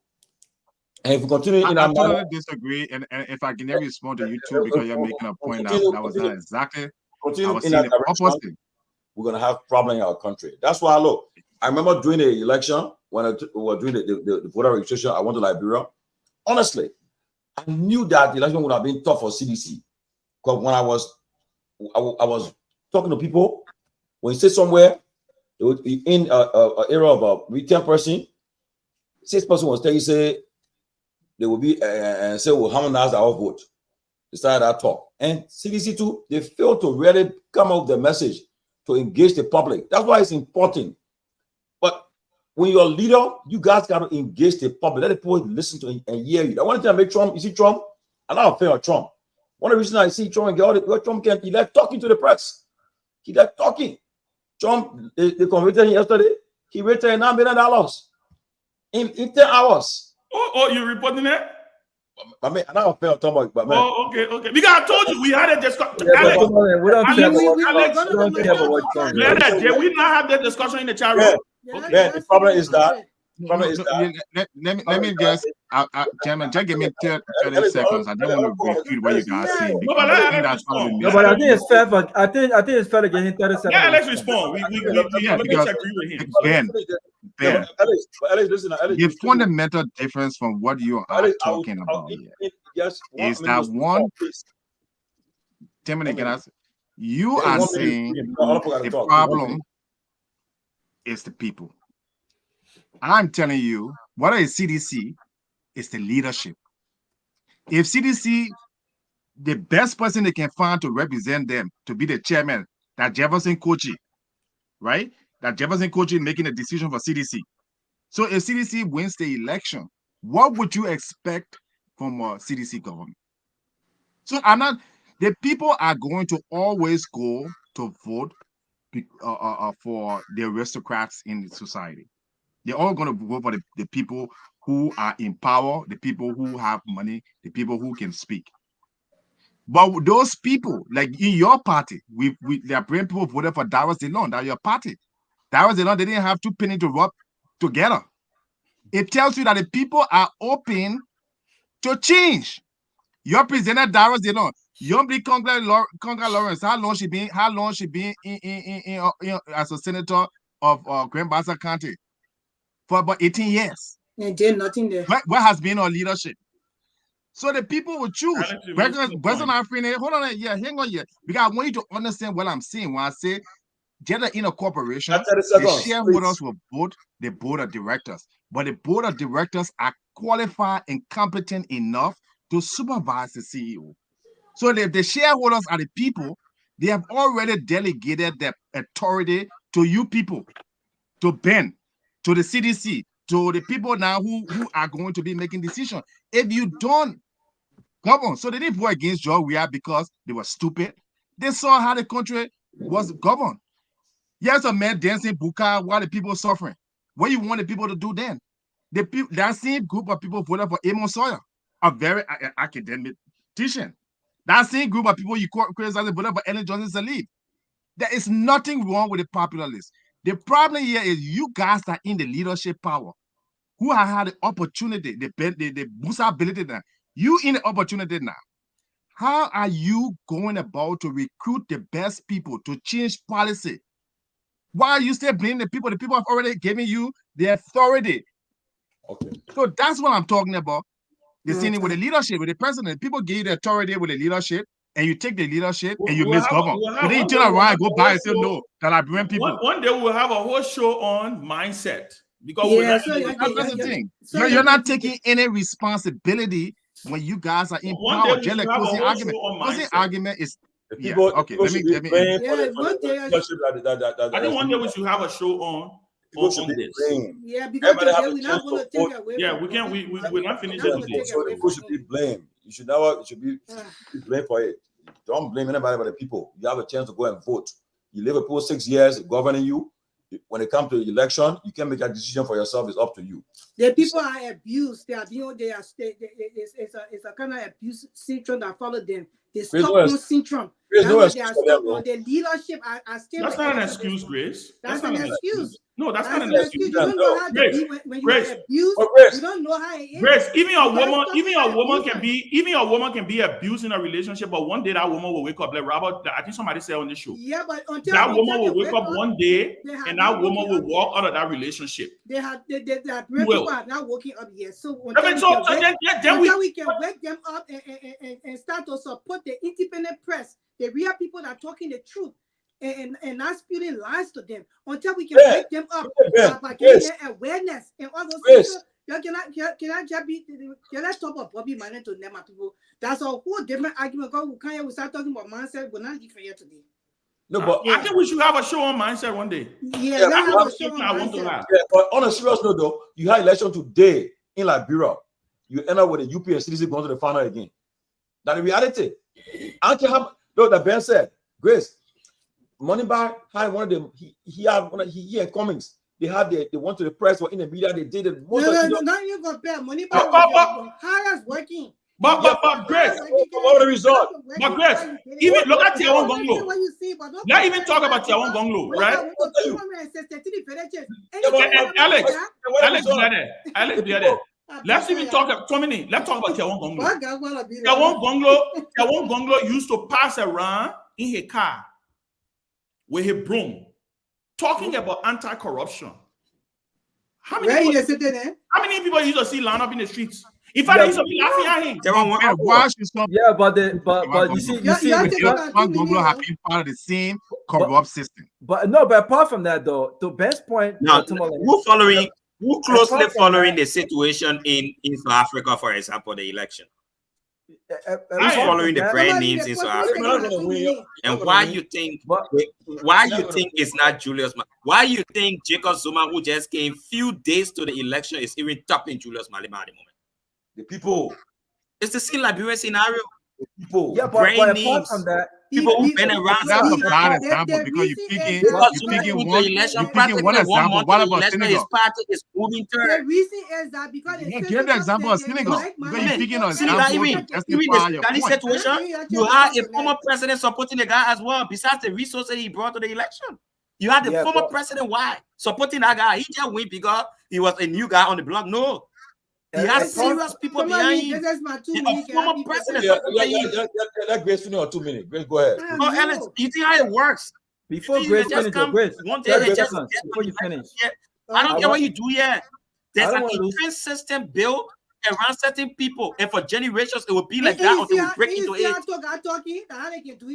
And if we continue in I totally disagree. And if I can respond to you too, because you're making a point that was not exactly. I was saying the opposite. We're going to have problem in our country. That's why, look, I remember during the election, when we were doing the voter registration, I went to Liberia. Honestly, I knew that the election would have been tough for CDC. Because when I was talking to people, when you say somewhere, it would be in an area of a 10%, 6% was telling you, say, they will be and say, well, harmonize our vote. They started that talk. And CDC too, they failed to really come up with the message to engage the public. That's why it's important. But when you're a leader, you guys got to engage the public. Let the people listen to and hear you. I want to make Trump, you see Trump? I'm not a fan of Trump. One of the reasons I see Trump and get all the Trump he like talking to the press. He like talking. Trump, they convicted him yesterday. He rated $9 million in 10 hours. Oh, you reporting that? I mean, I'm not a fan of Trump, but man. Oh, okay. Because I told you we had a discussion. We don't care about did we not have that discussion in the chat room? Yeah, the problem is that. Let me just, Chairman, just give me 30 seconds. I don't want to repeat what you guys saying. No, but I think it's fair. I think it's fair to get him 30 seconds. Yeah, let's respond. We because agree with him. Ben, Alex, listen, the fundamental difference from what you are talking about here is that one. 10 minutes, can I say? You are saying the problem is the people. I'm telling you, what is CDC? Is the leadership. If CDC, the best person they can find to represent them, to be the chairman, that Jefferson Kochi, right? That Jefferson Kochi making a decision for CDC. So if CDC wins the election, what would you expect from a CDC government? So the people are going to always go to vote for the aristocrats in society. They're all going to vote for the people who are in power, the people who have money, the people who can speak. But those people, like in your party, there are people voted for Darius DeLon. That's your party. Darius DeLon, they didn't have 2 pennies to rub together. It tells you that the people are open to change. Your presenter, Darius DeLon, young big Conga Lawrence, how long she been in as a senator of Grand Bassa County? For about 18 years. And did nothing there. What has been our leadership? So the people will choose. President African, hold on, hang on here. Because I want you to understand what I'm saying when I say gender in a corporation, the shareholders will vote the board of directors. But the board of directors are qualified and competent enough to supervise the CEO. So if the shareholders are the people, they have already delegated their authority to you people, to Ben, to the CDC, to the people now who are going to be making decisions. If you don't govern, so they didn't vote against George Weah because they were stupid. They saw how the country was governed. Yes, a man dancing buka while the people are suffering. What you want the people to do then? That same group of people voted for Amos Sawyer, a very academic teacher. That same group of people you criticize voted for Ellen Johnson Sirleaf. There is nothing wrong with the popular list. The problem here is you guys are in the leadership power, who have had the opportunity, the boost ability now. You in the opportunity now. How are you going about to recruit the best people to change policy Why are you still blaming the people? The people have already given you the authority. Okay. So that's what I'm talking about. The Okay. same with the leadership, with the president. People give you the authority with the leadership, and you take the leadership and you We'll misgovern. we'll But then you one turn day around we'll and have go a by whole and say, show- no, that I bring people. One day we'll have a whole show on mindset because Yeah, so That's the thing. so You're not taking any responsibility when you guys are in one day power. we Just should like have a closing whole argument. show on Closing mindset. argument is The yeah. people, Okay, people let me should be blamed Yeah, for one the day- leadership that I think one day we is should have a show on people should be this. blamed. Yeah, because Everybody today have a we're chance not going to to take vote. away Yeah, from we can't. Bobby. We're not finished We're it not gonna today. take So away people from should be him. blamed. You should never should be Ah. blamed for it. Don't blame anybody but the people. You have a chance to go and vote. You live with people 6 years governing you. When it comes to the election, you can make a decision for yourself. It's up to you. The people are abused. They are it's a kind of abuse syndrome that follow them. They There's stop no on ex- syndrome. there's That's no what they are excuse for them, stuck on. The leadership are still. That's not an excuse, Grace. That's not an excuse. No, that's not That's an an excuse. excuse. You don't No, know how to Grace, be when you Grace. are abused. But Grace, You don't know how it is. Grace, even a You can't woman, stop even the a woman abuse. can be abused in a relationship, but one day that woman will wake up. Like Robert, I think somebody said on the show. Yeah, but until That until woman they will wake up one day they have and not that woman woken will up walk yet. out of that relationship. They Will. people are not waking up yet. So I mean, so until we can wake them up and start to support the independent press, the real people that are talking the truth and not spewing lies to them. Until we can wake them up by giving them awareness and all those things. Can I talk about Bobby Manning to them people? That's a whole different argument. God, we start talking about mindset. We're not different here today. no, but I think we should have a show on mindset one day. Yeah, let's have a show on I want to mindset. have. yeah, but on a serious note, though, you had election today in Liberia. You end up with a UP and CDC going to the final again. That's the reality. I don't care how. Look, that Ben said, Grace, Moneybar had one of them. He had one. He and Cummings. They went to the press or in the media. They did it. Not even compare. Moneybar highest working. But Grace, what the result? But Grace, even look at Tiawon Gonglo. What you see, but Let's even talk about Tiawon Gonglo, right? Alex, be there. Let's even talk. 2 minutes. Let's talk about Tiawon Gonglo. Tiawon Gonglo used to pass around in his car with his broom, talking about anti-corruption. How many people used to see line up in the streets? In fact, they used to be laughing at him. Yeah, but you see, Gonglo have been part of the same corrupt system. But apart from that, though, to Ben's point, Now, who closely following the situation in South Africa, for example, the election? Who's following the brand names in South Africa? And why you think it's not Julius? Why you think Jacob Zuma, who just came few days to the election, is even topping Julius Malema at the moment? The people. It's the same Liberian scenario. The people. Yeah, but apart from that, people who've been around. That's a bad example because you're picking one example. What about Senegal? His party is moving third. The reason is that because give the example of Senegal. Because you're picking an example to justify your point. Situation, you had a former president supporting the guy as well. Besides the resources he brought to the election, you had the former president. Why supporting that guy? He just went because he was a new guy on the block. No. He has serious people behind him. Former president. Let Grace finish on 2 minutes. Grace, go ahead. No, Alex, you see how it works? Before Grace finishes, before you finish, I don't care what you do here. There's an defense system built around certain people, and for generations it will be like that until we break into it.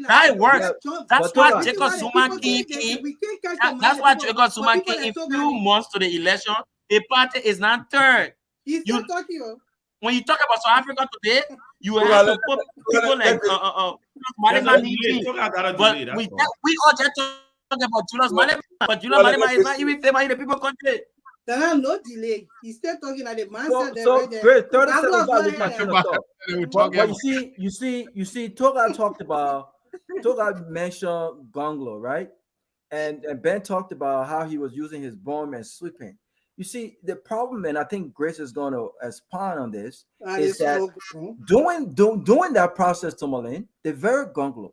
How it works. That's why Jacob Zuma came in. That's why Jacob Zuma came in few months to the election. The party is not third. When you talk about South Africa today, you have to put people like Malema. But we all just talk about Julius Malema, but Julius Malema is not even famous in the people country. There are no delay. He's still talking at the mindset. So great. 30 seconds. But you see, Toga mentioned Gonglo, right? And Ben talked about how he was using his bomb and sweeping. You see, the problem, and I think Grace is going to expound on this, is that during that process, Tomalin, the very Gonglo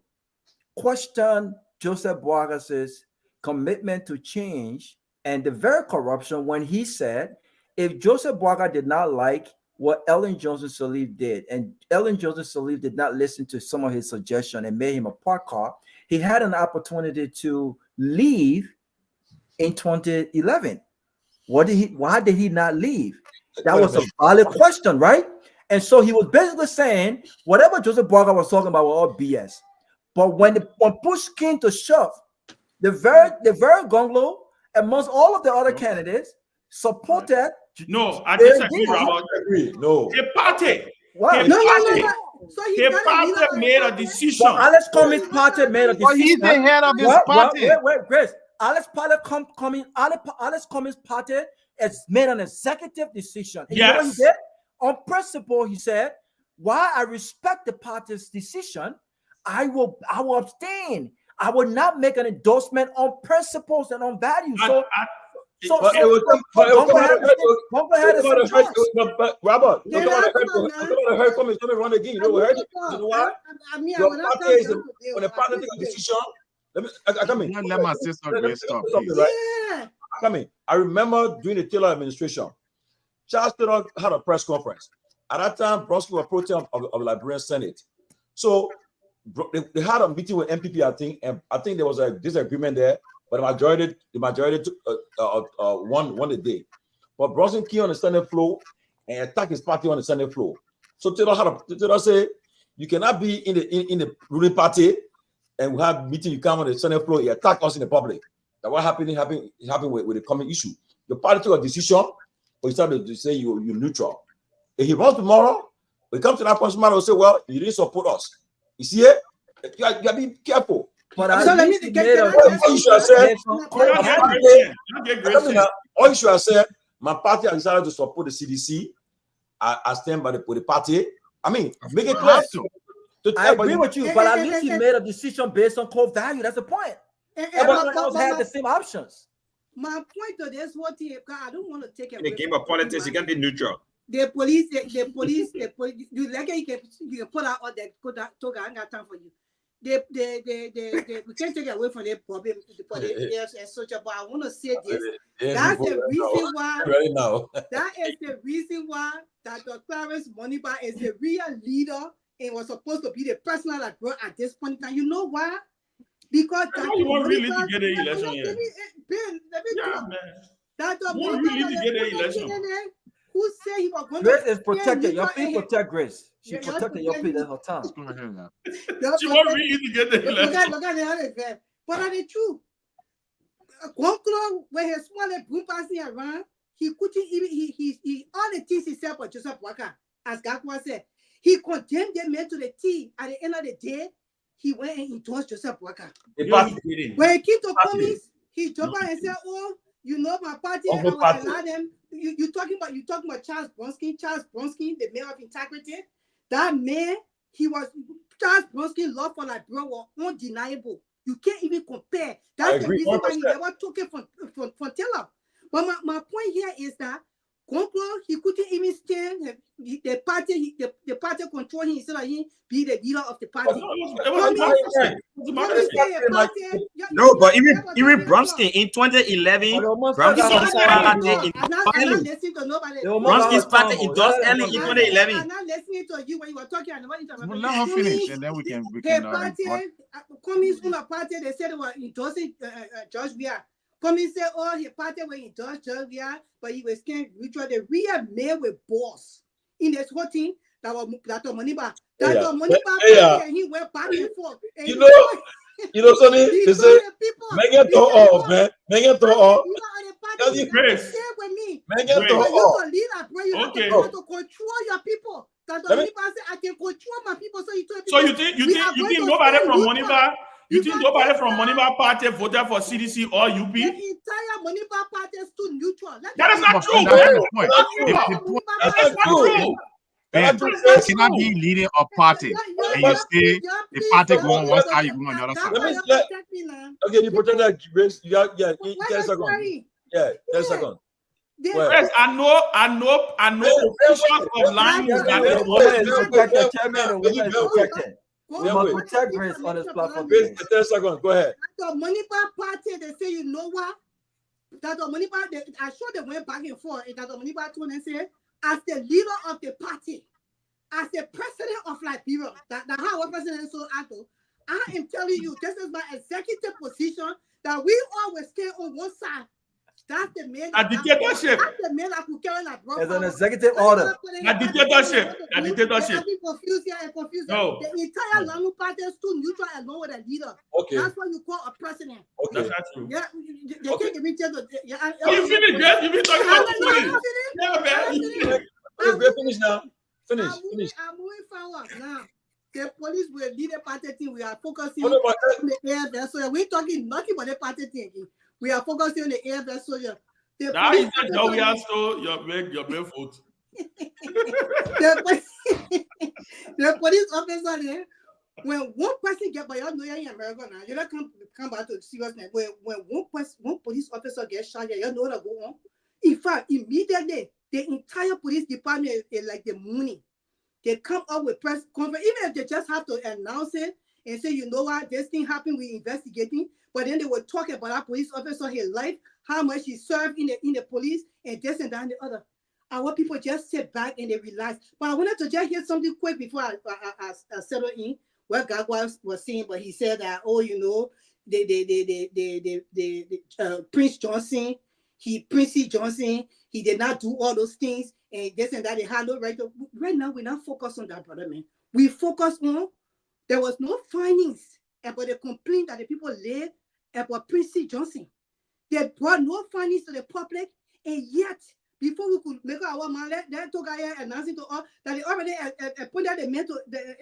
questioned Joseph Boagas's commitment to change and the very corruption when he said, if Joseph Boaga did not like what Ellen Johnson Sirleaf did, and Ellen Johnson Sirleaf did not listen to some of his suggestions and made him a park car, he had an opportunity to leave in 2011? Why did he not leave? That was a valid question, right? And so he was basically saying whatever Joseph Barker was talking about was all BS. But when push came to shove, the very Gonglo, amongst all of the other candidates, supported. No, I disagree, Robert. No. The party. Wow. No. So The party made a decision. So Alex Cummings' party made a decision. But he's the head of his party. Wait, Grace. Alex Cummings' party has made an executive decision. And you know what he did? On principle, he said, while I respect the party's decision, I will abstain. I will not make an endorsement on principles and on values. Robert, her comments don't run again. You know what? You know what? When the party take a decision, I come in. Let my sister stop. Right? I come in. I remember during the Taylor administration, Charles Taylor had a press conference. At that time, Bronski was pro tem of the Liberian Senate. So they had a meeting with MPP, I think, and I think there was a disagreement there. But the majority took won the day. But Bronson came on the Senate floor and attacked his party on the Senate floor. So Taylor said, you cannot be in the ruling party and we have meeting. You come on the Senate floor, you attack us in the public. That what happened with the common issue. Your party took a decision, but you started to say you're neutral. If he runs tomorrow, we come to that point, tomorrow will say, well, you didn't support us. You see it? You got to be careful. But all you should have said, my party has decided to support the CDC. I stand with the party. I mean, make it clear. I agree with you, but at least he made a decision based on core value. That's the point. Everyone else had the same options. My point to this, I don't want to take it. In the game of politics, you can be neutral. The police, you like you can put out all that. I ain't got time for you. We can't take it away from their problem. Yes, and such. But I want to say this. That's the reason why. Right now. That is the reason why Dr. Clarence Moniba is the real leader and was supposed to be the person that brought at this point in time. You know why? Because you want really to get an election here. Dr. Moniba, who said he was going Grace is protected. Your people protect Grace. She protected your people at her time. She won't really to get the election. Look at the but are they true? When his small boom passing around, he couldn't even he all the things he said for Joseph Walker, as Gakwa said, he condemned them men to the T. At the end of the day, he went and endorsed Joseph Walker. When he came to Cummings, he jumped out and said, "Oh, you know my party, I will allow them." You talking about Charles Bronski, the mayor of integrity. That man, Charles Bronski's love for like bro was undeniable. You can't even compare. That's the reason why he never took it from Taylor. But my point here is that Conclo, he couldn't even stand the party control him instead of him be the leader of the party. No, but even Bronski in 2011, Bronski's party endorsed early in 2011. I'm not listening to you when you were talking. Let her finish, and then we can. Cummings on a party, they said they were endorsing George Weah. Cummings said, "Oh, his party were endorsed George Weah, but he was scared. The real man with boss in this whole thing that was Dr. Moniba. Dr. Moniba, and he went back and forth. And you know something? They say, Megan to all, man. Megan to all. Chris. Megan to all. You have to control your people. Dr. Moniba said, I can control my people. So you think nobody from Moniba? You think nobody from Moniba party voted for CDC or UP? The entire Moniba party is too neutral. That is not true. That's not true. You cannot be leading a party and you say the party going one side, you go on the other side. Okay, you protect that Grace. Yeah, 10 seconds. Yeah, 10 seconds. Yes, I know the position of lying is that the woman is protected, chairman, and women is protected. We must protect Grace on this platform. 10 seconds, go ahead. The Moniba party, they say, you know what? That the Moniba, I sure they went back and forth. That the Moniba told and said, as the leader of the party, as the president of Liberia, that how our president is so active, I am telling you, this is my executive position that we always stay on one side. That's the man. A dictatorship. That's the man that could carry that broad. As an executive order. A dictatorship. A dictatorship. Confused here and confused. No. The entire Lamu party is too neutral along with a leader. Okay. That's what you call a president. Okay. That's not true. Yeah, they can't give me chance to. Yeah, You finished, Jeff? You been talking about I'm police. Yeah, man. Okay, great. Finish now. Finish. I'm moving forward now. The police will lead the party team. We are focusing What about that? on the AFS soldier. We're talking nothing but the party team. We are focusing on the AFS soldier. The Now police you just know we are so your main foot. the police officer there, when one person get by, y'all know you're in America now. You don't come back to seriousness. When one police officer gets shot, you know what go on. In fact, immediately the entire police department is like the money. They come up with press conference, even if they just have to announce it and say, you know what, this thing happened, we're investigating. But then they will talk about our police officer, his life, how much he served in the police, and this and that and the other. Our people just sit back and they relax. But I wanted to just hear something quick before I settle in what God was saying. But he said that, oh, you know, Prince Johnson, Princey Johnson, he did not do all those things and this and that. They had no right to. Right now, we're not focused on that, brother, man. We focus on there was no findings about the complaint that the people laid about Princey Johnson. They brought no findings to the public, and yet, before we could make our man, that took guy announcing to us that they already put out the man to the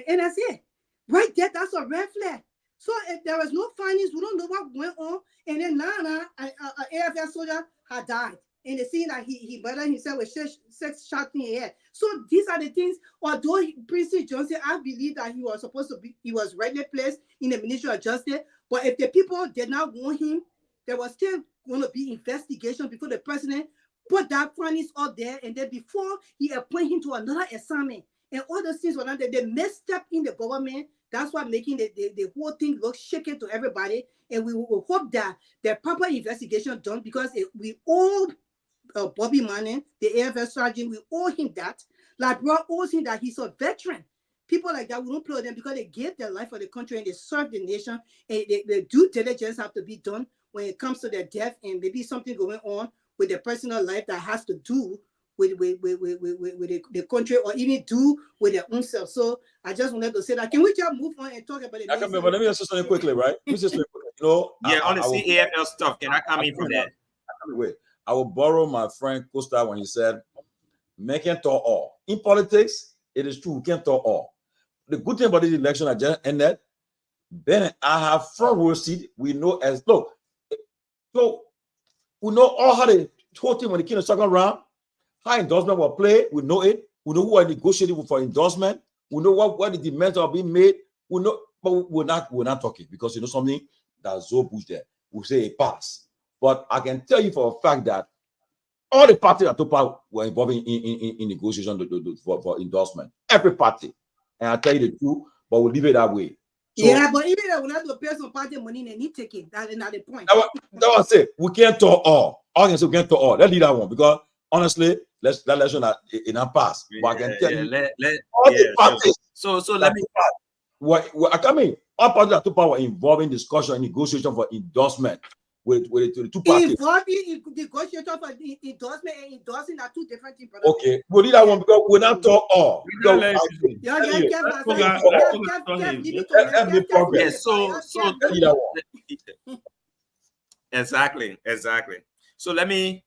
NSA. Right there, that's a red flag. So if there was no findings, we don't know what went on. And then now, an AFS soldier had died. And they see that he murdered himself with 6 shots in the head. So these are the things, although Princey Johnson, I believe that he was supposed to be, he was rightly placed in the Ministry of Justice. But if the people did not want him, there was still going to be investigation before the president put that findings up there. And then before he appointed him to another assignment. And all those things were not there. They misstep in the government. That's what making the whole thing look shaky to everybody. And we will hope that the proper investigation done because we all Bobby Manning, the AFS sergeant, we owe him that. Like, bro, owes him that he's a veteran. People like that, we don't play with them because they gave their life for the country and they serve the nation. And the due diligence have to be done when it comes to their death and maybe something going on with their personal life that has to do with the country or even do with their own self. So I just wanted to say that. Can we just move on and talk about it? But let me just say something quickly, right? Let me just say quickly. You know, yeah, on the CAFL stuff, can I come in from that? Wait. I will borrow my friend Costa when he said, "Men can't talk all." In politics, it is true, we can't talk all. The good thing about this election I just ended, Ben, I have front row seat. We know as look, so we know all how the whole thing when it came to second round, how endorsement will play. We know it. We know who are negotiating for endorsement. We know what the demands are being made. We know, but we're not talking because you know something that's so push there. We say a pass. But I can tell you for a fact that all the parties at Topa were involved in negotiation for endorsement. Every party. And I tell you the truth, but we'll leave it that way. So, yeah, but even if we have to pay some party money, they need taking. That's not the point. That was it. We can't talk all. All can say we can't talk all. Let's leave that one because honestly, that election in a pass. But I can tell you all the parties. So let me. I mean, all parties at Topa were involved in discussion and negotiation for endorsement. With the two parties. Involving in negotiation for endorsement and endorsing are two different things. Okay, we'll do that one because we're not talk all. Exactly. So let me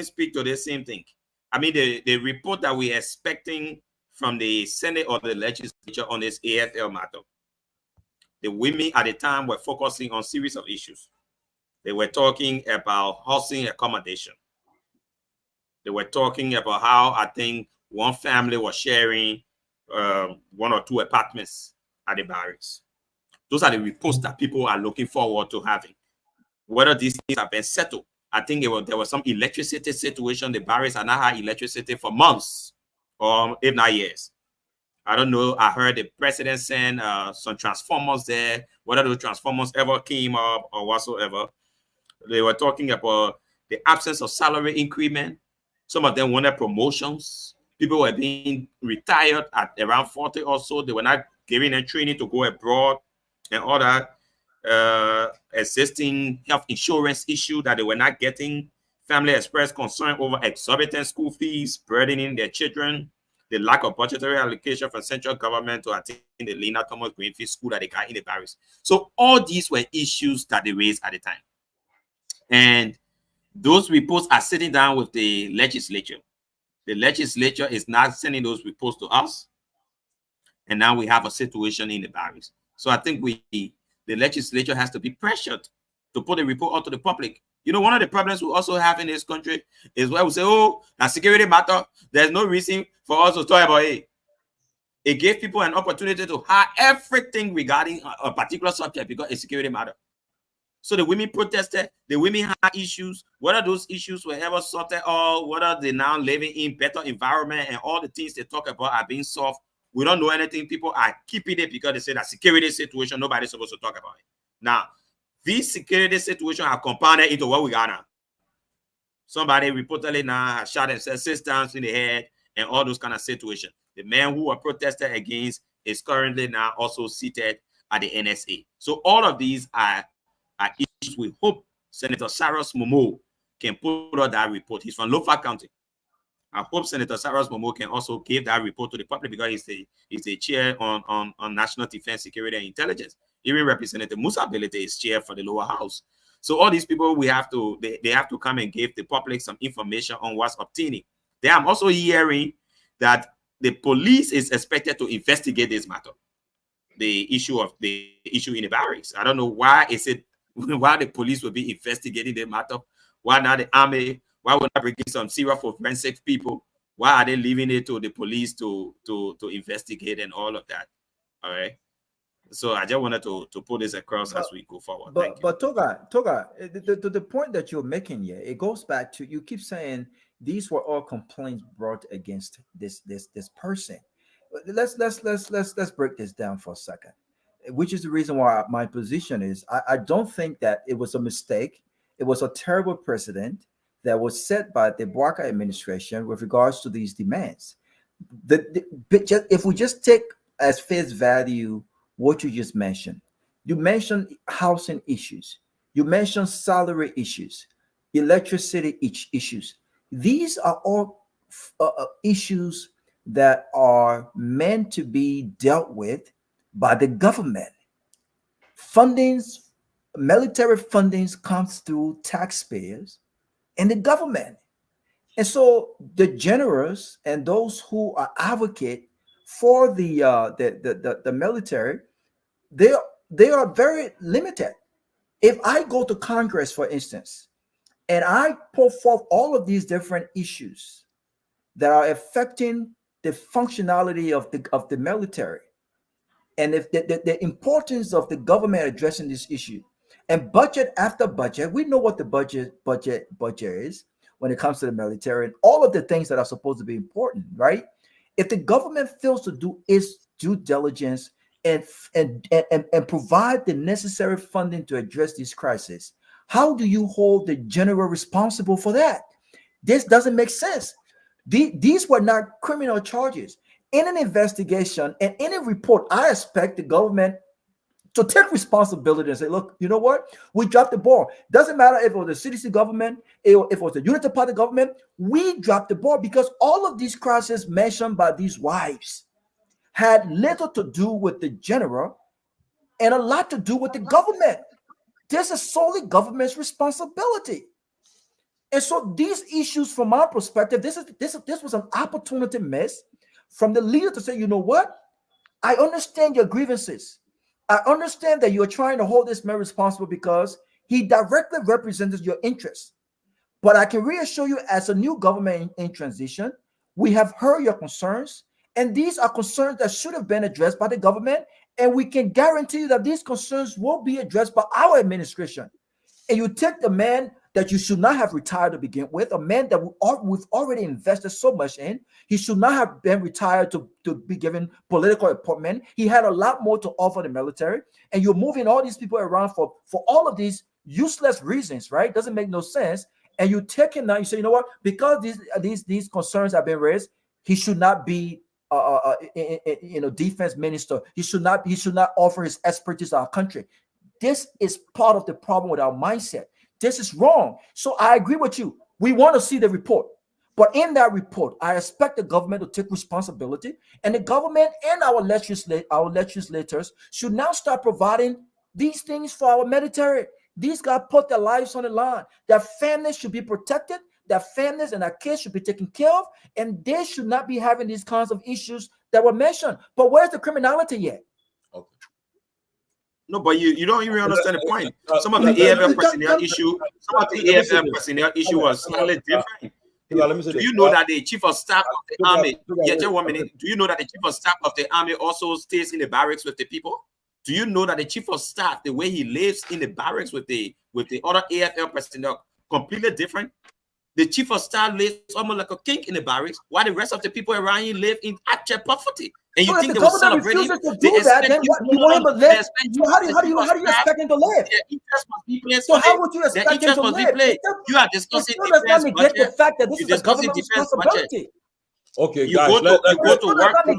speak to the same thing. I mean, the report that we're expecting from the Senate or the legislature on this AFL matter. The women at the time were focusing on a series of issues. They were talking about housing accommodation. They were talking about how I think one family was sharing 1 or 2 apartments at the barracks. Those are the reports that people are looking forward to having. Whether these things have been settled. I think there was some electricity situation. The barracks are not had electricity for months, or if not years. I don't know. I heard the president send some transformers there. Whether those transformers ever came up or whatsoever. They were talking about the absence of salary increment. Some of them wanted promotions. People were being retired at around 40 or so. They were not giving them training to go abroad and all that. existing health insurance issue that they were not getting. Family expressed concern over exorbitant school fees burdening their children, the lack of budgetary allocation from central government to attend the Lena Thomas Greenfield School that they got in the barracks. So all these were issues that they raised at the time. And those reports are sitting down with the legislature. The legislature is not sending those reports to us. And now we have a situation in the barracks. So I think the legislature has to be pressured to put a report out to the public. You know, one of the problems we also have in this country is where we say, oh, now security matter. There's no reason for us to talk about it. It gave people an opportunity to hide everything regarding a particular subject because it's security matter. So the women protested, the women had issues, whether those issues were ever sorted or whether they now living in better environment and all the things they talk about are being solved. We don't know anything. People are keeping it because they say that security situation, nobody's supposed to talk about it. Now, these security situations are compounded into what we got now. Somebody reportedly now has shot himself 6 times in the head and all those kind of situations. The man who were protested against is currently now also seated at the NSA. So all of these are issues we hope Senator Cyrus Momoh can put out that report. He's from Lofa County. I hope Senator Cyrus Momoh can also give that report to the public because he's a chair on national defense, security, and intelligence. Even Representative Musa Belete is chair for the lower house. So all these people, they have to come and give the public some information on what's obtaining. Then I'm also hearing that the police is expected to investigate this matter, the issue in the barracks. I don't know why the police will be investigating the matter. Why not the army? Why would not bring in some serious forensic people? Why are they leaving it to the police to investigate and all of that? All right. So I just wanted to put this across as we go forward. But Toga, the point that you're making here, it goes back to, you keep saying these were all complaints brought against this person. Let's break this down for a second, which is the reason why my position is I don't think that it was a mistake. It was a terrible precedent that was set by the Bouaka administration with regards to these demands. If we just take as face value what you just mentioned, you mentioned housing issues, you mentioned salary issues, electricity issues. These are all issues that are meant to be dealt with by the government. Military fundings comes through taxpayers and the government. And so the generals and those who are advocate for the military, they are very limited. If I go to Congress, for instance, and I put forth all of these different issues that are affecting the functionality of the military, and if the importance of the government addressing this issue, and budget after budget, we know what the budget is when it comes to the military and all of the things that are supposed to be important, right? If the government fails to do its due diligence and provide the necessary funding to address these crises, how do you hold the general responsible for that? This doesn't make sense. These were not criminal charges. In an investigation and in a report, I expect the government to take responsibility and say, look, you know what? We dropped the ball. Doesn't matter if it was the CDC government, if it was the Unity Party government, we dropped the ball because all of these crises mentioned by these wives had little to do with the general and a lot to do with the government. This is solely government's responsibility. And so these issues, from my perspective, this was an opportunity missed from the leader to say, you know what? I understand your grievances. I understand that you're trying to hold this man responsible because he directly represents your interests. But I can reassure you, as a new government in transition, we have heard your concerns, and these are concerns that should have been addressed by the government, and we can guarantee you that these concerns will be addressed by our administration. And you take the man that you should not have retired to begin with, a man that we've already invested so much in. He should not have been retired to be given political appointment. He had a lot more to offer the military. And you're moving all these people around for all of these useless reasons, right? Doesn't make no sense. And you take him now, you say, you know what? Because these concerns have been raised, he should not be defense minister. He should not offer his expertise to our country. This is part of the problem with our mindset. This is wrong. So I agree with you. We want to see the report. But in that report, I expect the government to take responsibility, and the government and our legislators should now start providing these things for our military. These guys put their lives on the line. Their families should be protected. Their families and their kids should be taken care of, and they should not be having these kinds of issues that were mentioned. But where's the criminality yet? Okay. No, but you don't even understand the point. Some of the AFL personnel issue, was slightly different. Do you know that the chief of staff of the army? Yeah, just 1 minute. Do you know that the chief of staff of the army also stays in the barracks with the people? Do you know that the chief of staff, the way he lives in the barracks with the other AFL personnel, completely different? The chief of staff lives almost like a king in the barracks, while the rest of the people around him live in abject poverty. And you think they will celebrate him? To do that, then what, you want him to live? How do you expect him to live? Their interest must be placed. So how would you expect him to live? You are discussing defense budget. The fact that this is a government responsibility. Okay, you guys, go to work. Let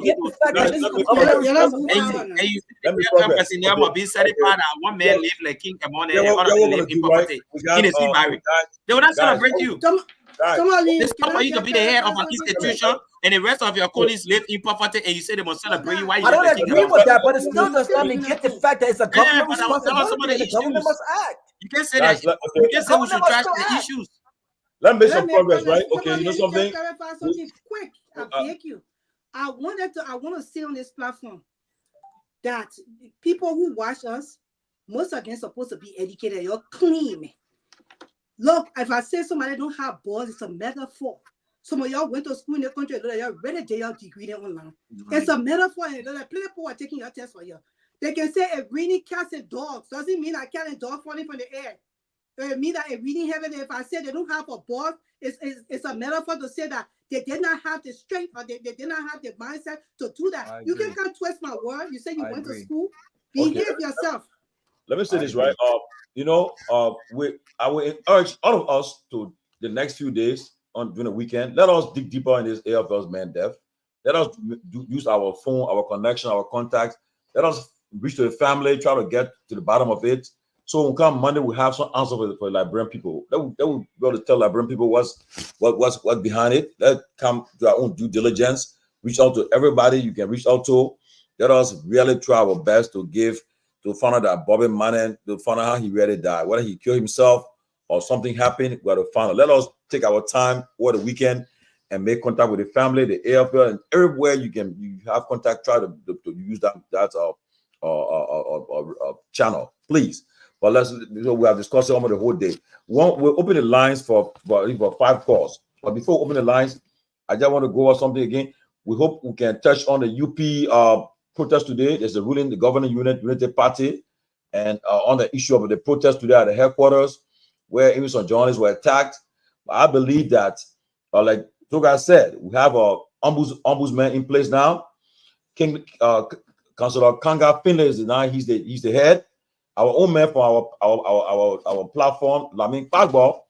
me personnel must be certified that one man live like king among and other live in poverty in a sea barrack. They will not celebrate you. It's not for you to be the head of an institution and the rest of your colleagues live in poverty and you say they must celebrate you. Why you I don't agree with that, but it still does not negate the fact that it's a government responsibility. The government must act. You can't say that. You can't say we should trash the issues. Let's make some progress, right? Okay, you know something? Something quick. I beg you. I want to say on this platform that people who watch us, most of them supposed to be educated. You're clean. Look, if I say somebody don't have balls, it's a metaphor. Some of y'all went to school in the country, you're ready to get your degree online. It's a metaphor, and plenty of people are taking your test for you. They can say a reading cats and dogs. Doesn't mean I cat and dog falling from the air. It means that a reading heaven, if I say they don't have a ball, it's a metaphor to say that they did not have the strength or they did not have the mindset to do that. You can't twist my word. You say you went to school. Behave yourself. Let me say this, right? I will urge all of us to the next few days during the weekend. Let us dig deeper in this AFL's man death. Let us use our phone, our connection, our contacts. Let us reach to the family, try to get to the bottom of it. So when come Monday, we have some answer for Liberian people. That will be able to tell Liberian people what's behind it. Let come to our own due diligence. Reach out to everybody you can reach out to. Let us really try our best to find out that Bobby Manning, to find out how he really died, whether he killed himself or something happened. We got to find out. Let us take our time over the weekend and make contact with the family, the AFL, and everywhere you have contact. Try to use that channel, please. But we have discussed it almost the whole day. We'll open the lines for 5 calls. But before we open the lines, I just want to go over something again. We hope we can touch on the UP protest today. There's a ruling, the governing Unity Party, and on the issue of the protest today at the headquarters, where even some journalists were attacked. I believe that, like Toga said, we have a ombudsman in place now. Councillor Kanga Finlay is now he's the head. Our own man from our platform, Lamin Pagbo,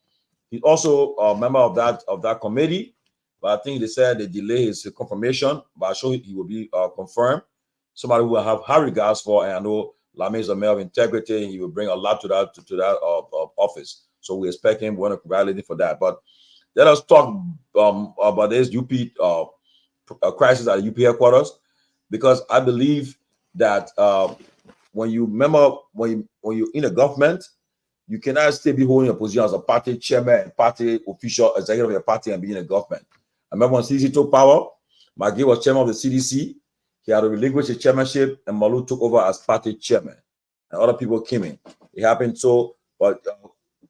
he's also a member of that committee. But I think they said they delay his confirmation, but I'm sure he will be confirmed. Somebody who will have high regards for, and I know Lamin is a man of integrity, and he will bring a lot to that office. So we expect him. We want to congratulate him for that. But let us talk about this UP crisis at the UP headquarters, because I believe that when you're in a government, you cannot still be holding a position as a party chairman, party official, executive of your party, and be in a government. I remember when CDC took power, Maggie was chairman of the CDC. He had to relinquish his chairmanship, and Malu took over as party chairman, and other people came in. It happened so, but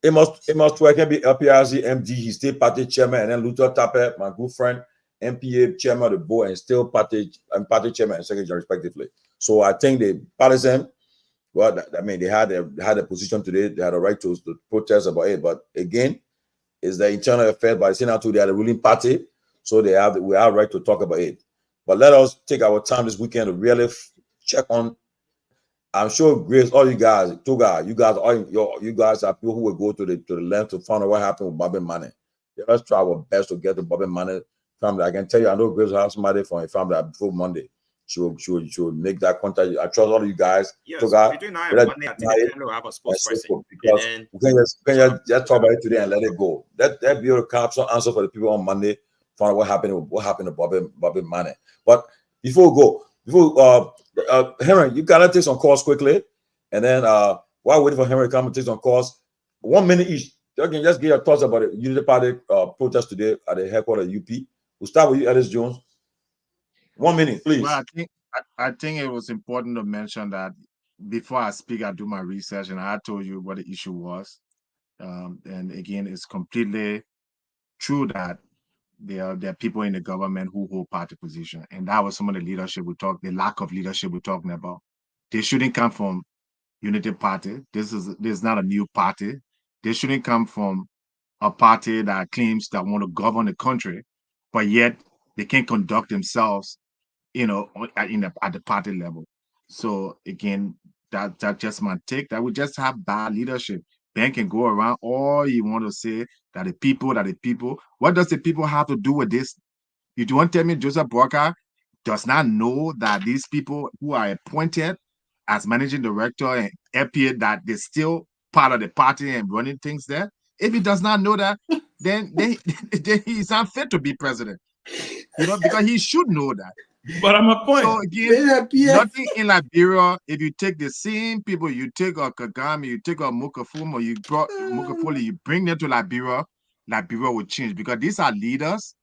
Amos Twe can be LPRC MD. He's still party chairman, and then Luther Tapper, my good friend, MPA chairman of the board, and still party chairman and secretary respectively. So I think the partisan, well, I mean, they had a position today. They had a right to protest about it. But again, it's the internal affair by the Senate. They are the ruling party, so we have a right to talk about it. But let us take our time this weekend to really check on. I'm sure Grace, all you guys, Toga, you guys are people who will go to the length to find out what happened with Bobby Manning. Let us try our best to get the Bobby Manning family. I can tell you, I know Grace will have somebody from a family before Monday. She'll make that contact. I trust all of you guys. Yes, Toga, between now let and Monday, I think the family will have a spokesperson. because And we can just talk about it today and let it go. Let be able to come up some answer for the people on Monday. Find out what happened to Bobby Manning. But before we go, Henry, you gotta take some calls quickly, and then while waiting for Henry to come and take some calls, 1 minute each. You can just get your thoughts about the Unity Party protest today at the headquarters of UP. We'll start with you, Ellis Jones. 1 minute, please. Well, I think it was important to mention that before I speak, I do my research, and I told you what the issue was. And again, it's completely true that there are people in the government who hold party position, and that was some of the leadership the lack of leadership we're talking about. They shouldn't come from Unity Party. This is not a new party. They shouldn't come from a party that claims that want to govern the country, but yet they can't conduct themselves, at the party level. So again, that's just my take. That we just have bad leadership. Ben can go around all you want to say that the people. What does the people have to do with this? You want to tell me Joseph Boakai does not know that these people who are appointed as managing director and FPA, that they're still part of the party and running things there? If he does not know that, then he's unfit to be president. Because he should know that. But I'm a point. So again, nothing in Liberia. If you take the same people, you take a Kagame, you take a Mukafuma, you brought Mukafoli, you bring them to Liberia will change, because these are leaders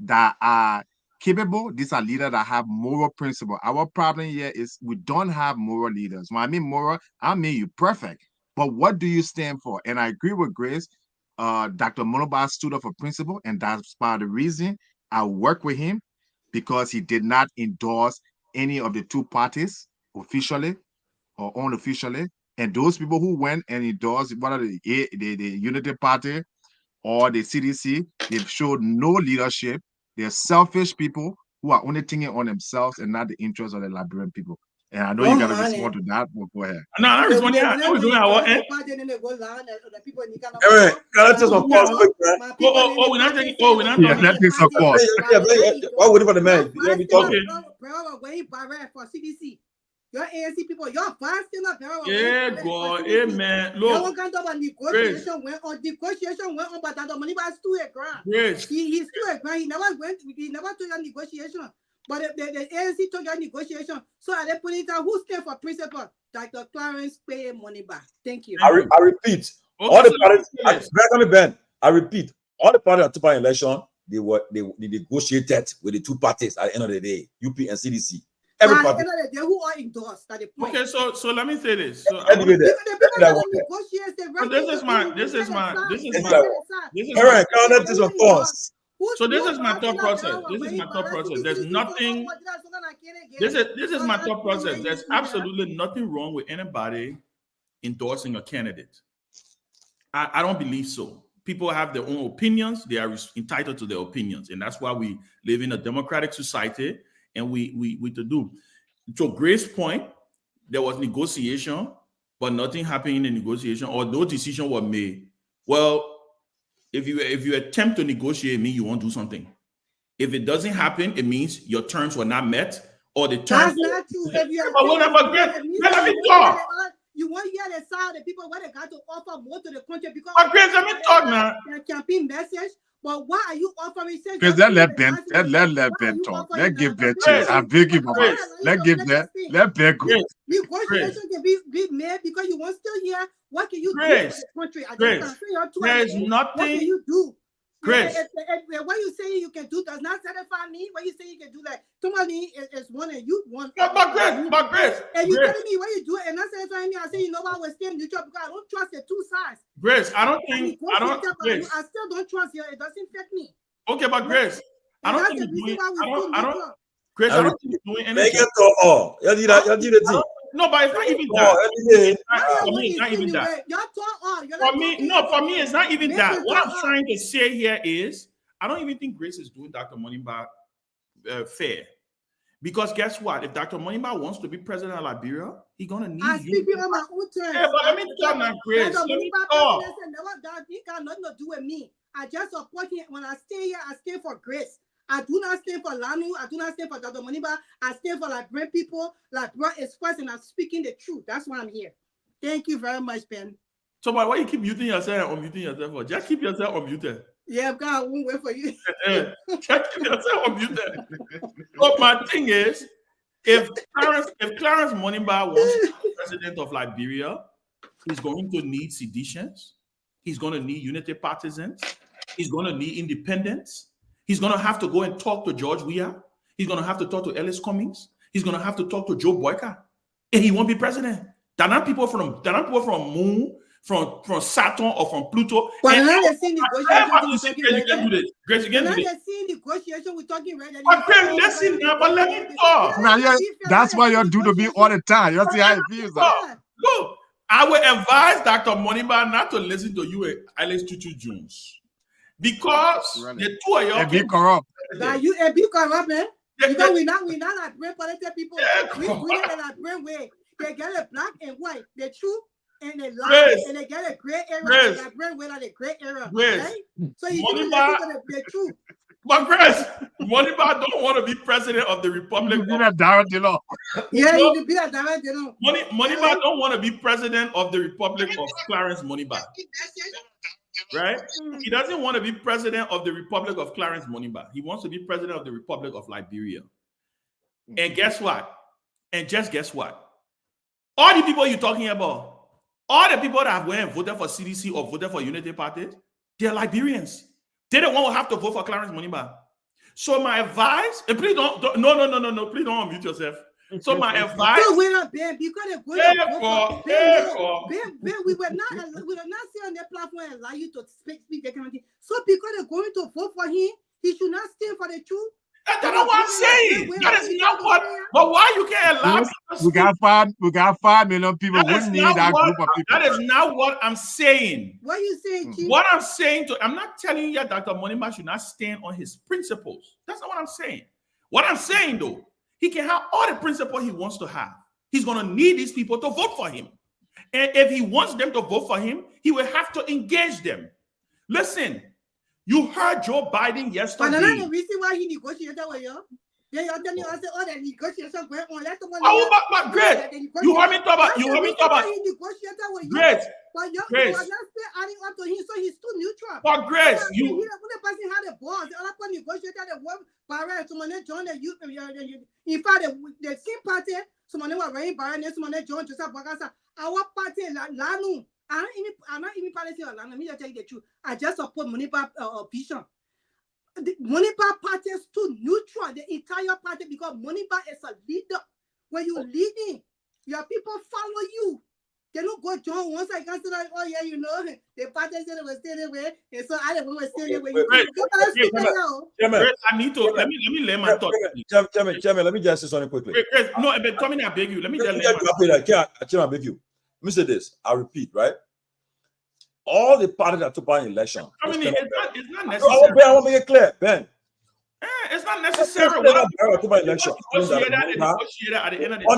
that are capable. These are leaders that have moral principle. Our problem here is we don't have moral leaders. When I mean moral, I mean you perfect. But what do you stand for? And I agree with Grace. Dr. Monoba stood up for principle, and that's part of the reason I work with him, because he did not endorse any of the two parties officially or unofficially. And those people who went and endorsed whether the Unity Party or the CDC, they've showed no leadership. They're selfish people who are only thinking on themselves and not the interests of the Liberian people. And I know you got to respond to that, but go ahead. No, I'm responding. How we doing our end? Eric, can I take some calls quick, man? We're not taking. We're not Yeah, let's take some calls. While waiting for the man, let me talk. For CDC. Your ANC people, your fast still up. Yeah, God, amen. Look, negotiation went on, but that the money was still a grant. Grace. He's still a grant. He never took a negotiation. But the ANC took a negotiation. So I put it out. Who stand for principle? Dr. Clarence pay money back. Thank you. I repeat. Okay, All the parties, Ben, I repeat, all the parties at 2 party election, they negotiated with the two parties at the end of the day, UP and CDC. Every party. At the end of the day, who are endorsed at the point. Okay, so let me say this. So Anyway, this is my Aaron, can I take some calls? So this is my thought process. There's nothing. This is my thought process. There's absolutely nothing wrong with anybody endorsing a candidate. I don't believe so. People have their own opinions. They are entitled to their opinions, and that's why we live in a democratic society. And we to do. To Grace's point, there was negotiation, but nothing happened in the negotiation, or no decision was made. Well, if you attempt to negotiate, it means you won't do something. If it doesn't happen, it means your terms were not met, or the terms. That's not true. If you let me talk. You want to hear the side of the people where they got to offer more to the country because Grace, let me talk now. Their campaign message. But why are you offering? Because let Ben talk. Let give Ben chance. I beg you, Mama. Let Ben go. Negotiation can be made because you want still hear what can you do for the country? There's nothing. What can you do? Grace. What you say you can do does not satisfy me. What you say you can do, like Tomalin is one and you one. But Grace. And you telling me what you do and not satisfying me. I say, you know what, I will stand neutral because I don't trust the two sides. Grace, I still don't trust you. It doesn't fit me. Okay, but Grace, I don't think you're doing anything. Make it all. You do the thing. No, but it's not even that. For me, it's not even that. For me, it's not even that. What I'm trying to say here is, I don't even think Grace is doing Dr. Monimba fair. Because guess what? If Dr. Monimba wants to be president of Liberia, he's gonna need I speak on my own terms. Yeah, but let me talk now, Grace. Let me talk. He got nothing to do with me. I just support him. When I stay here, I stay for Grace. I do not stand for Lanu. I do not stand for Dr. Moniba. I stand for Liberian people, Liberian Express, and I'm speaking the truth. That's why I'm here. Thank you very much, Ben. So why you keep muting yourself or muting yourself? For? Just keep yourself unmuted. Yeah, God, I won't wait for you. Just keep yourself unmuted. But my thing is, if Clarence Moniba wants to be president of Liberia, he's going to need seditions. He's going to need unity partisans. He's going to need independence. He's going to have to go and talk to George Weah. He's going to have to talk to Ellis Cummings. He's going to have to talk to Joe Boyka. And he won't be president. They're not people from Moon, from Saturn, or from Pluto. But now they're seeing negotiation. You can do this. Grace, you can do this. They're seeing negotiation. We're talking right now. But Grace, listen now, but let me talk. Now, that's why you're due to be all the time. You see how it feels. Look, I will advise Dr. Moniba not to listen to you and Alex Tutu Jones. Because the two of y'all be corrupt. Now you be corrupt, man. Because we're not like brain political people. We do it in a brain way. They get a black and white, the truth and the lie, and they get a gray area. That brain way like a gray area. Right? So you need to listen to the truth. But Grace, Moniba don't want to be president of the Republic. Yeah, you need to be a direct. Moniba don't want to be president of the Republic of Clarence Moniba. Right? He doesn't want to be president of the Republic of Clarence Moniba. He wants to be president of the Republic of Liberia. And guess what? And just guess what? All the people you're talking about, all the people that went and voted for CDC or voted for Unity Party, they're Liberians. They don't want to have to vote for Clarence Moniba. So my advice, and please don't please don't unmute yourself. So my advice. No, we're not Ben. Because Ben, we were not sitting on that platform and allow you to speak that kind of thing. So because they're going to vote for him, he should not stand for the truth. That's not what I'm saying. That is not what. But why you can't allow? We got 5 million people. We need that group of people. That is not what I'm saying. What are you saying, Chief? What I'm saying I'm not telling you that Dr. Moniba should not stand on his principles. That's not what I'm saying. What I'm saying though, he can have all the principles he wants to have. He's going to need these people to vote for him. And if he wants them to vote for him, he will have to engage them. Listen. You heard Joe Biden yesterday. But that's the reason why he negotiated with you. Then you're telling us all that negotiation going on. That's the one. But great. You heard me talk about. He negotiated with you. Great. But you are not still adding up to him, so he's too neutral. But Grace, when the person had a boss, the other person negotiated the work barrier. Someone joined the youth. In fact, the same party, someone was running barrier, someone joined Joseph Bagasa. Our party, Lanu. I'm not even policy on land. Let me just tell you the truth. I just support Moniba vision. The Moniba party is too neutral, the entire party, because Moniba is a leader. When you're leading, your people follow you. They don't go join once I can say like, oh yeah, you know, the party said it was staying away, and so I don't want to stay away. I need to let me lay my thoughts. Chairman, let me just say something quickly. No, but Tommy, I beg you. Let me just I beg you. Let me say this. I'll repeat, right? All the parties that took part in election. I mean, it's not necessary. I want to make it clear, Ben. It's not necessary. I'll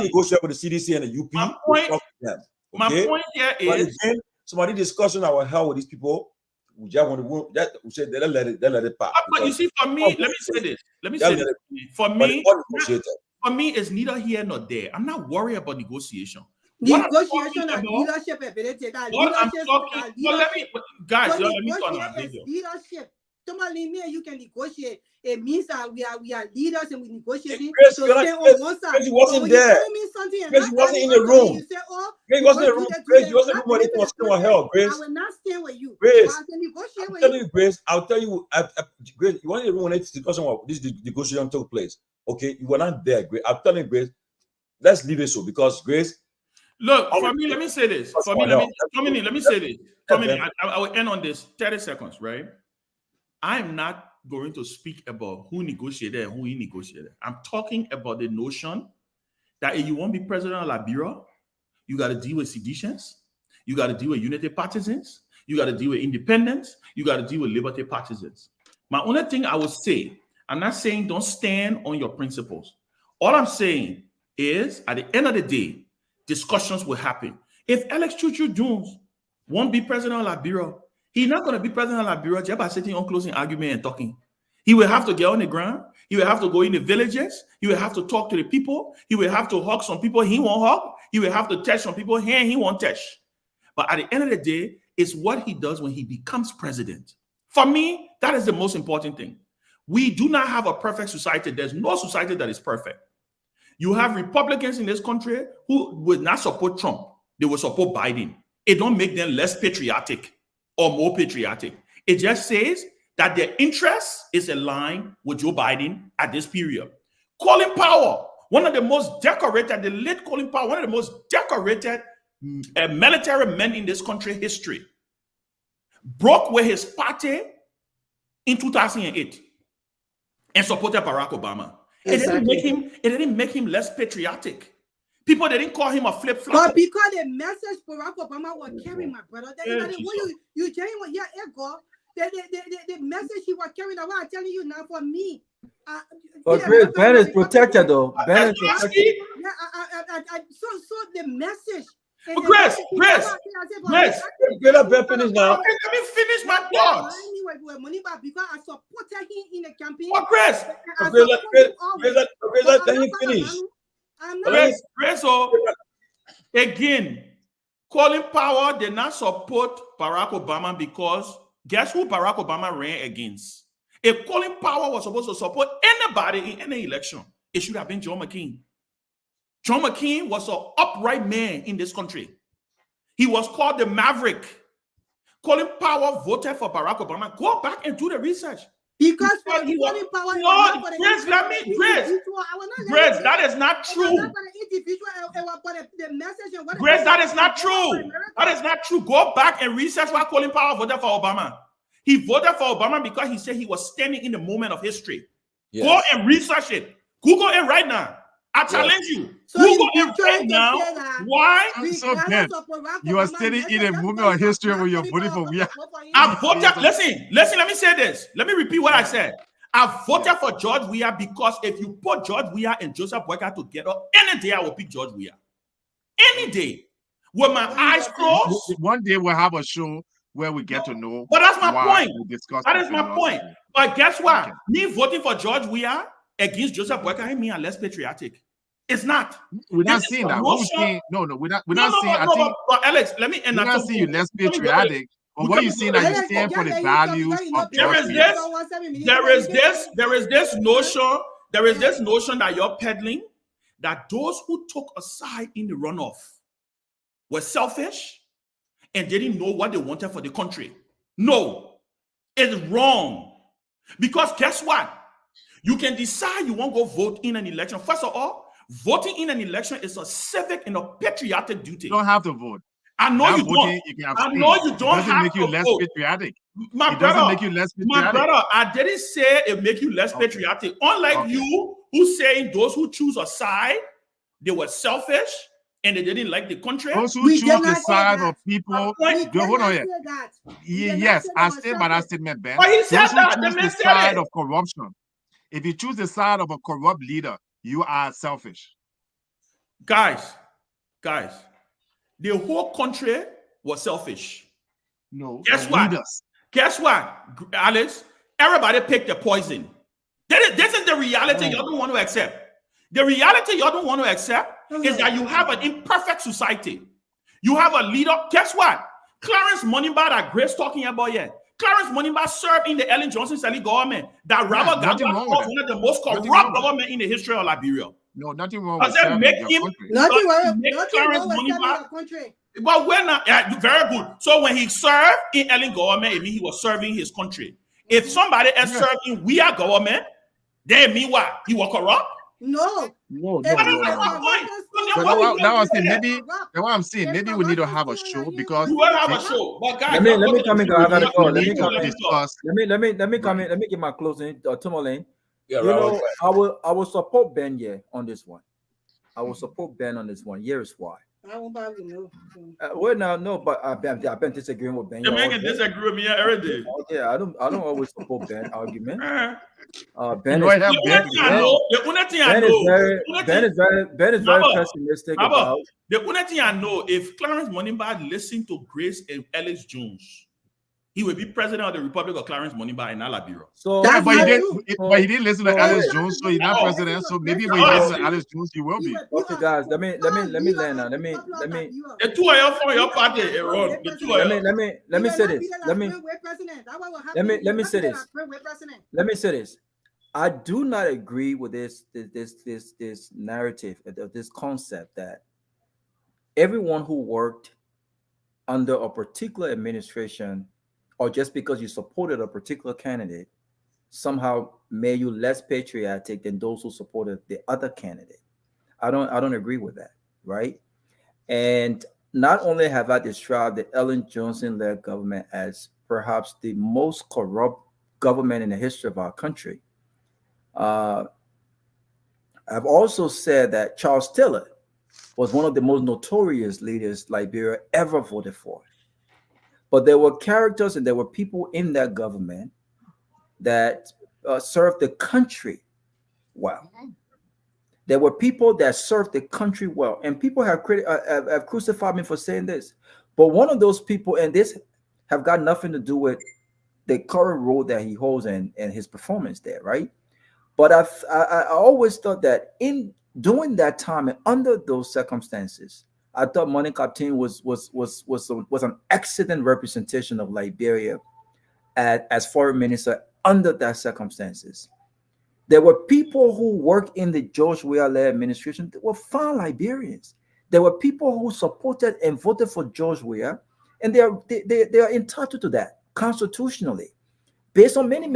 negotiate with the CDC and the UP. My point here is, again, somebody discussion I will held with these people. We just want to that we said they let it pass. But you see, for me, let me say this. For me, it's neither here nor there. I'm not worried about negotiation. Negotiation and leadership ability. Let me leadership. Tomalin, you can negotiate. It means that we are leaders and we negotiate. So stay on one side. He wasn't there. Because he wasn't in the room. He wasn't in the room. Grace, you wasn't in the room when it was still hell. Grace, I will not stay with you. Grace, I'll tell you, Grace. I'll tell you. Grace, you weren't in the room when this negotiation took place. Okay, you were not there, Grace. I'm telling you, Grace. Let's leave it so because Grace. Look, for me, let me say this. Let me say this. I will end on this 30 seconds, right? I'm not going to speak about who negotiated and who he negotiated. I'm talking about the notion that if you want to be president of Liberia, you got to deal with seditions, you got to deal with unity partisans, you got to deal with independence, you got to deal with liberty partisans. My only thing I would say, I'm not saying don't stand on your principles. All I'm saying is at the end of the day, discussions will happen. If Alex Choo Jones won't be president of Liberia, he's not going to be president of Liberia just by sitting on closing argument and talking. He will have to get on the ground. He will have to go in the villages. He will have to talk to the people. He will have to hug some people he won't hug. He will have to touch some people he won't touch. But at the end of the day, it's what he does when he becomes president. For me, that is the most important thing. We do not have a perfect society. There's no society that is perfect. You have Republicans in this country who would not support Trump. They will support Biden. It don't make them less patriotic or more patriotic. It just says that their interest is aligned with Joe Biden at this period. Colin Powell, one of the most decorated, the late Colin Powell, one of the most decorated military men in this country history, broke with his party in 2008 and supported Barack Obama. Exactly. It didn't make him less patriotic. People didn't call him a flip-flop. But because the message Barack Obama was carrying, my brother, you tell him what ego. The message he was carrying, what I'm telling you now for me. But Chris, Ben is protected though. Ben is protected. So the message. Chris, let Ben finish now. Let me finish my thoughts. Because I supported him in the campaign. Oh, Chris, let him finish. Chris, again, Colin Powell did not support Barack Obama because guess who Barack Obama ran against? If Colin Powell was supposed to support anybody in any election, it should have been John McCain. John McCain was an upright man in this country. He was called the Maverick. Colin Powell voted for Barack Obama. Go back and do the research. Because Colin Powell. Grace, that is not true. Grace, that is not true. That is not true. Go back and research why Colin Powell voted for Obama. He voted for Obama because he said he was standing in the moment of history. Yes. Go and research it. Google it right now. I challenge you. So Google it right now. Why? So Ben, you are standing in a moment of history when you're voting for me. I voted. Listen, let me say this. Let me repeat what I said. I voted for George Weah because if you put George Weah and Joseph Boyka together, any day I will pick George Weah. Any day. With my eyes closed. One day we'll have a show where we get to know. But that's my point. That is my point. But guess what? Me voting for George Weah against Joseph Boyka ain't mean I'm less patriotic. It's not. We're not seeing that. We're not seeing. I think. But Alex, let me end. We're not seeing you less patriotic. But what you seeing that you stand for the values of there is this notion that you're peddling that those who took a side in the runoff were selfish and didn't know what they wanted for the country. No, it's wrong. Because guess what? You can decide you won't go vote in an election. First of all, voting in an election is a civic and a patriotic duty. You don't have to vote. I know you don't. I know you don't have to vote. It doesn't make you less patriotic. My brother, I didn't say it make you less patriotic. Unlike you, who's saying those who choose a side, they were selfish and they didn't like the country. Those who choose the side of people. Hold on here. Yes, I stand by that statement, Ben. But he said that. Those who choose the side of corruption. If you choose the side of a corrupt leader, you are selfish. Guys, the whole country was selfish. No. Guess what? Guess what, Alex? Everybody picked the poison. This is the reality you don't want to accept. The reality you don't want to accept is that you have an imperfect society. You have a leader. Guess what? Clarence Monimba that Grace talking about here. Clarence Monimba served in the Ellen Johnson Sirleaf government that Robert Gamba was one of the most corrupt government in the history of Liberia. No, nothing wrong with that. Nothing wrong with country. But we're not very good. So when he served in Ellen government, it means he was serving his country. If somebody else served in we are government, then mean what? He was corrupt? No. What I'm saying, maybe we need to have a show because we will have a show. But guys, let me come in. I gotta go. Let me come in. Let me get my closing. Tomalin. Yeah, I will support Ben on this one. I will support Ben on this one. Here's why. I won't bother you. But I've been disagreeing with Ben. You make disagree with me every day. Yeah, I don't always support Ben argument. Ben is very pessimistic about. The only thing I know, if Clarence Monimba listened to Grace and Alex Jones, he will be president of the Republic of Clarence Moniba in Alabama. So, Yeah, That's but not he true. didn't listen to So- Alex Jones, so he's not Oh. president. So maybe when he Oh, listens to Alex Jones, he will be. okay, guys, let me land now. Let me The two of you from your party, Aaron. The two of you. let me say this. Let me say this. Let me say this. I do not agree with this narrative, this concept that everyone who worked under a particular administration, or just because you supported a particular candidate, somehow made you less patriotic than those who supported the other candidate. I don't agree with that, right? And not only have I described the Ellen Johnson-led government as perhaps the most corrupt government in the history of our country, I've also said that Charles Taylor was one of the most notorious leaders Liberia ever voted for. But there were characters and there were people in that government that served the country well. There were people that served the country well. And people have crucified me for saying this. But one of those people, and this have got nothing to do with the current role that he holds and his performance there, right? But I always thought that in during that time and under those circumstances, I thought Money Captain was an excellent representation of Liberia as foreign minister under that circumstances. There were people who worked in the George Weah-led administration that were fine Liberians. There were people who supported and voted for George Weah, and they are entitled to that constitutionally, based on many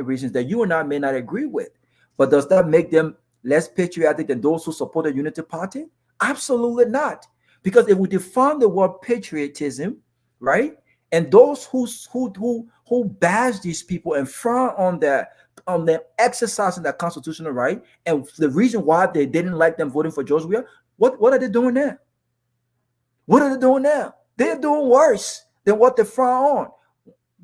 reasons that you and I may not agree with. But does that make them less patriotic than those who support the Unity Party? Absolutely not. Because if we define the word patriotism, right, and those who bash these people and frown on them exercising their constitutional right, and the reason why they didn't like them voting for George Weah, what are they doing now? What are they doing now? They're doing worse than what they frown on.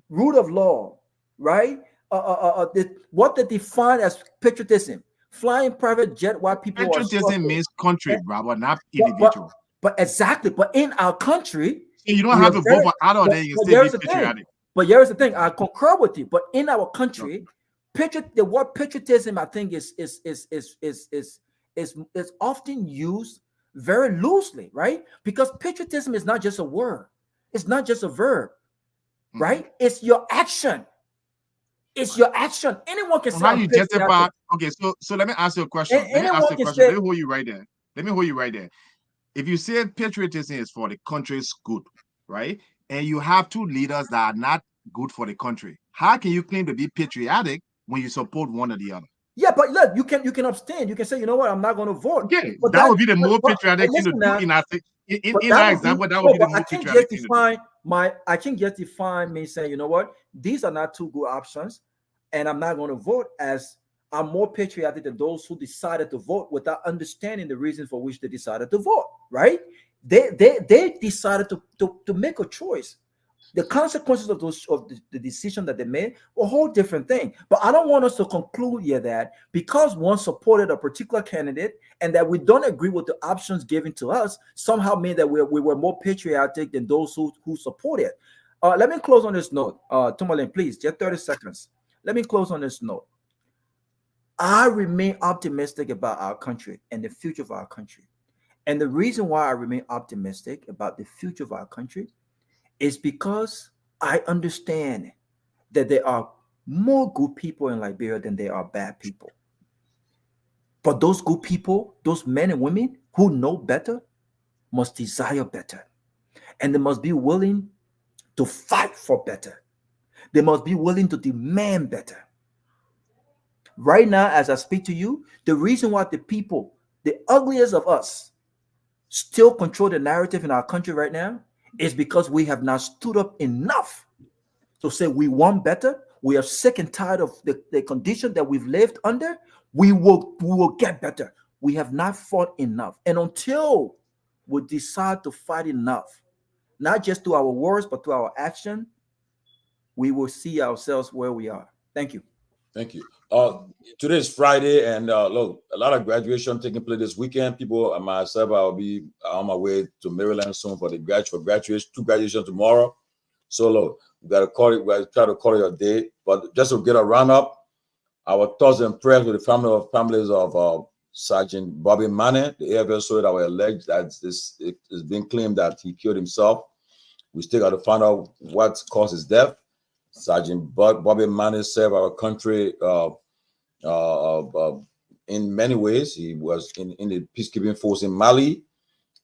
Rule of law, right? What they define as patriotism, flying private jet while people patriotism means country, brother, not individual. But exactly, but in our country, so you don't have to vote for either, then you can still be patriotic. But here's the thing, I concur with you. But in our country, the word patriotism, I think, is often used very loosely, right? Because patriotism is not just a word, it's not just a verb. Right? It's your action. It's your action. Anyone can say how you justify. Okay, so let me ask you a question. Let me hold you right there. If you say patriotism is for the country's good, right? And you have two leaders that are not good for the country, how can you claim to be patriotic when you support one or the other? Yeah, but look, you can abstain. You can say, you know what, I'm not going to vote. Okay, but that would be the more patriotic thing to do in that example. That would be the more patriotic thing to do. I can just define me saying, you know what, these are not two good options, and I'm not going to vote, as I'm more patriotic than those who decided to vote without understanding the reasons for which they decided to vote, right? They decided to make a choice. The consequences of the decision that they made were a whole different thing. But I don't want us to conclude here that because one supported a particular candidate and that we don't agree with the options given to us somehow mean that we were more patriotic than those who supported. Let me close on this note. Tomalin, please, just 30 seconds. Let me close on this note. I remain optimistic about our country and the future of our country. And the reason why I remain optimistic about the future of our country is because I understand that there are more good people in Liberia than there are bad people. But those good people, those men and women who know better, must desire better. And they must be willing to fight for better. They must be willing to demand better. Right now, as I speak to you, the reason why the people, the ugliest of us, still control the narrative in our country right now is because we have not stood up enough to say we want better. We are sick and tired of the condition that we've lived under. We will get better. We have not fought enough. And until we decide to fight enough, not just through our words, but through our action, we will see ourselves where we are. Thank you. Thank you. Today is Friday, and look, a lot of graduation taking place this weekend. People and myself, I'll be on my way to Maryland soon for two graduations tomorrow. So look, we gotta call it. We gotta try to call it a day. But just to get a roundup, our thoughts and prayers with the families of Sergeant Bobby Manning, the AFL soldier that were alleged that it is being claimed that he killed himself. We still got to find out what caused his death. Sergeant Bobby Manning served our country in many ways. He was in the peacekeeping force in Mali,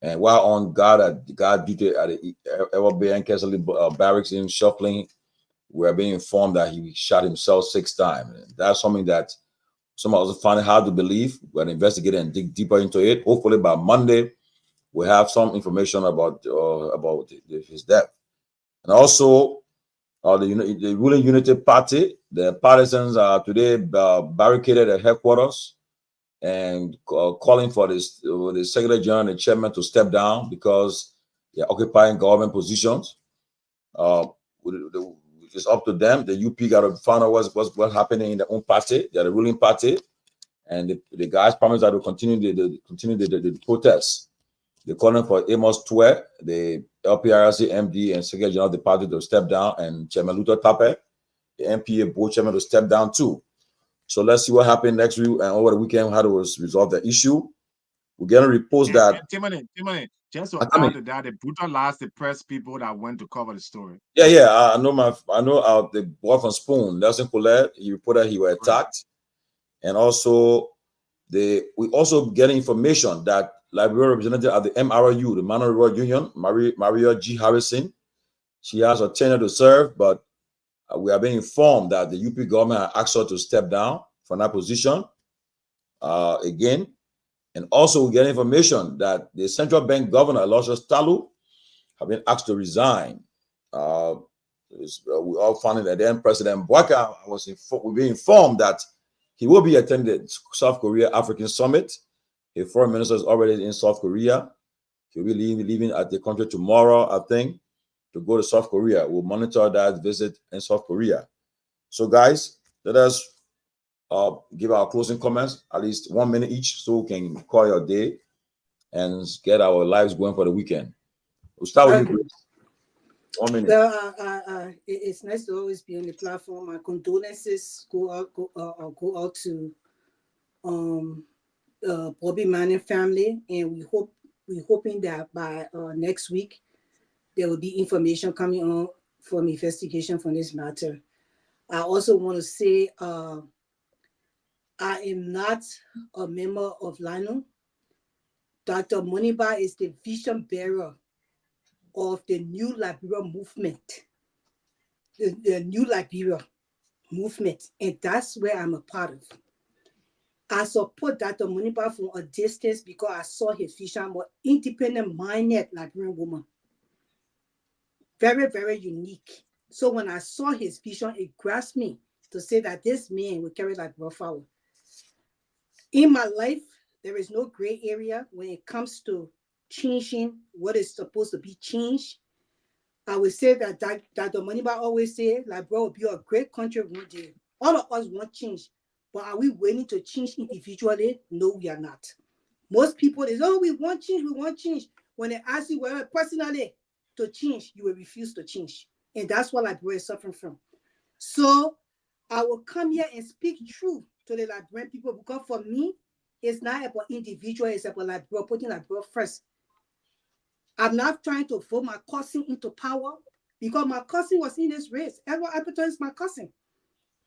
and while on guard duty at the Ewa and Kessley barracks in Shuffling, we are being informed that he shot himself 6 times. And that's something that some of us find it hard to believe. We're going to investigate and dig deeper into it. Hopefully by Monday, we'll have some information about his death. And also, the ruling Unity Party, the partisans are today barricaded at headquarters and calling for the Secretary General and the Chairman to step down because they're occupying government positions. It's up to them. The UP got to find out what's happening in their own party. They're the ruling party, and the guys promised that will continue the protests. They're calling for Amos Twe, the LPRC MD and Secretary General of the party, to step down, and Chairman Luther Tape, the MPA board chairman, to step down too. So let's see what happens next week and over the weekend, how to resolve the issue. We're going to repost that. Timothy, just to add to that, they brutalized the press people that went to cover the story. Yeah. I know the boy from Spoon, Nelson Colette, he reported he was attacked. And also, we also get information that Liberia representative at the MRU, the Minor Rural Union, Maria G. Harrison, she has a tenure to serve, but we are being informed that the UP government asked her to step down from that position again. And also, we get information that the central bank governor, Aloysius Talu, have been asked to resign. We all found it, and then President Bwaka we've been informed that he will be attending the South Korea African Summit. The foreign minister is already in South Korea. He'll be leaving at the country tomorrow, I think, to go to South Korea. We'll monitor that visit in South Korea. So, guys, let us give our closing comments, at least 1 minute each, so we can call your day and get our lives going for the weekend. We'll start with you, Grace. 1 minute. Well, it's nice to always be on the platform. My condolences go out to Bobby Manning family, and we're hoping that by next week there will be information coming on from investigation from this matter. I also want to say I am not a member of LANU. Dr. Moniba is the vision bearer of the New Liberia movement, the New Liberia movement, and that's where I'm a part of. I support Dr. Moniba from a distance because I saw his vision. I'm an independent-minded Liberian woman. Very, very unique. So when I saw his vision, it grasped me to say that this man will carry Liberia forward. In my life, there is no gray area when it comes to changing what is supposed to be changed. I would say that Dr. Moniba always say, Liberia will be a great country one day. All of us want change, but are we willing to change individually? No, we are not. Most people say, oh, we want change. When they ask you whether personally to change, you will refuse to change. And that's what Liberia is suffering from. So I will come here and speak truth to the Liberian people, because for me, it's not about individual, it's about Liberia, putting Liberia first. I'm not trying to vote my cousin into power because my cousin was in this race. Edward Appleton is my cousin.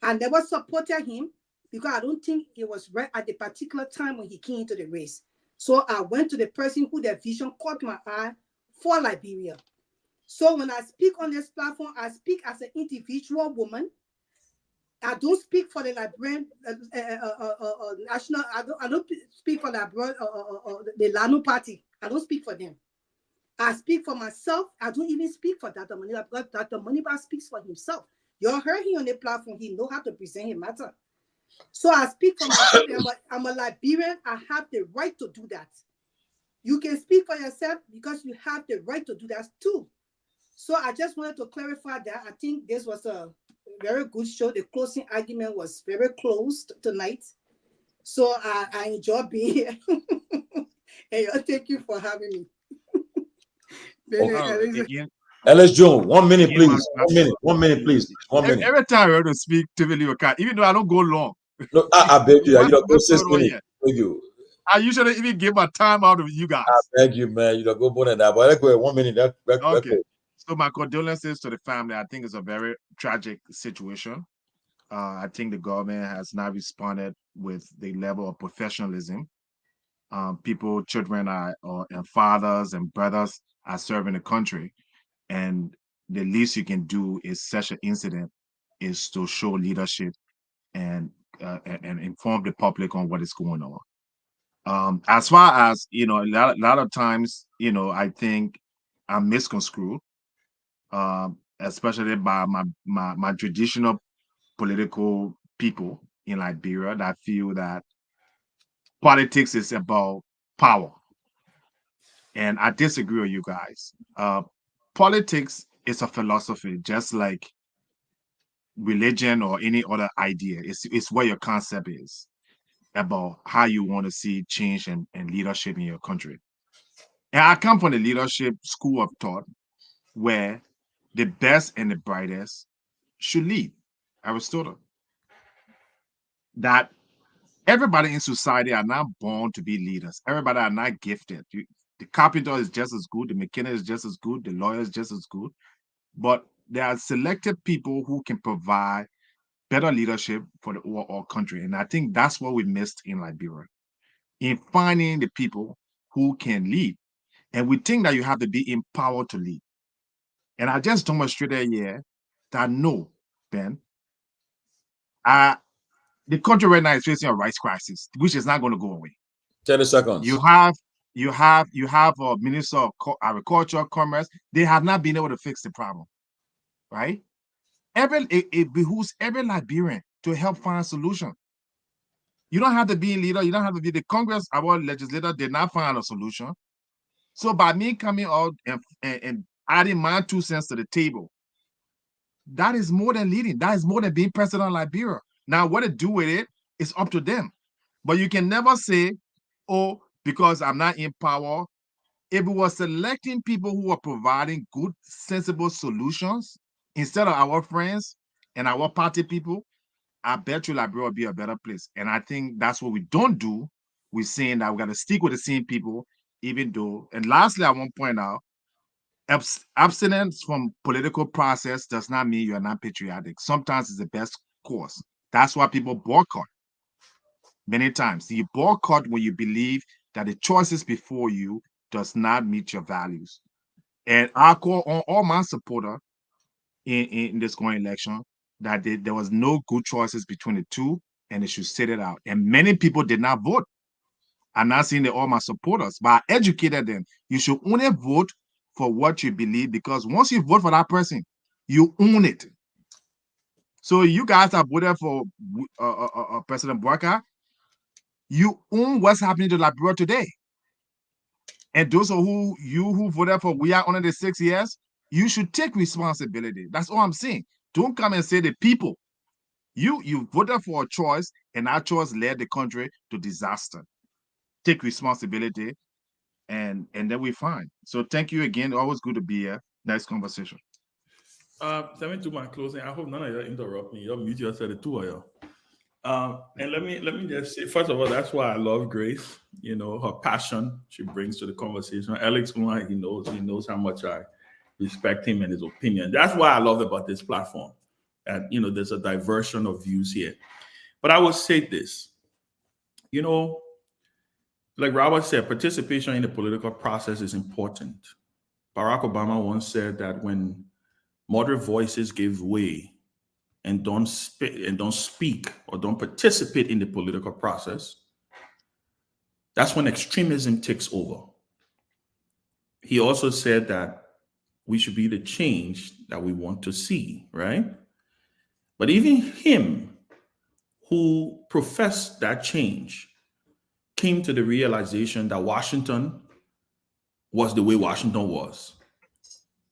I never supported him because I don't think it was right at the particular time when he came into the race. So I went to the person who their vision caught my eye for Liberia. So when I speak on this platform, I speak as an individual woman. I don't speak for the Liberian national. I don't speak for the LANU party. I don't speak for them. I speak for myself. I don't even speak for Dr. Moniba, because Dr. Moniba speaks for himself. You all heard him on the platform. He knows how to present his matter. So I speak for myself. I'm a Liberian. I have the right to do that. You can speak for yourself because you have the right to do that too. So I just wanted to clarify that. I think this was a very good show. The closing argument was very close tonight. So I enjoy being here. And thank you for having me. Again, Ellis Jones, 1 minute, please. 1 minute, please. 1 minute. Every time I want to speak to Billy, even though I don't go long. No, I beg you. You don't go 6 on minutes. here. Thank you. I usually even give my time out of you guys. I beg you, man. You don't go more than that. But let's go 1 minute. That's Okay. cool. So my condolences to the family. I think it's a very tragic situation. I think the government has not responded with the level of professionalism. People, children and fathers and brothers are serving the country. And the least you can do is such an incident is to show leadership and inform the public on what is going on. As far as, a lot of times, I think I'm misconstrued, especially by my traditional political people in Liberia that feel that politics is about power. And I disagree with you guys. Politics is a philosophy, just like religion or any other idea. It's what your concept is about how you want to see change and leadership in your country. And I come from the leadership school of thought where the best and the brightest should lead. Aristotle. That everybody in society are not born to be leaders. Everybody are not gifted. The carpenter is just as good. The mechanic is just as good. The lawyer is just as good. But there are selected people who can provide better leadership for the overall country. And I think that's what we missed in Liberia, in finding the people who can lead. And we think that you have to be empowered to lead. And I just demonstrated here that no, Ben, the country right now is facing a rice crisis, which is not going to go away. 30 seconds. You have a Minister of Agriculture, Commerce. They have not been able to fix the problem, right? It behooves every Liberian to help find a solution. You don't have to be a leader. You don't have to be the Congress. Our legislator did not find a solution. So by me coming out and adding my 2 cents to the table, that is more than leading. That is more than being president of Liberia. Now, what to do with it is up to them. But you can never say, oh, because I'm not in power. If we were selecting people who are providing good, sensible solutions instead of our friends and our party people, I bet you Liberia will be a better place. And I think that's what we don't do. We're saying that we got to stick with the same people, even though. And lastly, I want to point out, abstinence from political process does not mean you're not patriotic. Sometimes it's the best course. That's why people boycott. Many times you boycott when you believe that the choices before you does not meet your values. And I call on all my supporters in this going election that there was no good choices between the two, and they should sit it out. And many people did not vote. I'm not saying they're all my supporters, but I educated them. You should only vote for what you believe, because once you vote for that person, you own it. So you guys are voted for President Bouaka, you own what's happening to Liberia today. And those who voted for we are under the 6 years, you should take responsibility. That's all I'm saying. Don't come and say the people. You voted for a choice, and that choice led the country to disaster. Take responsibility, and then we're fine. So thank you again. Always good to be here. Nice conversation. Let me do my closing. I hope none of you interrupt me. You'll mute yourself, the two of you. And let me just say, first of all, that's why I love Grace. You know, her passion she brings to the conversation. Alex, he knows how much I respect him and his opinion. That's why I love about this platform. And there's a diversion of views here. But I will say this, like Robert said, participation in the political process is important. Barack Obama once said that when moderate voices give way and don't speak or don't participate in the political process, that's when extremism takes over. He also said that we should be the change that we want to see, right? But even him, who professed that change, came to the realization that Washington was the way Washington was.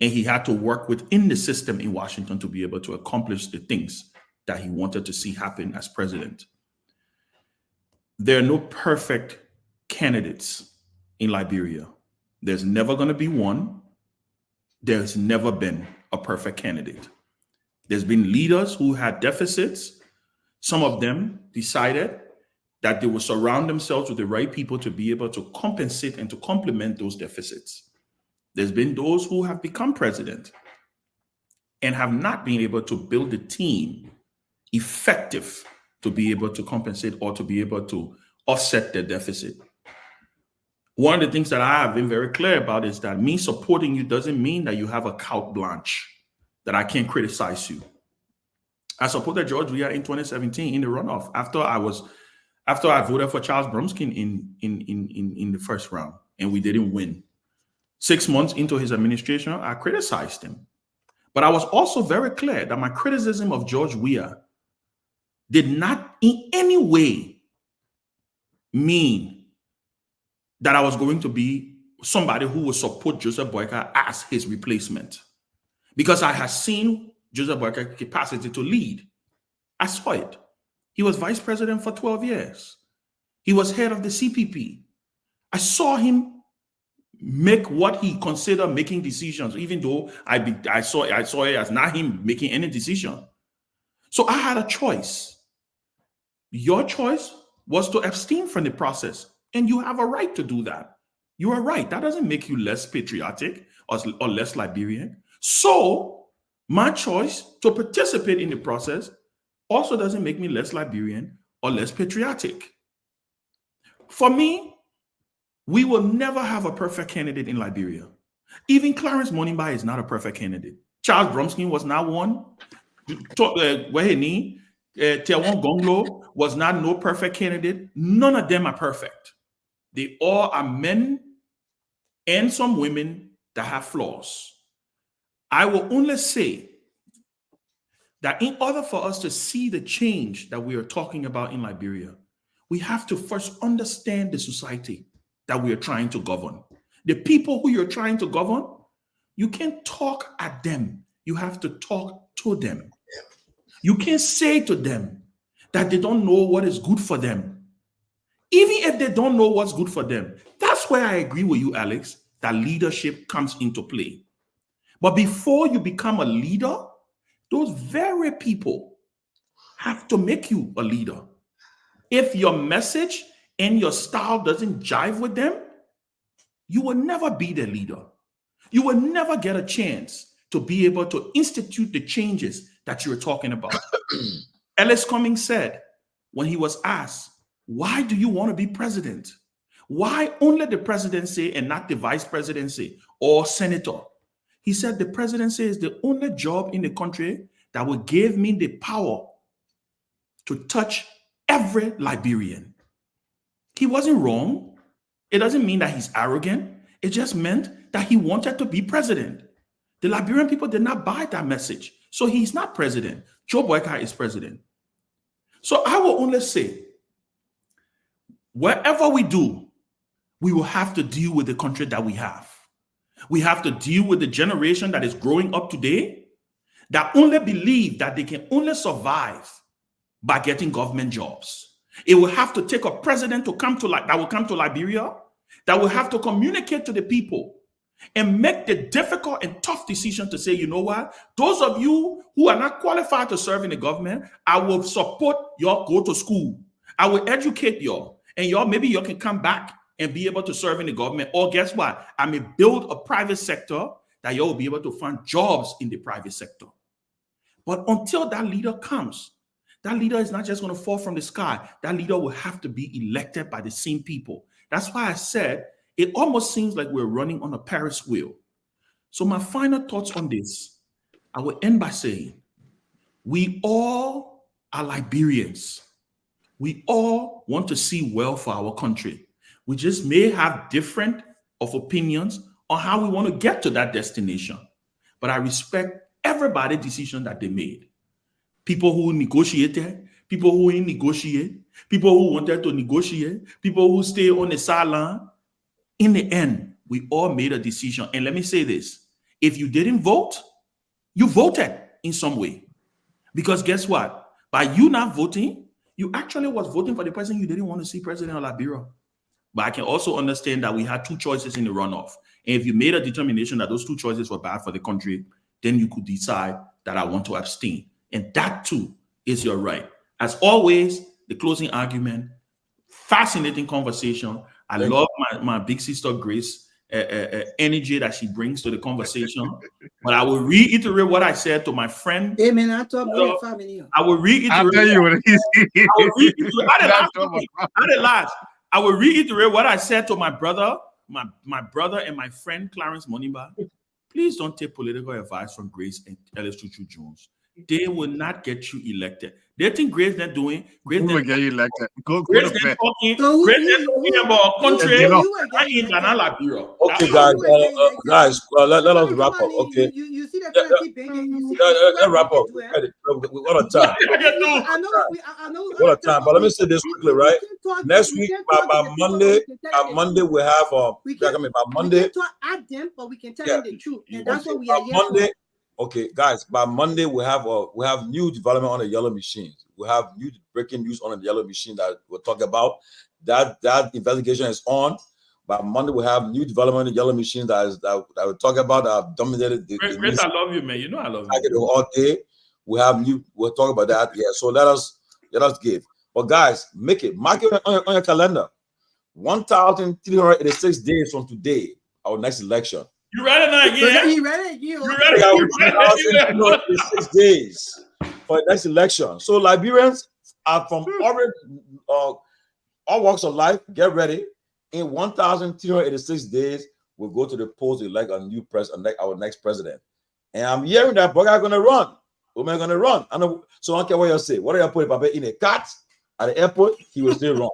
And he had to work within the system in Washington to be able to accomplish the things that he wanted to see happen as president. There are no perfect candidates in Liberia. There's never going to be one. there's never been a perfect candidate. There's been leaders who had deficits. Some of them decided that they will surround themselves with the right people to be able to compensate and to complement those deficits. There's been those who have become president and have not been able to build a team effective to be able to compensate or to be able to offset their deficit. One of the things that I have been very clear about is that me supporting you doesn't mean that you have a carte blanche, that I can't criticize you. I supported George Weah in 2017 in the runoff after I voted for Charles Bromskin in the first round and we didn't win. 6 months into his administration, I criticized him. But I was also very clear that my criticism of George Weah did not in any way mean that I was going to be somebody who would support Joseph Boyka as his replacement. Because I had seen Joseph Boyka's capacity to lead. I saw it. He was vice president for 12 years. He was head of the CPP. I saw him make what he considered making decisions, even though I saw it as not him making any decision. So I had a choice. Your choice was to abstain from the process, and you have a right to do that. You are right. That doesn't make you less patriotic or less Liberian. So my choice to participate in the process also doesn't make me less Liberian or less patriotic. For me, we will never have a perfect candidate in Liberia. Even Clarence Monimba is not a perfect candidate. Charles Bromskin was not one. Tewon Gonglo was not no perfect candidate. None of them are perfect. They all are men and some women that have flaws. I will only say that in order for us to see the change that we are talking about in Liberia, we have to first understand the society that we are trying to govern. The people who you're trying to govern, you can't talk at them. You have to talk to them. You can't say to them that they don't know what is good for them. Even if they don't know what's good for them, that's where I agree with you, Alex, that leadership comes into play. But before you become a leader, those very people have to make you a leader. If your message and your style doesn't jive with them, you will never be the leader. You will never get a chance to be able to institute the changes that you're talking about. Ellis Cummings said when he was asked, why do you want to be president? Why only the presidency and not the vice presidency or senator? He said the presidency is the only job in the country that will give me the power to touch every Liberian. He wasn't wrong. It doesn't mean that he's arrogant. It just meant that he wanted to be president. The Liberian people did not buy that message. So he's not president. Joe Boyka is president. So I will only say, wherever we do, we will have to deal with the country that we have. We have to deal with the generation that is growing up today that only believe that they can only survive by getting government jobs. It will have to take a president to come to that will come to Liberia, that will have to communicate to the people and make the difficult and tough decision to say, you know what, those of you who are not qualified to serve in the government, I will support y'all go to school. I will educate y'all, and y'all maybe y'all can come back and be able to serve in the government. Or guess what? I may build a private sector that y'all will be able to find jobs in the private sector. But until that leader comes, that leader is not just going to fall from the sky. That leader will have to be elected by the same people. That's why I said it almost seems like we're running on a Paris wheel. So my final thoughts on this, I will end by saying, we all are Liberians. We all want to see well for our country. We just may have different of opinions on how we want to get to that destination. But I respect everybody's decision that they made. People who negotiated, people who didn't negotiate, people who wanted to negotiate, people who stay on the sideline. In the end, we all made a decision. And let me say this. If you didn't vote, you voted in some way. Because guess what? By you not voting, you actually was voting for the person you didn't want to see president of Liberia. But I can also understand that we had two choices in the runoff. And if you made a determination that those two choices were bad for the country, then you could decide that I want to abstain. And that too is your right. As always, the closing argument, fascinating conversation. I love my big sister Grace energy that she brings to the conversation. But I will reiterate what I said to my friend. Hey, man, I told my family. I will reiterate. I'll tell you what it is. I will reiterate what I said to my brother, my brother and my friend Clarence Moniba. Please don't take political advice from Grace and Ellis Tutu Jones. They will not get you elected. They think Grace not doing. Grace will get you elected. Go Grace to bed. Grace talking about country in Liberia. Okay, guys, let us wrap up. Okay. You see the let's wrap up. What a time. What a time. But let me say this quickly, right? Next week, by Monday, we have by Monday. We can talk at them, but we can tell them the truth, and that's what we are here for. Okay, guys, by Monday we have new development on the yellow machine. We have new breaking news on the yellow machine that we'll talk about. That investigation is on. By Monday we have new development on the yellow machine that we'll talk about that have dominated the Chris, I love you, man. You know I love you. All day. We'll talk about that. Yeah. So let us give. But guys, mark it on your calendar. 1,386 days from today, our next election. You ready now again? He ready again. You ready? 1,386 days for the next election. So Liberians are from all walks of life. Get ready. In 1,386 days, we'll go to the polls to elect a new our next president. And I'm hearing that Boga going to run. Women going to run. I know. So I don't care what you say. What are you putting Papa in a cat at the airport? He will still run.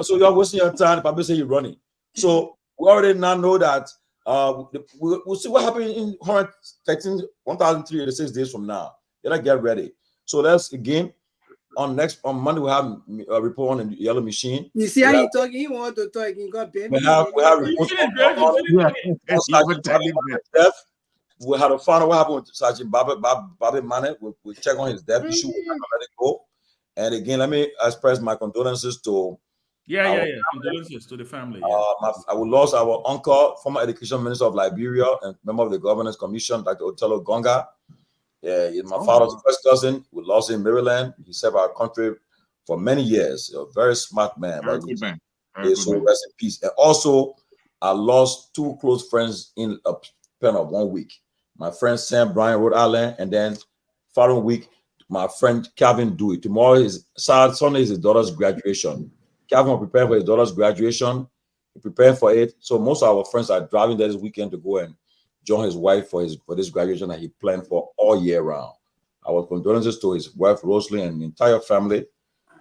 So you're wasting your time. Papa say you're running. So we already now know that. We'll see what happens in 1,386 days from now. You gotta get ready. So let's again on Monday we have a report on the yellow machine. You see how he talking? He want to talk. He got Ben. We have reports on we had to find out what happened with Sergeant Bobby Mane. We'll check on his death issue. We're not gonna let it go. And again, let me express my condolences to. Condolences to the family. I lost our uncle, former education minister of Liberia and member of the governance commission, Dr. Otello Gonga. Yeah, he's my father's first cousin. We lost him in Maryland. He served our country for many years. A very smart man. Very good man. So rest in peace. And also, I lost two close friends in a span of 1 week. My friend Sam Bryan, Rhode Island, and then following week, my friend Calvin Dewey. Tomorrow Sunday is his daughter's graduation. Calvin will prepare for his daughter's graduation. He prepared for it. So most of our friends are driving there this weekend to go and join his wife for this graduation that he planned for all year round. Our condolences to his wife Rosalie and the entire family.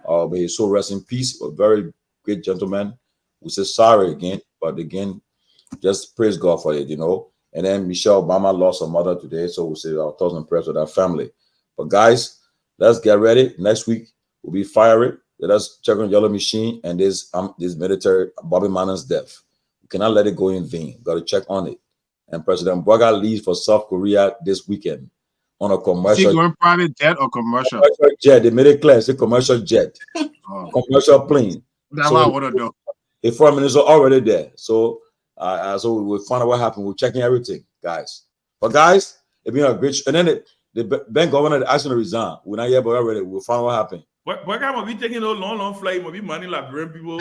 May his soul rest in peace. A very great gentleman. We say sorry again, but again, just praise God for it, And then Michelle Obama lost her mother today, so we'll say our thoughts and prayers with our family. But guys, let's get ready. Next week we'll be fiery. Let us check on yellow machine and this military Bobby Mane's death. We cannot let it go in vain. Got to check on it. And President Boga leaves for South Korea this weekend on a commercial. Is he going private jet or commercial? Commercial jet. They made it clear. It's a commercial jet, commercial plane. That's what I want to know. The foreign minister already there. So we'll find out what happened. We're checking everything, guys. But guys, it's been a great. And then the Ben governor asked him to resign. We're not yet, but already we'll find out what happened. What kind of be taking those long flight? Will be money like Liberian people.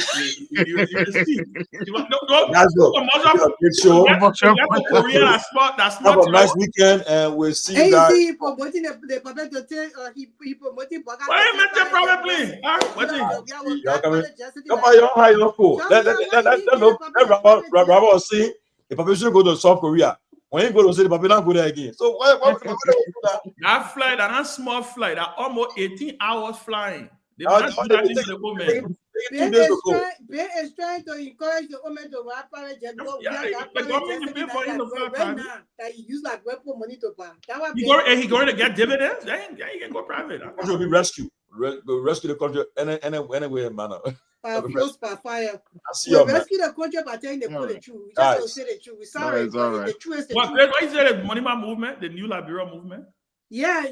That's have a nice weekend, and we'll see you guys. He promoting the public to tell. He promoting. Why you make private plane? Let see if I should go to South Korea. When you go to the Babylon, go there again. So what that flight, that small flight, that almost 18 hours flying. They not do that into the woman. Ben is trying to encourage the woman to buy private jet. That you use like weapon money to buy. He going to get dividends? Then he can go private. Will be rescued. Rescue the country anyway, manner. By fire. We rescue the country by telling the truth. We just don't say the truth. We're sorry. The truth is the truth. Why you say the Money Man movement, the new Liberia movement? Yeah.